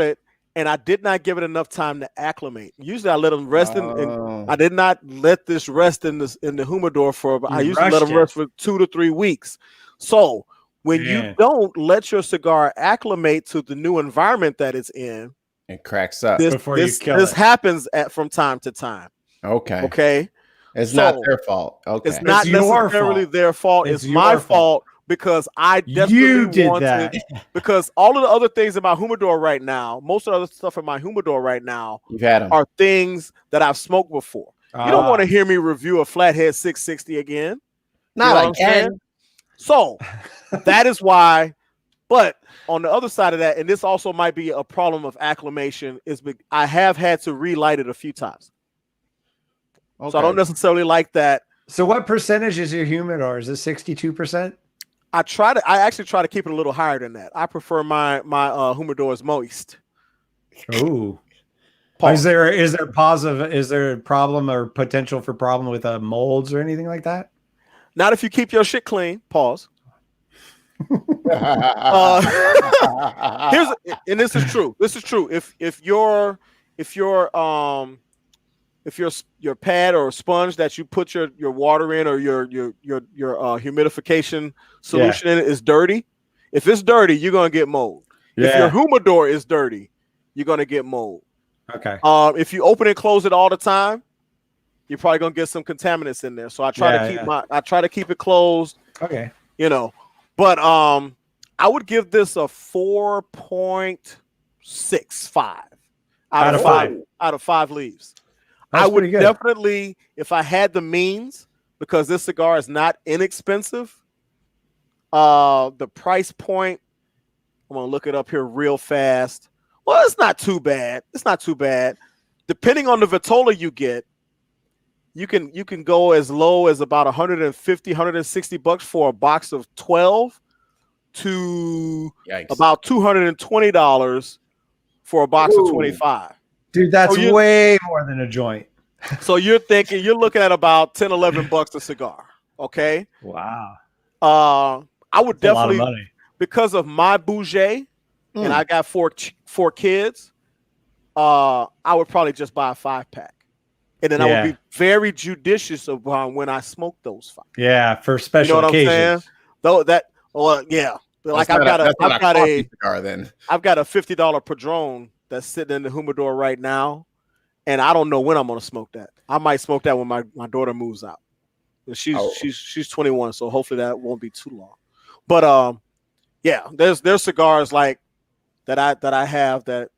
it and I did not give it enough time to acclimate. Usually I let them rest and I did not let this rest in the Humidor I usually let them rest for 2 to 3 weeks. So when you don't let your cigar acclimate to the new environment that it's in, it cracks up. This happens from time to time. Okay. It's not their fault. Okay. It's not necessarily their fault. It's my fault because I desperately wanted because all of the other things in my Humidor right now, most of the other stuff in my Humidor right now are things that I've smoked before. You don't want to hear me review a Flathead 660 again. Not again. So that is why. But on the other side of that, and this also might be a problem of acclimation, is I have had to relight it a few times. Okay. So I don't necessarily like that. So what percentage is your Humidor? Is it 62%? I actually try to keep it a little higher than that. I prefer my Humidors moist. Ooh. Is there a problem or potential for problem with molds or anything like that? Not if you keep your shit clean. Pause. And this is true. This is true. If your pad or sponge that you put your water in or your humidification solution in is dirty, if it's dirty, you're gonna get mold. If your Humidor is dirty, you're gonna get mold. Okay. If you open and close it all the time, you're probably gonna get some contaminants in there. So I try to keep it closed. Okay. But I would give this a 4.65 Out of 5. Out of 5 leaves. That's I would pretty good. definitely, if I had the means, because this cigar is not inexpensive. The price point, I'm gonna look it up here real fast. Well, it's not too bad. It's not too bad. Depending on the Vitola you get, you can go as low as about 150, 160 bucks for a box of 12 to about $220 for a box of 25. Dude, that's way more than a joint. So you're looking at about 10, 11 bucks a cigar. Okay. Wow. I would That's a lot of definitely, money. because of my bougie, and I got four kids, I would probably just buy a 5-pack. And then I would be very judicious about when I smoke those 5. Yeah, for special occasions. I'm saying? Though yeah. Like I've got a $50 Padron that's sitting in the humidor right now, and I don't know when I'm gonna smoke that. I might smoke that when my daughter moves out. She's 21, so hopefully that won't be too long. But yeah, there's cigars like that I have that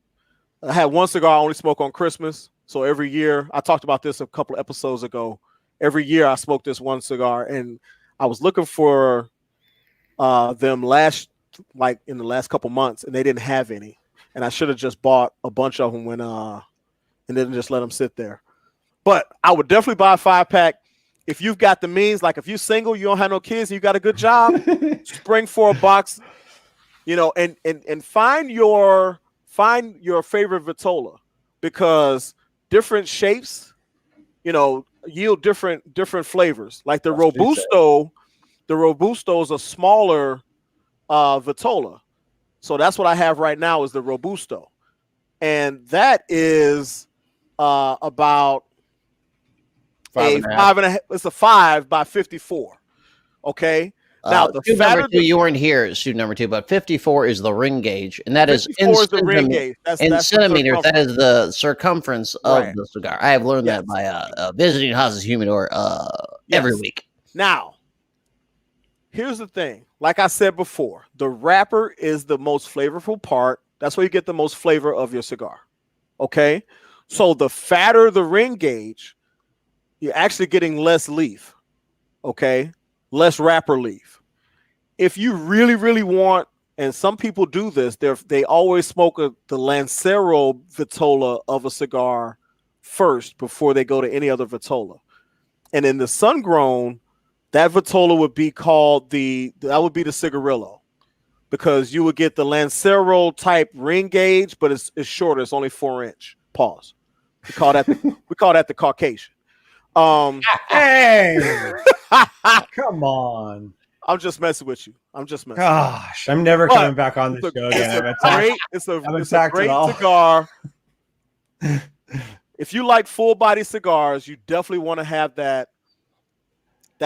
I had one cigar I only smoke on Christmas. So every year, I talked about this a couple of episodes ago. Every year I smoke this one cigar, and I was looking for them in the last couple months, and they didn't have any. And I should have just bought a bunch of them and then just let them sit there. But I would definitely buy a 5-pack. If you've got the means, like if you're single, you don't have no kids, and you got a good job, spring for a box, and find your favorite Vitola, because different shapes, yield different flavors. Like the Robusto is a smaller Vitola. So that's what I have right now is the Robusto. And that is about it's a 5 by 54. Okay. Now the student number 2, you weren't here, student number 2, but 54 is the ring gauge, and that is in centimeters. That is the circumference of the cigar. I have learned that by visiting Haas's Humidor every week. Now, here's the thing. Like I said before, the wrapper is the most flavorful part. That's where you get the most flavor of your cigar. Okay? So the fatter the ring gauge, you're actually getting less leaf. Okay? Less wrapper leaf. If you really, really want, and some people do this, they always smoke the Lancero Vitola of a cigar first before they go to any other Vitola. And in the sun grown, that Vitola would be called that would be the Cigarillo, because you would get the Lancero type ring gauge, but it's shorter. It's only 4-inch. Pause. We call that the Caucasian. Hey, come on. I'm just messing with you. Gosh, I'm never coming back on this show again. It's a great cigar. If you like full body cigars, you definitely want to have that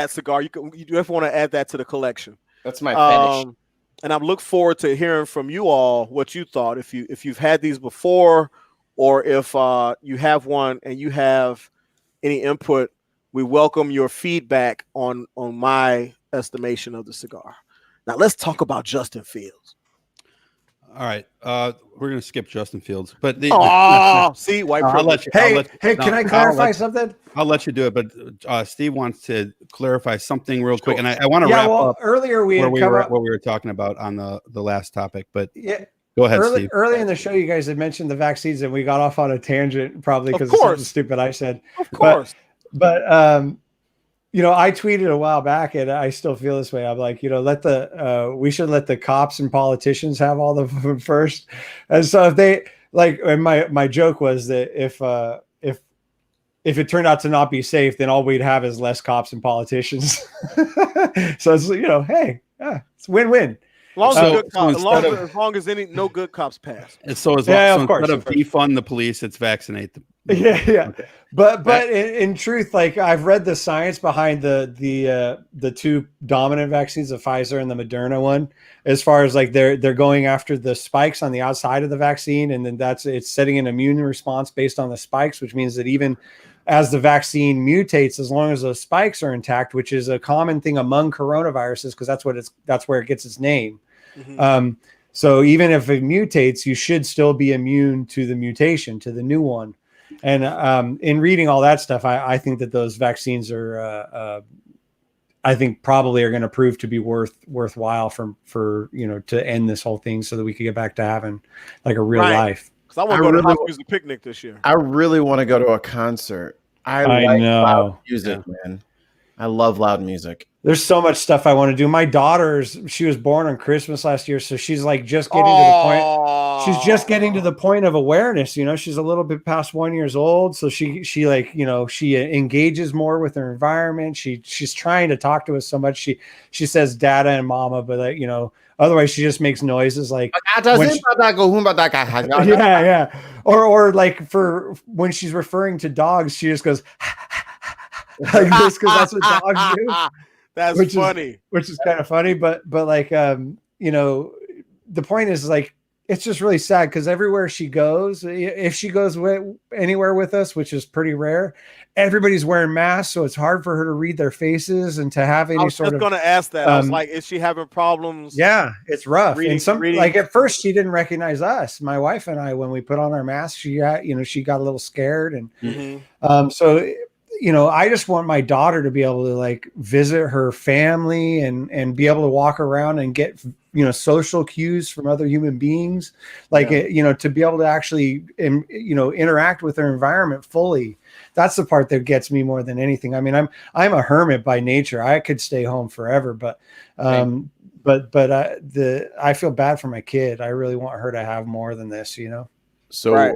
cigar. You definitely want to add that to the collection. That's my finish. And I'm looking forward to hearing from you all what you thought. If you've had these before, or if you have one and you have any input, we welcome your feedback on my estimation of the cigar. Now let's talk about Justin Fields. All right, we're gonna skip Justin Fields, but see, white privilege. Hey, can I clarify something? I'll let you do it, but Steve wants to clarify something real quick, and I want to wrap up earlier what we were talking about on the last topic, but go ahead, Steve. Early in the show, you guys had mentioned the vaccines, and we got off on a tangent, probably because of something stupid I said. Of course, but I tweeted a while back, and I still feel this way. I'm like, we should let the cops and politicians have all the food first. And so if they and my joke was that if it turned out to not be safe, then all we'd have is less cops and politicians. So it's it's win-win. As long as no good cops pass. And so instead of defund the police, it's vaccinate them. Yeah. Okay. But in truth, I've read the science behind the two dominant vaccines, the Pfizer and the Moderna one, as far as they're going after the spikes on the outside of the vaccine, and then it's setting an immune response based on the spikes, which means that even as the vaccine mutates, as long as those spikes are intact, which is a common thing among coronaviruses, because that's where it gets its name. So even if it mutates, you should still be immune to the mutation, to the new one. And in reading all that stuff, I think that those vaccines are, I think probably are going to prove to be worthwhile for to end this whole thing, so that we could get back to having like a real life. Because I want to go to the house music picnic this year. I really want to go to a concert. I like loud music, man. I love loud music. There's so much stuff I want to do. My she was born on Christmas last year, so she's like just getting to the point. She's just getting to the point of awareness. She's a little bit past 1 year old, so she like she engages more with her environment. She's trying to talk to us so much. She says "dada" and "mama," but otherwise she just makes noises like yeah. Or like for when she's referring to dogs, she just goes like this because that's what dogs do. That's funny. Which is kind of funny, but like the point is like it's just really sad because everywhere she goes, if she goes anywhere with us, which is pretty rare, everybody's wearing masks, so it's hard for her to read their faces and to have any I was sort of. Going to ask that. I was like, is she having problems? Yeah, it's rough. And like at first she didn't recognize us, my wife and I, when we put on our masks. She got a little scared, and so. I just want my daughter to be able to like visit her family and be able to walk around and get, social cues from other human beings, like, to be able to actually, interact with their environment fully. That's the part that gets me more than anything. I mean, I'm a hermit by nature. I could stay home forever, but I feel bad for my kid. I really want her to have more than this, So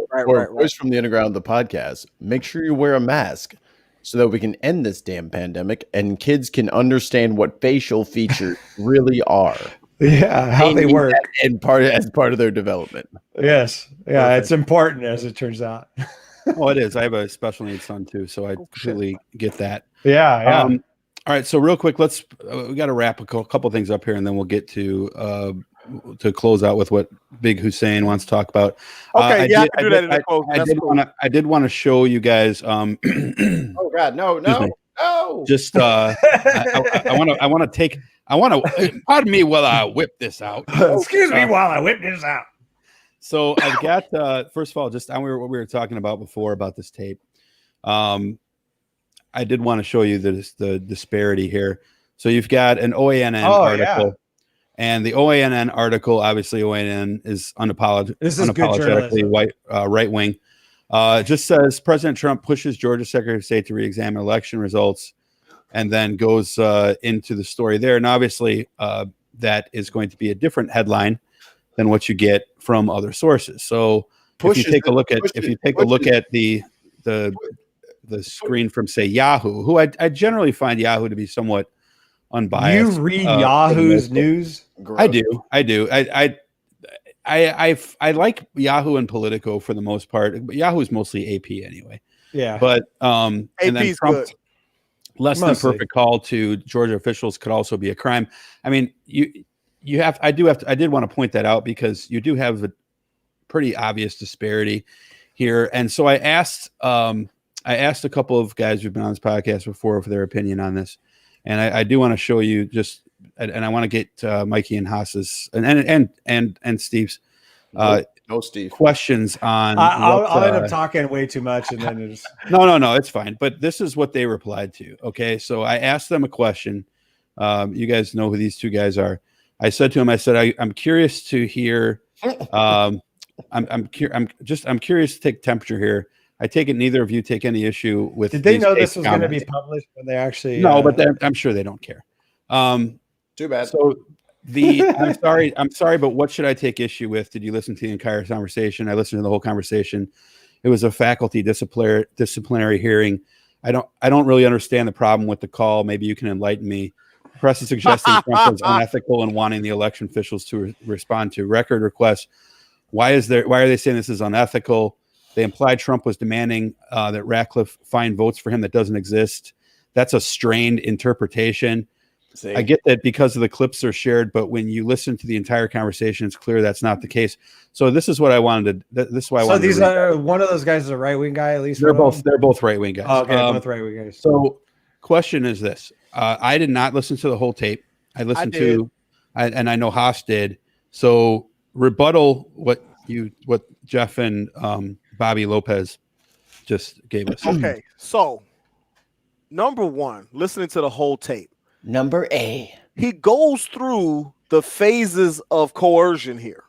Voice from the Underground, the podcast, make sure you wear a mask, so that we can end this damn pandemic and kids can understand what facial features really are. Yeah, how they work. And as part of their development. Yes. Yeah, perfect. It's important as it turns out. Oh, it is. I have a special needs son too, so I completely get that. Yeah. All right, so real quick, we got to wrap a couple things up here, and then we'll get to close out with what Big Hussein wants to talk about. Okay, I did want to show you guys. Oh God, no! Just I want to. Pardon me while I whip this out. Excuse me while I whip this out. So I've got first of all, just what we were talking about before about this tape. I did want to show you the disparity here. So you've got an OANN article. Yeah. And the OANN article, obviously, OANN is unapologetically white, right wing. Just says President Trump pushes Georgia Secretary of State to re-examine election results, and then goes into the story there. And obviously, that is going to be a different headline than what you get from other sources. So if you take a look at the screen from, say, Yahoo, who I generally find Yahoo to be somewhat unbiased. You read Yahoo's news? I do. I like Yahoo and Politico for the most part, but Yahoo is mostly AP anyway. Yeah. But and then Trump's less than perfect call to Georgia officials could also be a crime. I mean, I did want to point that out because you do have a pretty obvious disparity here. And so I asked a couple of guys who've been on this podcast before for their opinion on this. And I do want to show you just, and I want to get Mikey and Haas's and Steve's Steve questions on. I'll end up talking way too much, and then it's no, it's fine. But this is what they replied to. Okay, so I asked them a question. You guys know who these two guys are. I said to him, I'm curious to hear. I'm curious to take temperature here. I take it neither of you take any issue with. Did they know this was going to be published when they actually? No, but I'm sure they don't care. Too bad. So I'm sorry, but what should I take issue with? Did you listen to the entire conversation? I listened to the whole conversation. It was a faculty disciplinary hearing. I don't really understand the problem with the call. Maybe you can enlighten me. The press is suggesting Trump was unethical and wanting the election officials to respond to record requests. Why are they saying this is unethical? They implied Trump was demanding that Ratcliffe find votes for him that doesn't exist. That's a strained interpretation. See? I get that because of the clips are shared, but when you listen to the entire conversation, it's clear that's not the case. So this is what I wanted to. This is why I wanted. So these are one of those guys is a right wing guy, at least. They're both right wing guys. Oh, okay, both right wing guys. So, question is this: I did not listen to the whole tape. I listened to, and I know Haas did. So rebuttal what Jeff and Bobby Lopez just gave us. Okay, so number one, listening to the whole tape. Number A. He goes through the phases of coercion here.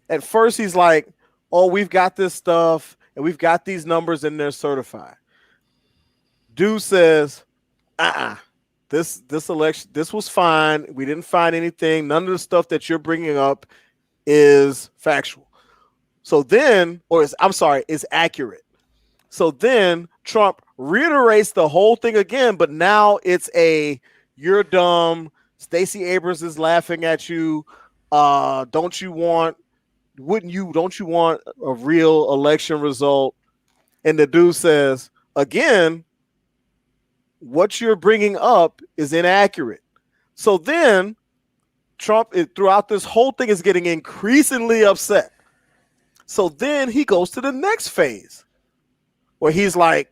At first, he's like, oh, we've got this stuff and we've got these numbers and they're certified. Dude says, this election, this was fine. We didn't find anything. None of the stuff that you're bringing up is factual. So then, is accurate. So then Trump reiterates the whole thing again, but now it's you're dumb. Stacey Abrams is laughing at you. Don't you want a real election result? And the dude says, again, what you're bringing up is inaccurate. So then Trump, throughout this whole thing, is getting increasingly upset. So then he goes to the next phase where he's like,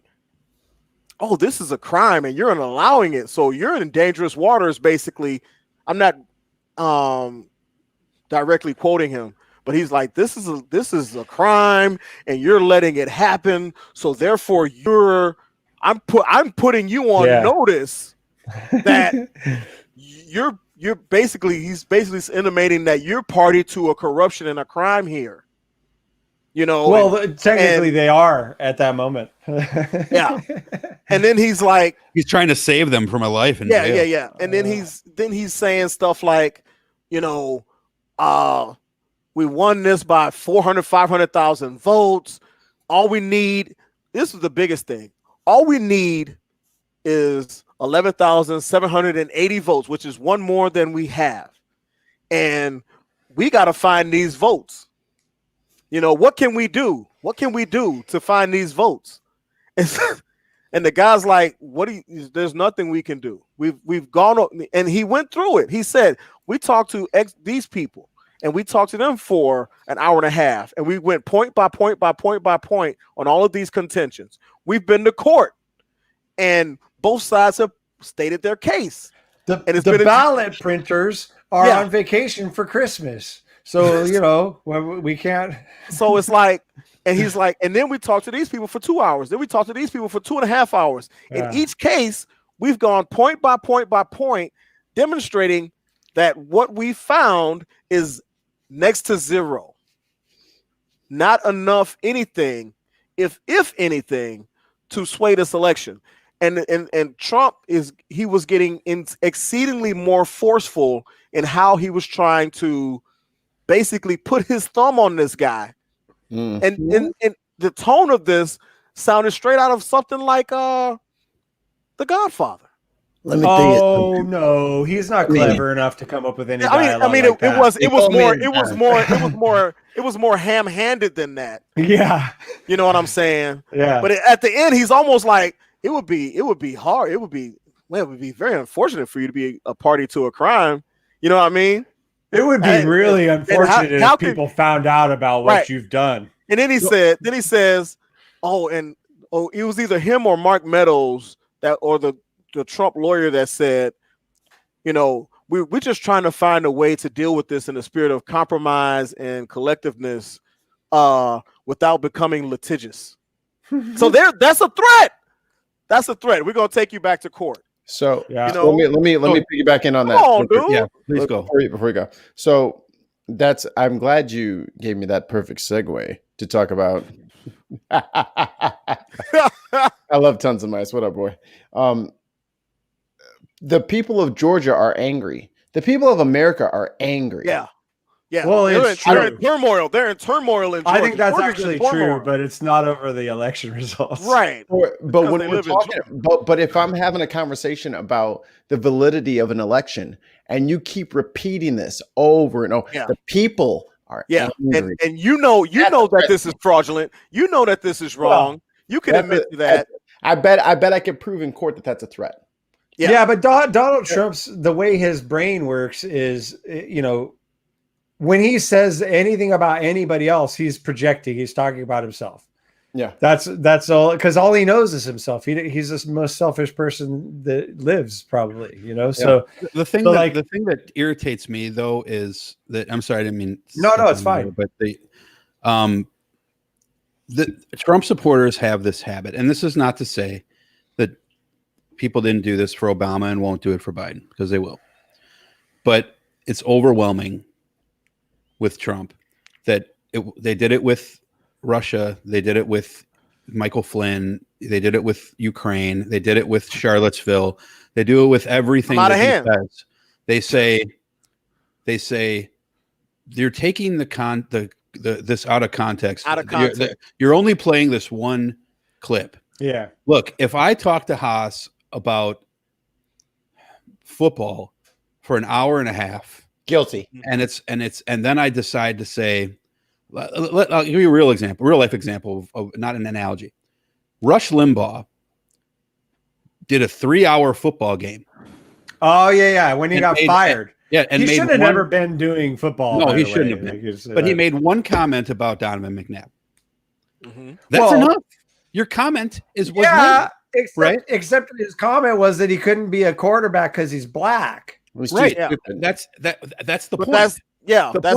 oh, this is a crime and you're allowing it. So you're in dangerous waters, basically. I'm not directly quoting him, but he's like, this is a crime and you're letting it happen. So therefore I'm putting you on notice that he's basically intimating that you're party to a corruption and a crime here. You know, well, technically they are at that moment. Yeah. And then he's like, he's trying to save them from a life in jail. Yeah. And then he's saying stuff like, you know, we won this by 500,000 votes. All we need, this is the biggest thing. All we need is 11,780 votes, which is one more than we have. And we got to find these votes. You know, what can we do? What can we do to find these votes? And the guy's like, there's nothing we can do. We've gone, and he went through it. He said, we talked to these people and we talked to them for an hour and a half. And we went point by point by point by point on all of these contentions. We've been to court and both sides have stated their case. The ballot printers are on vacation for Christmas. So, you know, we can't. So it's like, and he's like, and then we talked to these people for 2 hours. Then we talked to these people for 2.5 hours. Yeah. In each case, we've gone point by point by point, demonstrating that what we found is next to zero. Not enough anything, if anything, to sway this election. And Trump was getting exceedingly more forceful in how he was trying to basically put his thumb on this guy. And the tone of this sounded straight out of something like The Godfather. Let me tell you something. No, he's not clever enough to come up with any dialogue. It was more ham-handed than that. Yeah. You know what I'm saying? Yeah. But at the end, he's almost like, it would be hard. It would be very unfortunate for you to be a party to a crime. You know what I mean? It would be really unfortunate if people found out about what you've done. And then he says, it was either him or Mark Meadows or the Trump lawyer that said, you know, we're just trying to find a way to deal with this in the spirit of compromise and collectiveness without becoming litigious. So that's a threat. That's a threat. We're gonna take you back to court. So let me piggyback in on that. Come on, dude. Yeah, please go. Before we go. So I'm glad you gave me that perfect segue to talk about. I love Tons of Mice. What up, boy? The people of Georgia are angry. The people of America are angry. Yeah. Yeah. Well, they're in turmoil. They're in turmoil in Georgia. I think that's Georgia's actually in turmoil. true, but it's not over the election results. Right. But when we're talking, but if I'm having a conversation about the validity of an election and you keep repeating this over and over, the people are angry. And you know that this is fraudulent. You know that this is wrong. You can admit to that. I bet I can prove in court that that's a threat. Yeah, but Donald Trump's, the way his brain works is, you know, when he says anything about anybody else, he's projecting. He's talking about himself. Yeah, that's all, because all he knows is himself. He's the most selfish person that lives, probably. So the thing that irritates me though is that, I'm sorry, I didn't mean. No, it's fine. But the Trump supporters have this habit, and this is not to say that people didn't do this for Obama and won't do it for Biden, because they will. But it's overwhelming with Trump that they did it with Russia, they did it with Michael Flynn, they did it with Ukraine, they did it with Charlottesville, they do it with everything that he says. They say you're taking this out of context. You're only playing this one clip. Yeah. Look, if I talk to Haas about football for an hour and a half, guilty, and then I decide to say, I'll give you a real life example of not an analogy. Rush Limbaugh did a 3-hour football game. Oh yeah. When he got fired. And he should have never been doing football. No, he shouldn't have been. But he made one comment about Donovan McNabb. That's enough. Your comment was made, right? Except his comment was that he couldn't be a quarterback because he's black. Right. Yeah. That's the point. That's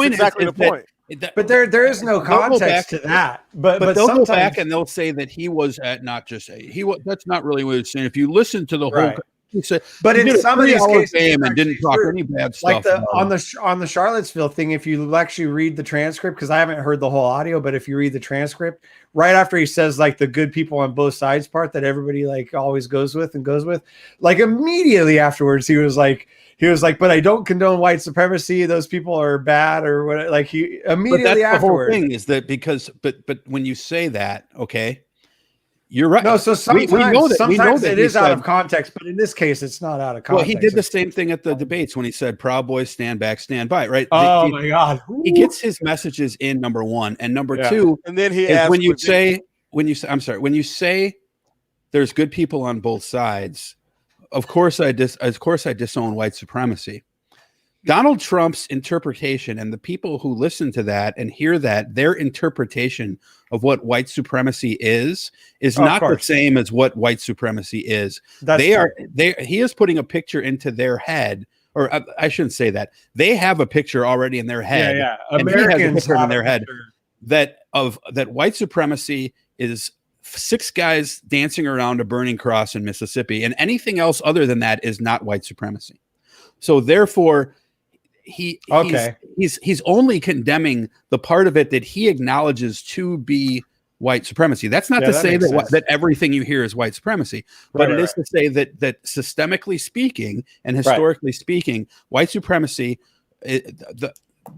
exactly the point. But there is no context to that. But they'll sometimes go back and they'll say that he was at that's not really what he was saying. If you listen to the whole. He said, but in some of these cases, and didn't talk any bad stuff. Like on the Charlottesville thing, if you actually read the transcript, because I haven't heard the whole audio, but if you read the transcript, right after he says like the good people on both sides part that everybody like always goes with, like immediately afterwards he was like, but I don't condone white supremacy. Those people are bad or what? Like he immediately afterwards. The whole thing is that but when you say that, okay. You're right. No, so sometimes, we know that it is out of context, but in this case, it's not out of context. Well, he did the same thing at the debates when he said, "Proud Boys, stand back, stand by." Right? Oh my God! He gets his messages in, number one, and number two, and then he is when you say there's good people on both sides. Of course, I disown white supremacy. Donald Trump's interpretation, and the people who listen to that and hear that, their interpretation of what white supremacy is not the same as what white supremacy is. He is putting a picture into their head, or I shouldn't say that. They have a picture already in their head. Yeah. And Americans have in their head that white supremacy is 6 guys dancing around a burning cross in Mississippi, and anything else other than that is not white supremacy. So therefore, he's only condemning the part of it that he acknowledges to be white supremacy. That's not to say that everything you hear is white supremacy, but it is to say that systemically speaking and historically speaking, white supremacy,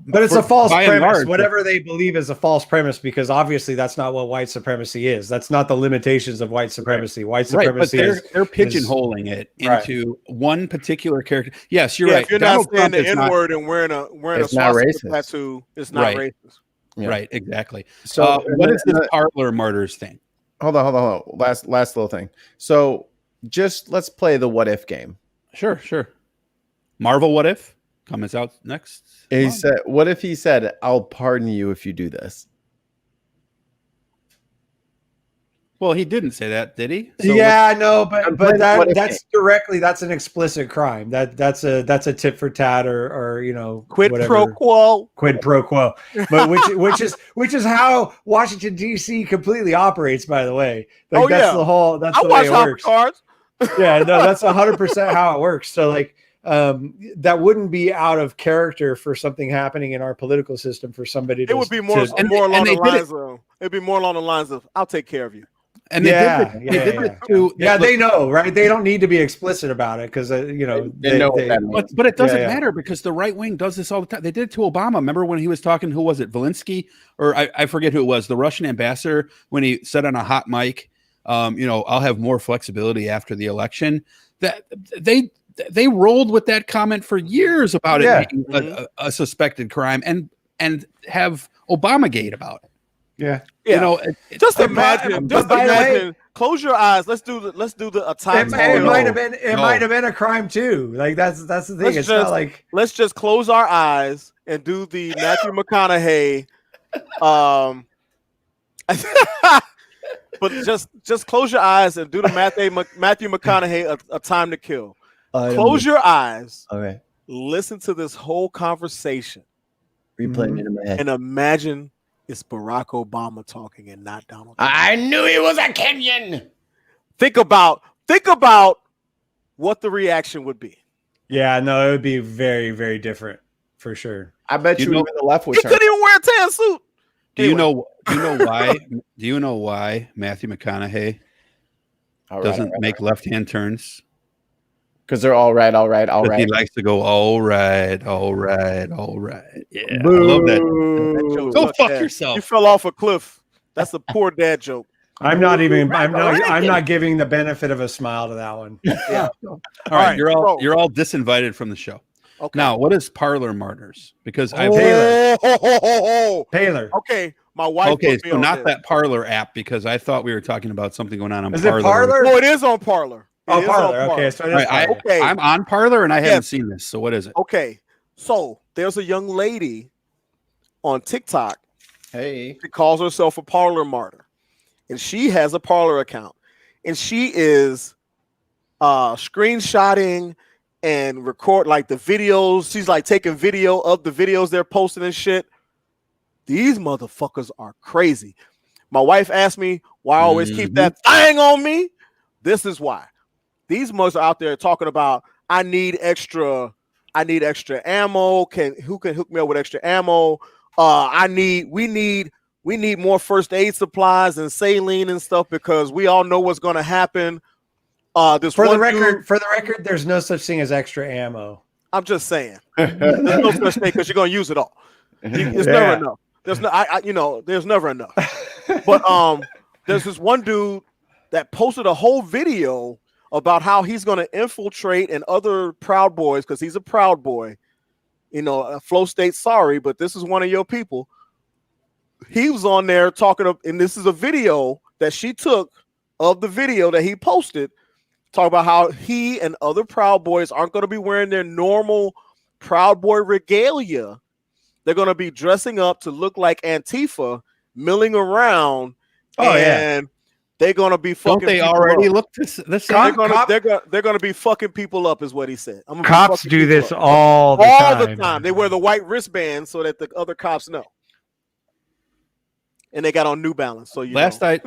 but it's a false premise. Whatever they believe is a false premise, because obviously that's not what white supremacy is. That's not the limitations of white supremacy. White supremacy they're pigeonholing it into one particular character. Yes, you're right. If you're not saying the N-word and wearing a swastika tattoo, it's not racist. Yeah. Right, exactly. So what is this Parler Martyrs thing? Hold on. Last little thing. So just let's play the what if game. Sure. Marvel What If comes out next. He said, what if he said, "I'll pardon you if you do this"? Well, he didn't say that, did he? So but that's an explicit crime. That's a tit for tat or quid pro quo. But which is how Washington D.C. completely operates, by the way. Like, that's the way it works. Cards. Yeah, no, that's 100% how it works. So like that wouldn't be out of character for something happening in our political system for somebody to. It would be more along the lines of "I'll take care of you." And they did it too. They know, right? They don't need to be explicit about it because they know. But it doesn't matter because the right wing does this all the time. They did it to Obama. Remember when he was talking? Who was it? Valinsky, or I forget who it was. The Russian ambassador, when he said on a hot mic, "I'll have more flexibility after the election." That they rolled with that comment for years about it being a suspected crime, and have Obamagate about it. Yeah. Just imagine. Close your eyes. Let's do the time. It might have been a crime too. Like that's the thing. Not like let's just close our eyes and do the Matthew McConaughey. But just close your eyes and do the Matthew McConaughey a Time to Kill. Close your eyes. All right. Listen to this whole conversation. Replaying it in my head. And imagine it's Barack Obama talking and not Donald Trump. I knew he was a Kenyan. Think about what the reaction would be. Yeah, no, it would be very, very different for sure. I bet you would have been left with He couldn't even wear a tan suit. Do you know why? Do you know why Matthew McConaughey doesn't make left-hand turns? Because they're all right. He likes to go all right. Yeah, Boo. I love that. Go fuck yourself. You fell off a cliff. That's a poor dad joke. I'm not giving the benefit of a smile to that one. Yeah. All right, you're all disinvited from the show. Okay. Now, what is Parler Martyrs? Because Paler. Okay, my wife. Okay, put me so on not this. that Parler app, because I thought we were talking about something going on Is Parler. it Parler? No, it is on Parler. Oh, Parler. Okay, so it is Parler. Okay. I'm on Parler and I haven't seen this. So what is it? Okay, so there's a young lady on TikTok. Hey, she calls herself a Parler Martyr, and she has a Parler account, and she is screenshotting and record like the videos. She's like taking video of the videos they're posting and shit. These motherfuckers are crazy. My wife asked me why I always keep that thing on me. This is why. These mothers are out there talking about I need extra ammo. Who can hook me up with extra ammo? We need more first aid supplies and saline and stuff because we all know what's gonna happen. For the record, there's no such thing as extra ammo. I'm just saying. There's no such thing because you're gonna use it all. It's never enough. There's never enough. But there's this one dude that posted a whole video about how he's gonna infiltrate and other Proud Boys, because he's a Proud Boy. Flow State, sorry, but this is one of your people. He was on there and this is a video that she took of the video that he posted. Talk about how he and other Proud Boys aren't going to be wearing their normal Proud Boy regalia. They're going to be dressing up to look like Antifa, milling around. And they're going to be fucking. Don't they already look this? They're going to be fucking people up, is what he said. Cops do this all the time. They wear the white wristbands so that the other cops know. And they got on New Balance. So last I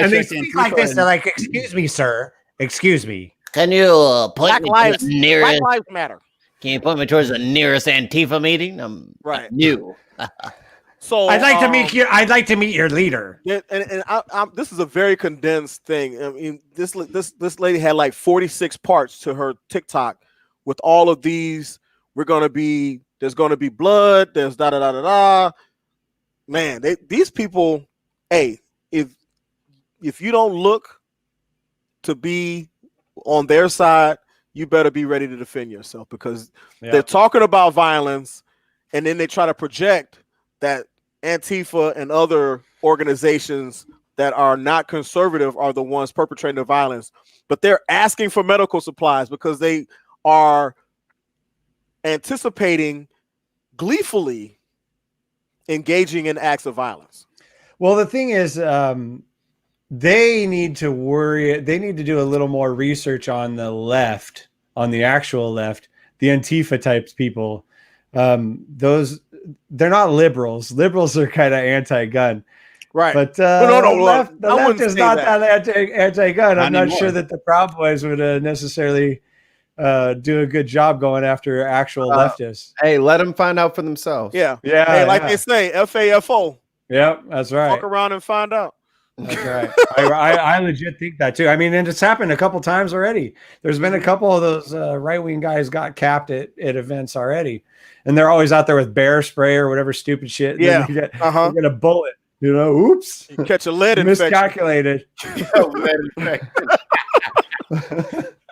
and they speak like this. They're like, "Excuse me, sir. Excuse me. Can you point me to the nearest? Black Lives Matter. Can you point me towards the nearest Antifa meeting? I'm new. So I'd like to meet your leader. And this is a very condensed thing. I mean, this lady had like 46 parts to her TikTok with all of these. There's gonna be blood. There's da da da da da. Man, these people. Hey, if you don't look to be on their side, you better be ready to defend yourself, because they're talking about violence, and then they try to project that Antifa and other organizations that are not conservative are the ones perpetrating the violence. But they're asking for medical supplies because they are anticipating gleefully engaging in acts of violence. Well, the thing is, they need to do a little more research on the left, on the actual left, the Antifa types people. They're not liberals. Liberals are kind of anti-gun. Right. But the left is not that anti-gun. I'm not sure that the Proud Boys would necessarily do a good job going after actual leftists. Hey, let them find out for themselves. Yeah. Hey, they say, FAFO. Yep, that's right. Fuck around and find out. That's right. I legit think that too. I mean, and it's happened a couple times already. There's been a couple of those right-wing guys got capped at events already, and they're always out there with bear spray or whatever stupid shit. Yeah. They get a bullet. Oops. You catch a lead infection. Miscalculated.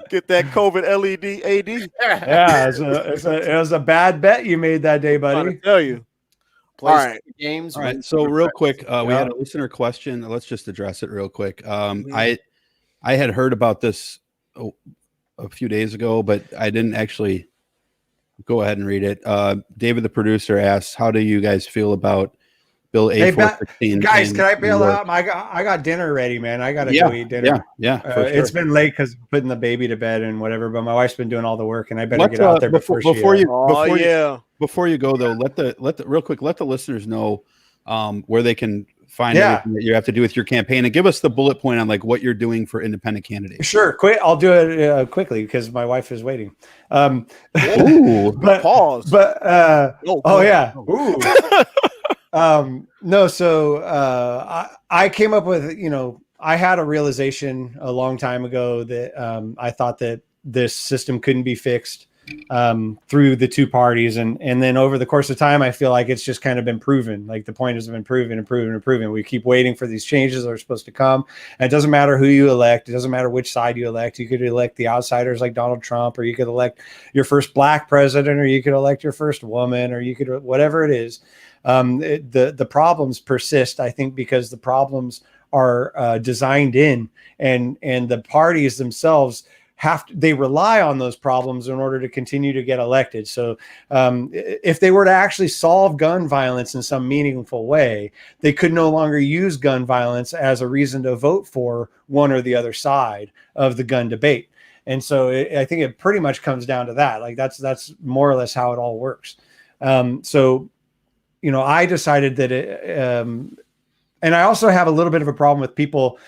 Get that COVID LED AD. Yeah, it was a bad bet you made that day, buddy. I'm trying to tell you. All right. Games. All right. So real quick, we had a listener question. Let's just address it real quick. I had heard about this a few days ago, but I didn't actually go ahead and read it. David, the producer, asks, "How do you guys feel about Bill Hey, A416. guys, can I bail out? I got dinner ready, man. I gotta go eat dinner. Yeah. It's been late because putting the baby to bed and whatever. But my wife's been doing all the work, and I better get out there before you go though. Let the listeners know where they can find everything that you have to do with your campaign, and give us the bullet point on like what you're doing for independent candidates. Sure, quick. I'll do it quickly because my wife is waiting. Ooh, but pause. But yeah. Ooh. No. So I came up with, I had a realization a long time ago that I thought that this system couldn't be fixed through the two parties, and then over the course of time, I feel like it's just kind of been proven. Like the point has been proven. We keep waiting for these changes that are supposed to come, and it doesn't matter who you elect. It doesn't matter which side you elect. You could elect the outsiders like Donald Trump, or you could elect your first black president, or you could elect your first woman, or you could whatever it is. The problems persist, I think, because the problems are designed in, and the parties themselves they rely on those problems in order to continue to get elected. So if they were to actually solve gun violence in some meaningful way, they could no longer use gun violence as a reason to vote for one or the other side of the gun debate. And so I think it pretty much comes down to that. Like that's more or less how it all works. So I decided that and I also have a little bit of a problem with people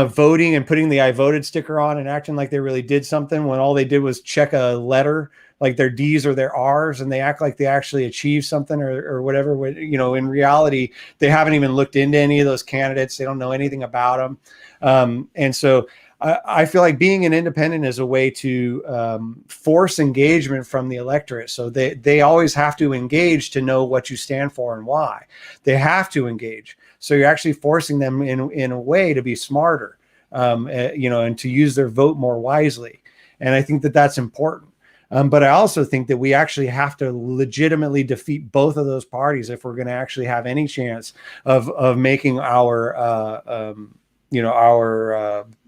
voting and putting the I voted sticker on and acting like they really did something when all they did was check a letter, like their D's or their R's, and they act like they actually achieved something or whatever. In reality, they haven't even looked into any of those candidates. They don't know anything about them. And so I feel like being an independent is a way to force engagement from the electorate. So they always have to engage to know what you stand for and why. They have to engage. So you're actually forcing them in a way to be smarter, and to use their vote more wisely. And I think that that's important. But I also think that we actually have to legitimately defeat both of those parties if we're going to actually have any chance of making our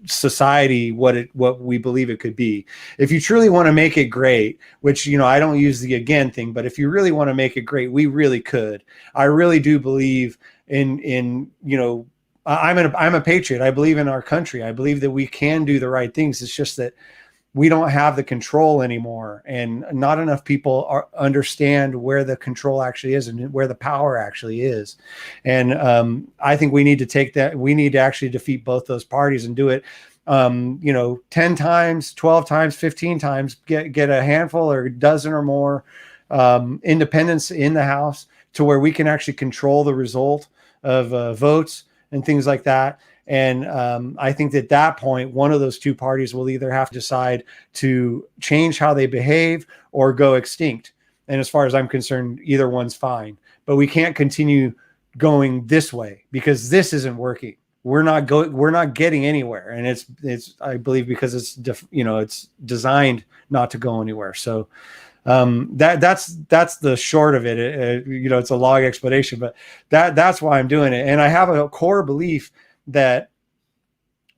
society what we believe it could be. If you truly want to make it great, which I don't use the again thing, but if you really want to make it great, we really could. I really do believe in I'm a patriot. I believe in our country. I believe that we can do the right things. It's just that we don't have the control anymore, and not enough people understand where the control actually is and where the power actually is. And I think we need to take that. We need to actually defeat both those parties and do it 10 times, 12 times, 15 times, get a handful or a dozen or more independents in the House to where we can actually control the result of votes and things like that. And I think that at that point, one of those two parties will either have to decide to change how they behave or go extinct. And as far as I'm concerned, either one's fine. But we can't continue going this way because this isn't working. We're not getting anywhere. And it's I believe because it's designed not to go anywhere. So that's the short of it. It's a long explanation, but that's why I'm doing it. And I have a core belief that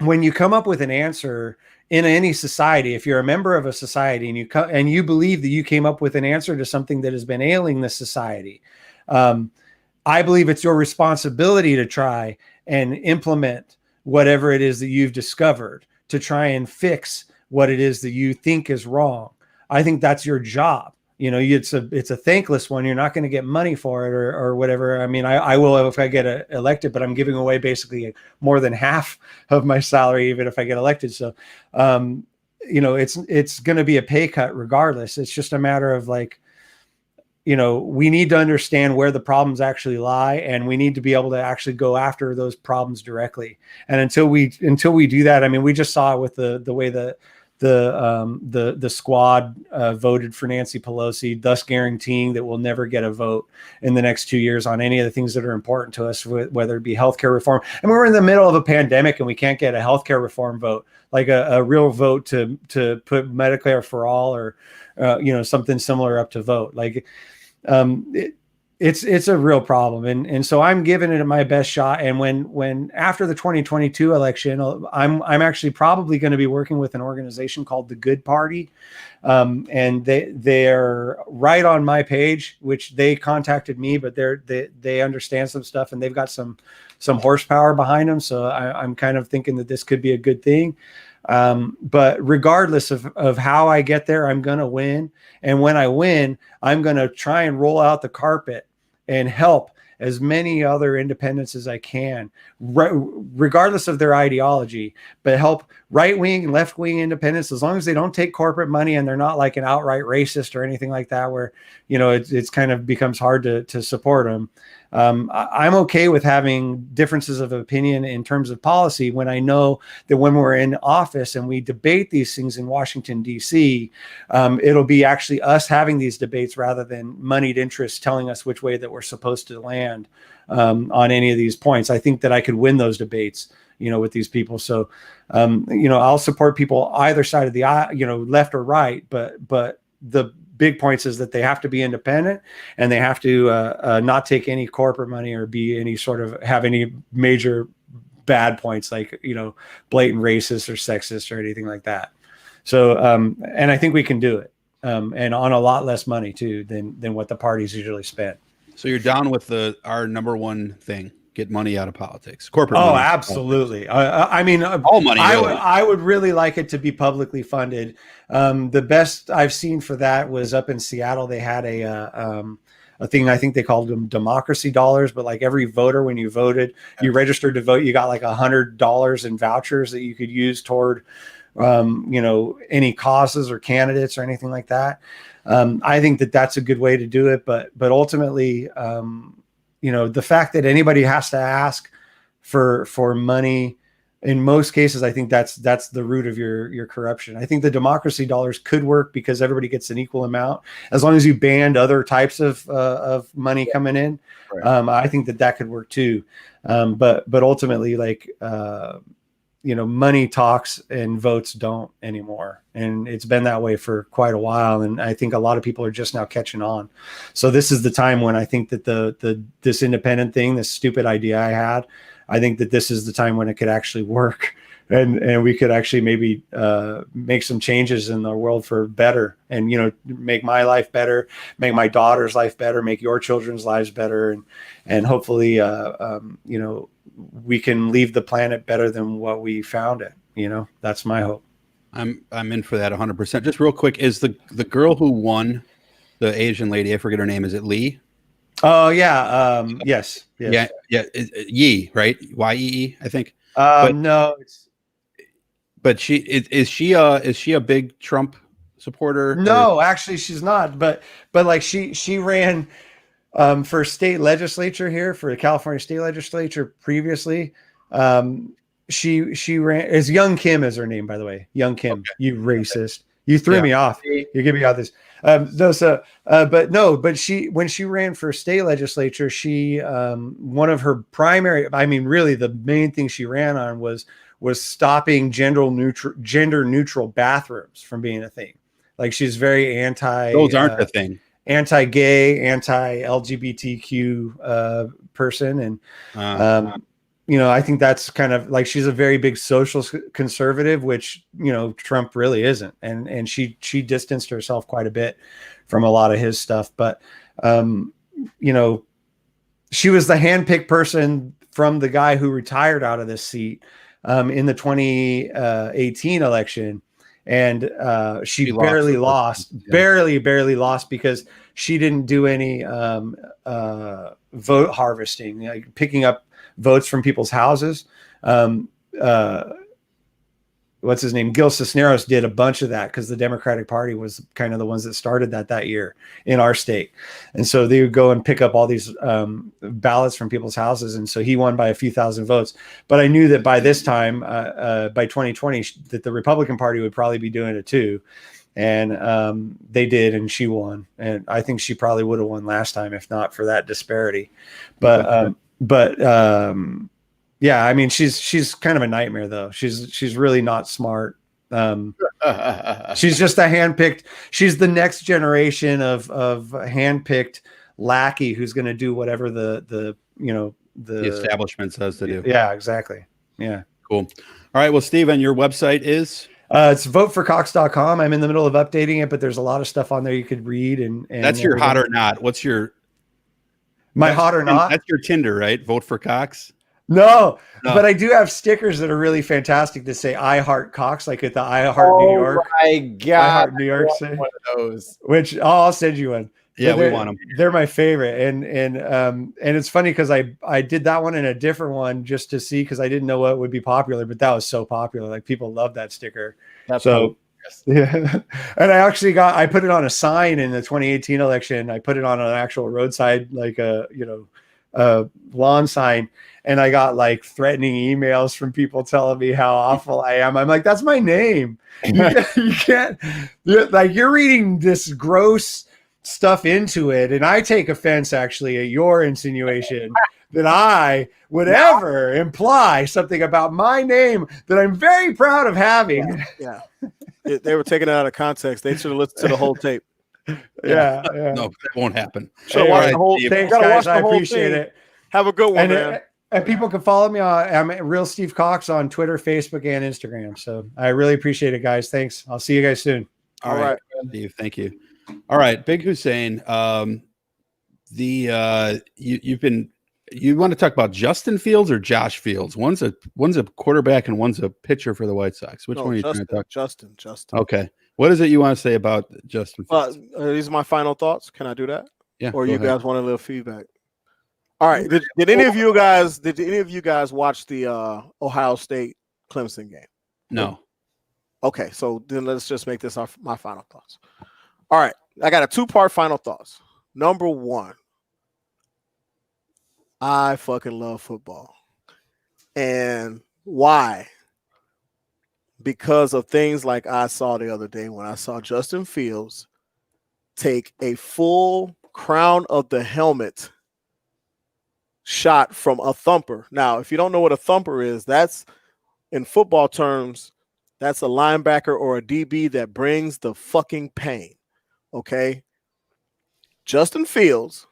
when you come up with an answer in any society, if you're a member of a society and you believe that you came up with an answer to something that has been ailing the society, I believe it's your responsibility to try and implement whatever it is that you've discovered to try and fix what it is that you think is wrong. I think that's your job. It's a thankless one. You're not going to get money for it or whatever. I mean, I will if I get elected, but I'm giving away basically more than half of my salary, even if I get elected. So, it's going to be a pay cut regardless. It's just a matter of we need to understand where the problems actually lie, and we need to be able to actually go after those problems directly. And until we do that, I mean, we just saw it with the way that the squad voted for Nancy Pelosi, thus guaranteeing that we'll never get a vote in the next 2 years on any of the things that are important to us, whether it be healthcare reform. And we're in the middle of a pandemic and we can't get a healthcare reform vote, like a real vote to put Medicare for all or something similar up to vote. it's a real problem, and so I'm giving it my best shot. And when after the 2022 election, I'm actually probably going to be working with an organization called the Good Party, and they're right on my page, which they contacted me, but they understand some stuff and they've got some horsepower behind them. So I'm kind of thinking that this could be a good thing. But regardless of how I get there, I'm going to win. And when I win, I'm going to try and roll out the carpet and help as many other independents as I can, regardless of their ideology, but help right-wing and left-wing independents, as long as they don't take corporate money and they're not like an outright racist or anything like that, where, you know, it's kind of becomes hard to support them. I'm okay with having differences of opinion in terms of policy when I know that when we're in office and we debate these things in Washington, D.C., it'll be actually us having these debates rather than moneyed interests telling us which way that we're supposed to land on any of these points. I think that I could win those debates, you know, with these people. So, you know, I'll support people either side of the aisle, you know, left or right, but the big points is that they have to be independent and they have to not take any corporate money or be any sort of have any major bad points like, you know, blatant racist or sexist or anything like that. So, and I think we can do it, and on a lot less money too than what the parties usually spend. So you're down with our number one thing: get money out of politics, corporate. Oh, money. absolutely. I mean, all money. Really. I would really like it to be publicly funded. The best I've seen for that was up in Seattle. They had a thing, I think they called them democracy dollars, but like every voter, when you voted, you registered to vote, you got like $100 in vouchers that you could use toward, you know, any causes or candidates or anything like that. I think that that's a good way to do it. But ultimately, you know, the fact that anybody has to ask for money, in most cases, I think that's the root of your corruption. I think the democracy dollars could work because everybody gets an equal amount, as long as you banned other types of money coming in. Right. I think that could work too. But ultimately, like, you know, money talks and votes don't anymore. And it's been that way for quite a while. And I think a lot of people are just now catching on. So this is the time when I think that this independent thing, this stupid idea I had, I think that this is the time when it could actually work. And we could actually maybe make some changes in the world for better, and, you know, make my life better, make my daughter's life better, make your children's lives better. And hopefully, you know, we can leave the planet better than what we found it. You know, that's my hope. I'm in for that 100%. Just real quick, is the girl who won, the Asian lady, I forget her name, is it Lee? Oh yeah. Yes. Yeah. Yee, right? Yee, I think. No, but is she a big Trump supporter? No, actually she's not. But like she ran for state legislature here, for the California state legislature previously. She ran as Young Kim is her name, by the way. Young Kim, okay. You racist. You threw me off. You give me all this. But when she ran for state legislature, she one of her primary, I mean, really the main thing she ran on was stopping gender neutral bathrooms from being a thing. Like, she's very anti. Those aren't the thing. Anti-gay, anti-LGBTQ person, and you know, I think that's kind of like, she's a very big social conservative, which, you know, Trump really isn't, and she distanced herself quite a bit from a lot of his stuff. But you know, she was the handpicked person from the guy who retired out of this seat in the 2018 election. And she barely lost, barely lost, because she didn't do any vote harvesting, like picking up votes from people's houses. What's his name? Gil Cisneros did a bunch of that because the Democratic Party was kind of the ones that started that year in our state. And so they would go and pick up all these ballots from people's houses. And so he won by a few thousand votes. But I knew that by this time, by 2020, that the Republican Party would probably be doing it too. And they did, and she won. And I think she probably would have won last time, if not for that disparity. But yeah, I mean, she's kind of a nightmare, though. She's really not smart. She's just a handpicked. She's the next generation of handpicked lackey who's going to do whatever the establishment says to do. Yeah, exactly. Yeah. Cool. All right. Well, Steven, your website is? It's voteforcox.com. I'm in the middle of updating it, but there's a lot of stuff on there you could read. And that's your hot or not. What's your hot or not? That's your Tinder, right? Vote for Cox. No, but I do have stickers that are really fantastic that say "I Heart Cox," like at the I Heart New York. My God, I Heart New York. one of those. Which I'll send you one. Yeah, we want them. They're my favorite, and it's funny because I did that one and a different one just to see because I didn't know what would be popular, but that was so popular. Like people love that sticker. That's so. Yeah, and I put it on a sign in the 2018 election. I put it on an actual roadside, like a lawn sign, and I got like threatening emails from people telling me how awful I am. I'm like, that's my name. You can't you're reading this gross stuff into it, and I take offense actually at your insinuation that I would ever imply something about my name that I'm very proud of having. Yeah. They were taking it out of context. They should have listened to the whole tape. Yeah. No, that won't happen. So watch the whole. Thanks, guys. I appreciate it. Have a good one, man. And people can follow me on. I'm Real Steve Cox on Twitter, Facebook, and Instagram. So I really appreciate it, guys. Thanks. I'll see you guys soon. All right, Steve. Thank you. All right, Big Hussein. You want to talk about Justin Fields or Josh Fields? One's a quarterback and one's a pitcher for the White Sox. Which one are you trying to talk? Justin. Okay. What is it you want to say about Justin Fields? These are my final thoughts. Can I do that? Yeah. Or you guys want a little feedback? All right. Did any of you guys watch the Ohio State Clemson game? No. Okay, so then let's just make this my final thoughts. All right, I got a 2-part final thoughts. Number 1, I fucking love football. And why? Because of things like I saw the other day when I saw Justin Fields take a full crown of the helmet shot from a thumper. Now, if you don't know what a thumper is, that's in football terms, that's a linebacker or a DB that brings the fucking pain. Okay. Justin Fields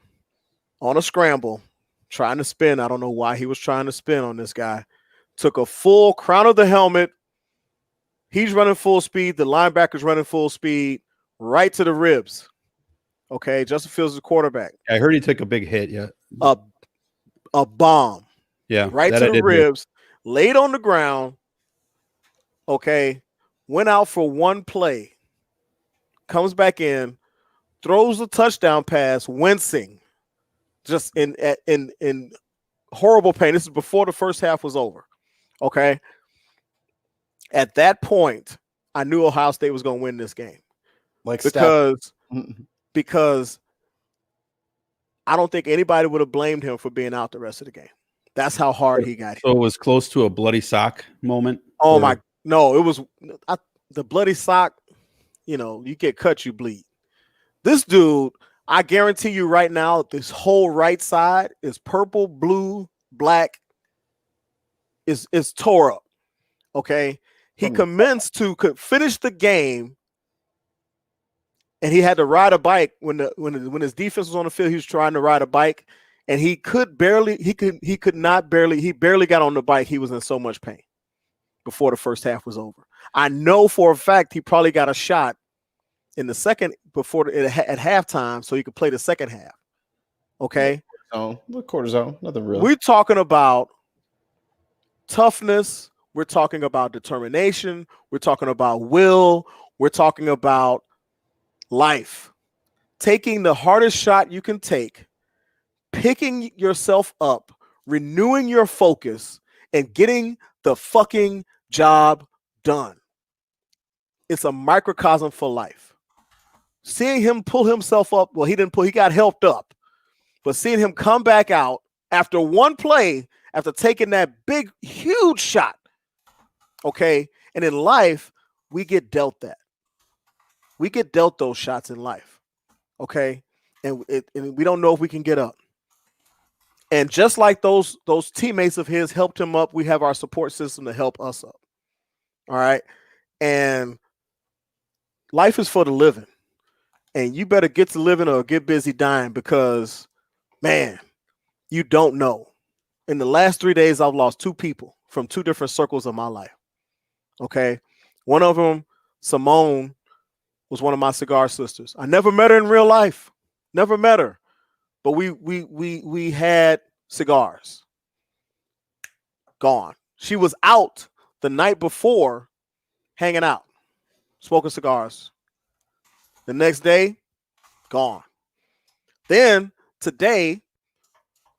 on a scramble, trying to spin. I don't know why he was trying to spin on this guy. Took a full crown of the helmet. He's running full speed. The linebacker's running full speed right to the ribs. Okay. Justin Fields is the quarterback. I heard he took a big hit. Yeah. A bomb. Yeah. Right to the ribs. Laid on the ground. Okay. Went out for one play. Comes back in. Throws a touchdown pass, wincing. Just in horrible pain. This is before the first half was over. Okay. At that point, I knew Ohio State was going to win this game. Because I don't think anybody would have blamed him for being out the rest of the game. That's how hard he got hit. So it was close to a bloody sock moment. Oh my! No, it was the bloody sock. You know, you get cut, you bleed. This dude, I guarantee you right now, this whole right side is purple, blue, black. Is tore up. Okay, he commenced to finish the game, and he had to ride a bike when his defense was on the field. He was trying to ride a bike, and he barely got on the bike. He was in so much pain before the first half was over. I know for a fact he probably got a shot in the second at halftime so he could play the second half. Okay. Cortisone, nothing real. We're talking about toughness. We're talking about determination. We're talking about will. We're talking about life. Taking the hardest shot you can take, picking yourself up, renewing your focus, and getting the fucking job done. It's a microcosm for life. Seeing him pull himself up, well, he got helped up, but seeing him come back out after one play, after taking that big, huge shot, okay, and in life, we get dealt that. We get dealt those shots in life, okay, and we don't know if we can get up. And just like those teammates of his helped him up, we have our support system to help us up, all right? And life is for the living. And you better get to living or get busy dying, because, man, you don't know. In the last 3 days, I've lost 2 people from 2 different circles of my life. Okay. One of them, Simone, was one of my cigar sisters. I never met her in real life. Never met her. But we had cigars. Gone. She was out the night before hanging out, smoking cigars. The next day, gone. Then today,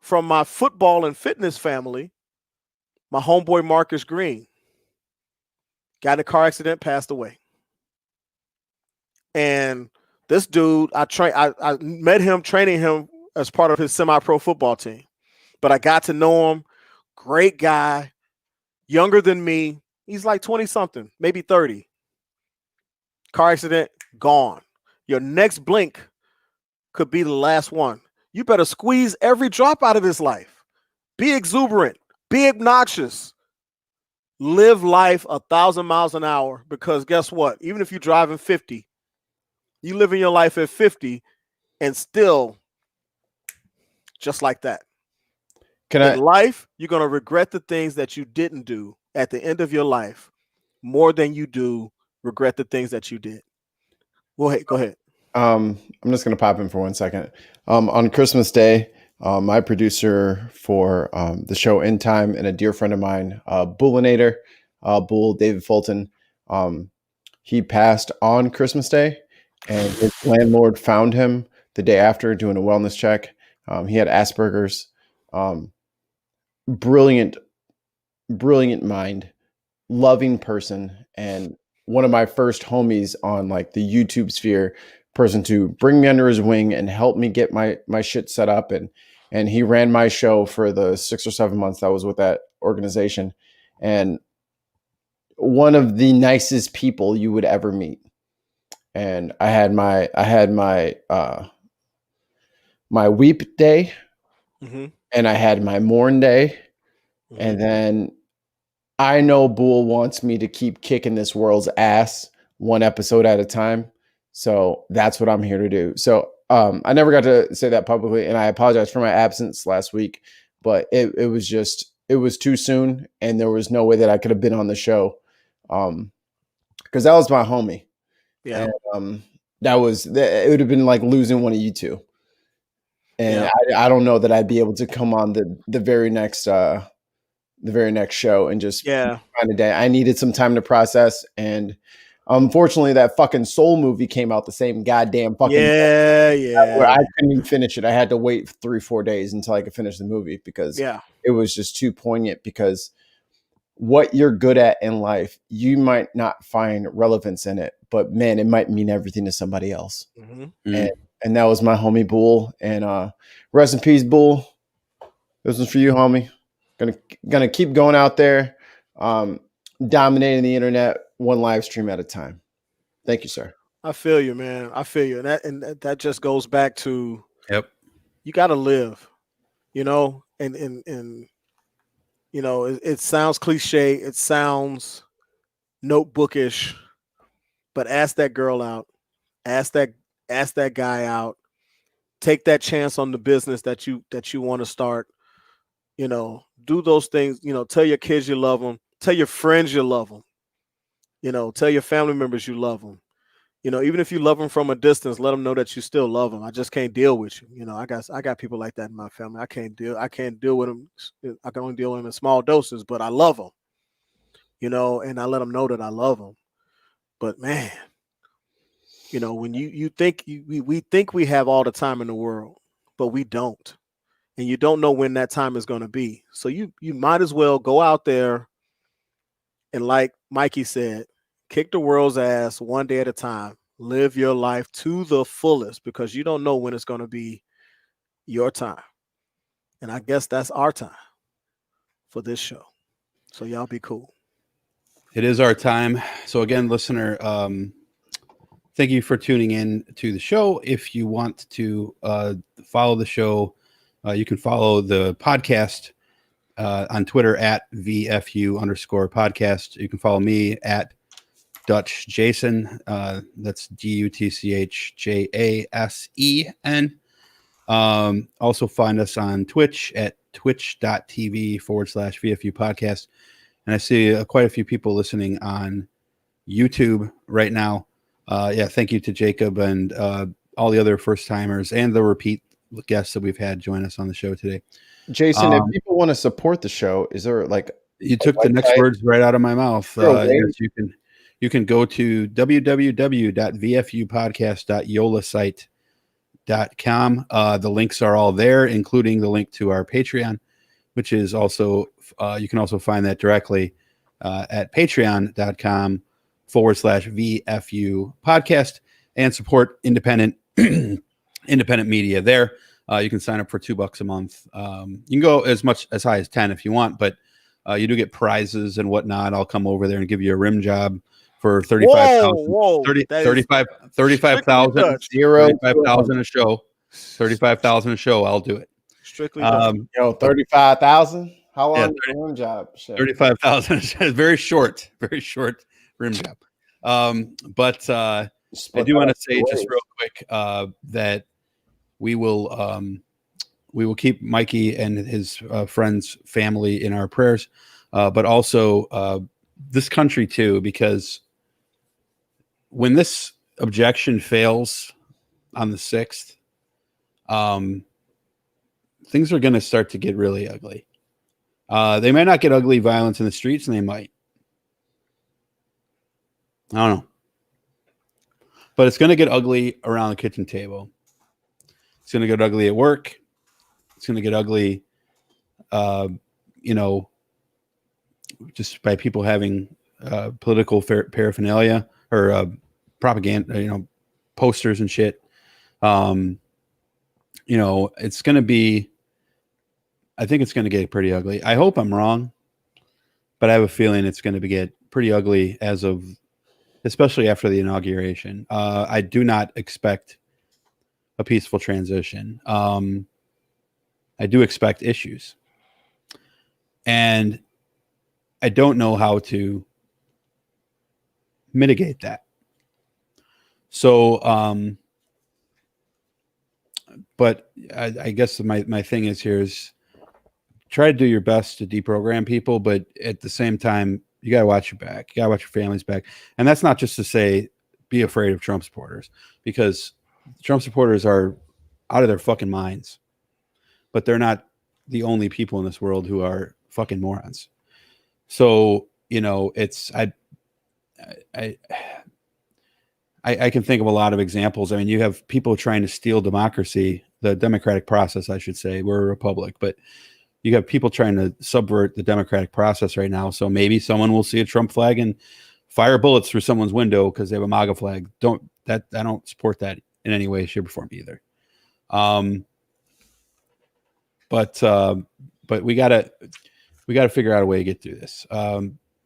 from my football and fitness family, my homeboy Marcus Green got in a car accident, passed away. And this dude, I met him, training him as part of his semi-pro football team. But I got to know him. Great guy, younger than me. He's like 20-something, maybe 30. Car accident, gone. Your next blink could be the last one. You better squeeze every drop out of this life. Be exuberant. Be obnoxious. Live life 1,000 miles an hour, because guess what? Even if you're driving 50, you living your life at 50 and still just like that. In life, you're going to regret the things that you didn't do at the end of your life more than you do regret the things that you did. Well, hey, go ahead. I'm just going to pop in for 1 second. On Christmas Day, my producer for the show In Time and a dear friend of mine, Bullinator, Bull, David Fulton, he passed on Christmas Day, and his landlord found him the day after doing a wellness check. He had Asperger's. Brilliant mind, loving person, and one of my first homies on like the YouTube sphere, person to bring me under his wing and help me get my shit set up. And he ran my show for the 6 or 7 months that I was with that organization. And one of the nicest people you would ever meet. And I had my weep day, and I had my mourn day. And then I know Bull wants me to keep kicking this world's ass one episode at a time. So that's what I'm here to do. So I never got to say that publicly, and I apologize for my absence last week, but it was too soon, and there was no way that I could have been on the show. Because that was my homie. Yeah. And it would have been like losing one of you two. And I don't know that I'd be able to come on the very next show and just find a day. I needed some time to process, and unfortunately that fucking Soul movie came out the same goddamn fucking day, where I couldn't even finish it. I had to wait 3-4 days until I could finish the movie because it was just too poignant. Because what you're good at in life, you might not find relevance in it, but man, it might mean everything to somebody else. And that was my homie Bull. And rest in peace, Bull. This was for you, homie. Gonna keep going out there, dominating the internet one live stream at a time. Thank you, sir. I feel you, man. I feel you. And that just goes back to, you got to live, and it sounds cliche. It sounds notebookish, but ask that girl out, ask that guy out, take that chance on the business that you want to start, do those things, tell your kids you love them, tell your friends you love them, tell your family members you love them, even if you love them from a distance, let them know that you still love them. I just can't deal with you. I got people like that in my family. I can't deal with them. I can only deal with them in small doses, but I love them, and I let them know that I love them. But man, when you think we think we have all the time in the world, but we don't. And you don't know when that time is going to be. So you might as well go out there and, like Mikey said, kick the world's ass one day at a time. Live your life to the fullest, because you don't know when it's going to be your time. And I guess that's our time for this show. So y'all be cool. It is our time. So again, listener, thank you for tuning in to the show. If you want to follow the show, you can follow the podcast on Twitter at VFU_podcast. You can follow me at Dutch Jason. That's DUTCHJASEN. Also find us on Twitch at twitch.tv/VFU podcast. And I see quite a few people listening on YouTube right now. Thank you to Jacob and all the other first timers and the repeat guests that we've had join us on the show today. Jason, if people want to support the show, is there like you took the next words right out of my mouth? Yes, you can go to www.vfupodcast.yolasite.com. The links are all there, including the link to our Patreon, which is also you can also find that directly at patreon.com/VFU podcast and support independent media there. You can sign up for $2 a month. You can go as high as 10 if you want, but you do get prizes and whatnot. I'll come over there and give you a rim job for 35,000 35,000 a show. 35,000 a show. I'll do it. Strictly 35,000. How long is the rim job? 35,000 is very short rim job. But I do want to say just real quick that we will keep Mikey and his friends, family in our prayers, but also this country too, because when this objection fails on the 6th, things are going to start to get really ugly. They might not get ugly violence in the streets, and they might. I don't know. But it's going to get ugly around the kitchen table. It's going to get ugly at work. It's going to get ugly, just by people having political paraphernalia or propaganda, posters and shit. It's going to be, I think it's going to get pretty ugly. I hope I'm wrong, but I have a feeling it's going to get pretty ugly especially after the inauguration. I do not expect a peaceful transition. I do expect issues. And I don't know how to mitigate that. So, but I guess my thing is try to do your best to deprogram people, but at the same time, you got to watch your back. You got to watch your family's back. And that's not just to say be afraid of Trump supporters, because Trump supporters are out of their fucking minds, but they're not the only people in this world who are fucking morons. So, I can think of a lot of examples. I mean, you have people trying to steal democracy, the democratic process, I should say. We're a republic, but you have people trying to subvert the democratic process right now. So maybe someone will see a Trump flag and fire bullets through someone's window because they have a MAGA flag. I don't support that in any way, shape, or form either. But we gotta figure out a way to get through this.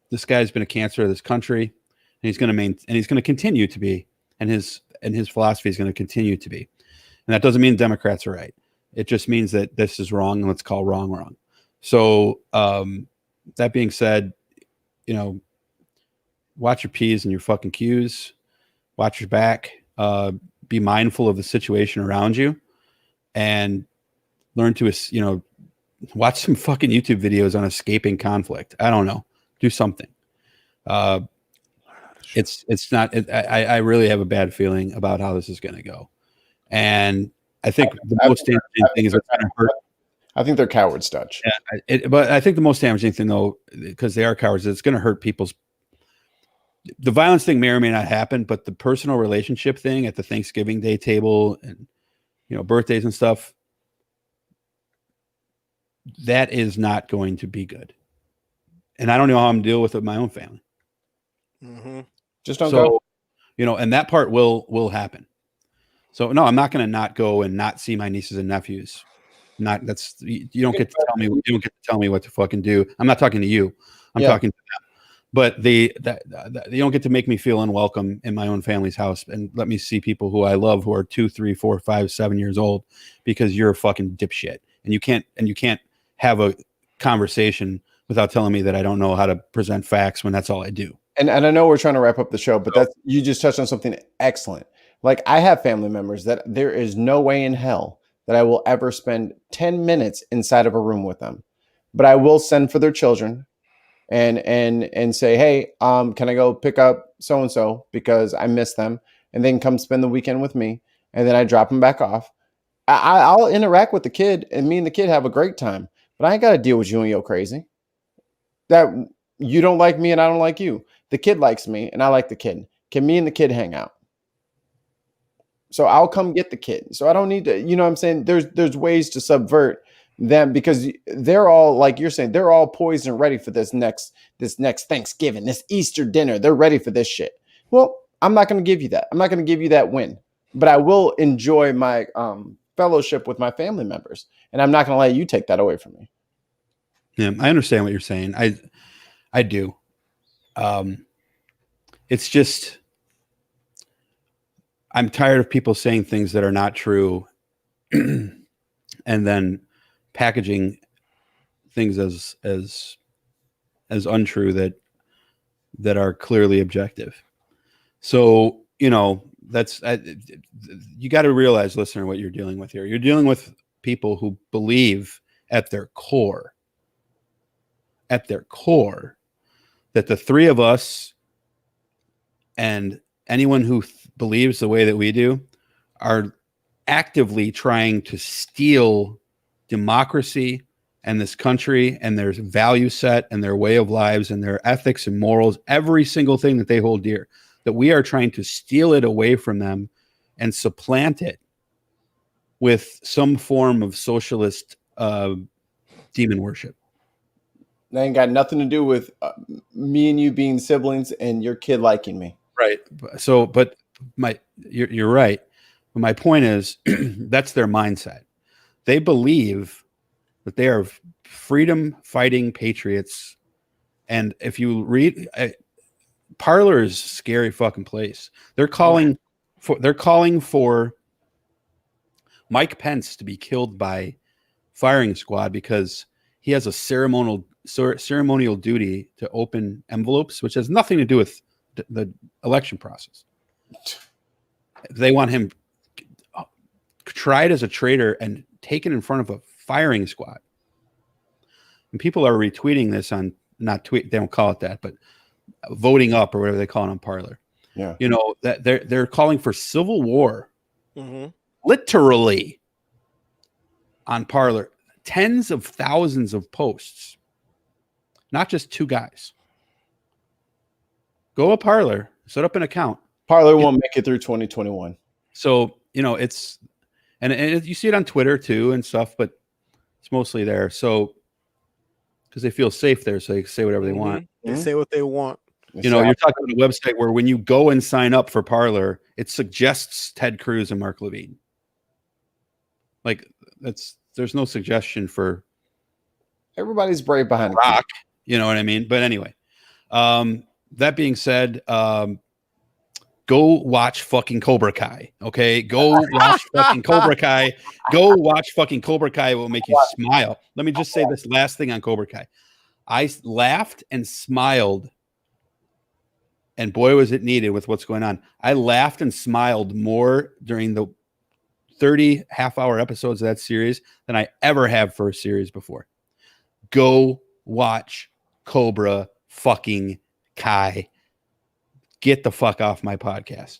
This guy's been a cancer of this country, and he's going to continue to be, and his philosophy is going to continue to be. And that doesn't mean Democrats are right. It just means that this is wrong, and let's call wrong. So that being said, watch your P's and your fucking Q's, watch your back, be mindful of the situation around you, and learn to, watch some fucking YouTube videos on escaping conflict. I don't know. Do something. It's not, I really have a bad feeling about how this is going to go. And I think the most damaging thing is it's going to hurt. I think they're cowards, Dutch. Yeah, but I think the most damaging thing, though, because they are cowards, is it's going to hurt the violence thing may or may not happen, but the personal relationship thing at the Thanksgiving Day table and, birthdays and stuff, that is not going to be good. And I don't know how I'm going to deal with it with my own family. Mm-hmm. Just don't go. And that part will happen. So no, I'm not going to not go and not see my nieces and nephews. You don't get to tell me. You don't get to tell me what to fucking do. I'm not talking to you. I'm talking to them. But they don't get to make me feel unwelcome in my own family's house and let me see people who I love who are 2, 3, 4, 5, 7 years old because you're a fucking dipshit and you can't have a conversation without telling me that I don't know how to present facts when that's all I do. And I know we're trying to wrap up the show, but that's you just touched on something excellent. Like I have family members that there is no way in hell that I will ever spend 10 minutes inside of a room with them. But I will send for their children and say, hey, can I go pick up so and so because I miss them, and then come spend the weekend with me, and then I drop them back off. I'll interact with the kid, and me and the kid have a great time. But I ain't got to deal with you and your crazy. That you don't like me and I don't like you. The kid likes me and I like the kid. Can me and the kid hang out? So I'll come get the kid. So I don't need to, you know what I'm saying? There's ways to subvert them because they're all, like you're saying, they're all poised and ready for this next Thanksgiving, this Easter dinner. They're ready for this shit. Well, I'm not going to give you that. I'm not going to give you that win, but I will enjoy my fellowship with my family members. And I'm not going to let you take that away from me. Yeah, I understand what you're saying. I do. It's just, I'm tired of people saying things that are not true and then packaging things as untrue that are clearly objective. So, you know, you got to realize, listener, what you're dealing with here. You're dealing with people who believe at their core, that the three of us and anyone who believes the way that we do are actively trying to steal democracy and this country and their value set and their way of lives and their ethics and morals, every single thing that they hold dear, that we are trying to steal it away from them and supplant it with some form of socialist demon worship. That ain't got nothing to do with me and you being siblings and your kid liking me. Right. So, but you're right. But my point is, that's their mindset. They believe that they are freedom fighting patriots. And if you read, Parler is a scary fucking place. They're calling for Mike Pence to be killed by firing squad because he has a ceremonial duty to open envelopes, which has nothing to do with the election process. They want him tried as a traitor and taken in front of a firing squad. And people are retweeting this on they don't call it that, but voting up or whatever they call it on Parler. Yeah. You know, that they're calling for civil war. Mm-hmm. Literally on Parler. Tens of thousands of posts, not just two guys. Go to Parler, set up an account. Parler won't make it through 2021. So, you know, it's, and you see it on Twitter too and stuff, but it's mostly there. So, because they feel safe there, so they can say whatever they want. They say what they want. You know, you're talking about a website where when you go and sign up for Parler, it suggests Ted Cruz and Mark Levine. Like, there's no suggestion for everybody's brave behind rock. You know what I mean? But anyway, that being said, go watch fucking Cobra Kai. Okay, go watch fucking Cobra Kai. Go watch fucking Cobra Kai. It will make you smile. Let me just say this last thing on Cobra Kai. I laughed and smiled, and boy, was it needed with what's going on. I laughed and smiled more during the 30 half-hour episodes of that series than I ever have for a series before. Go watch Cobra fucking Kai. Get the fuck off my podcast.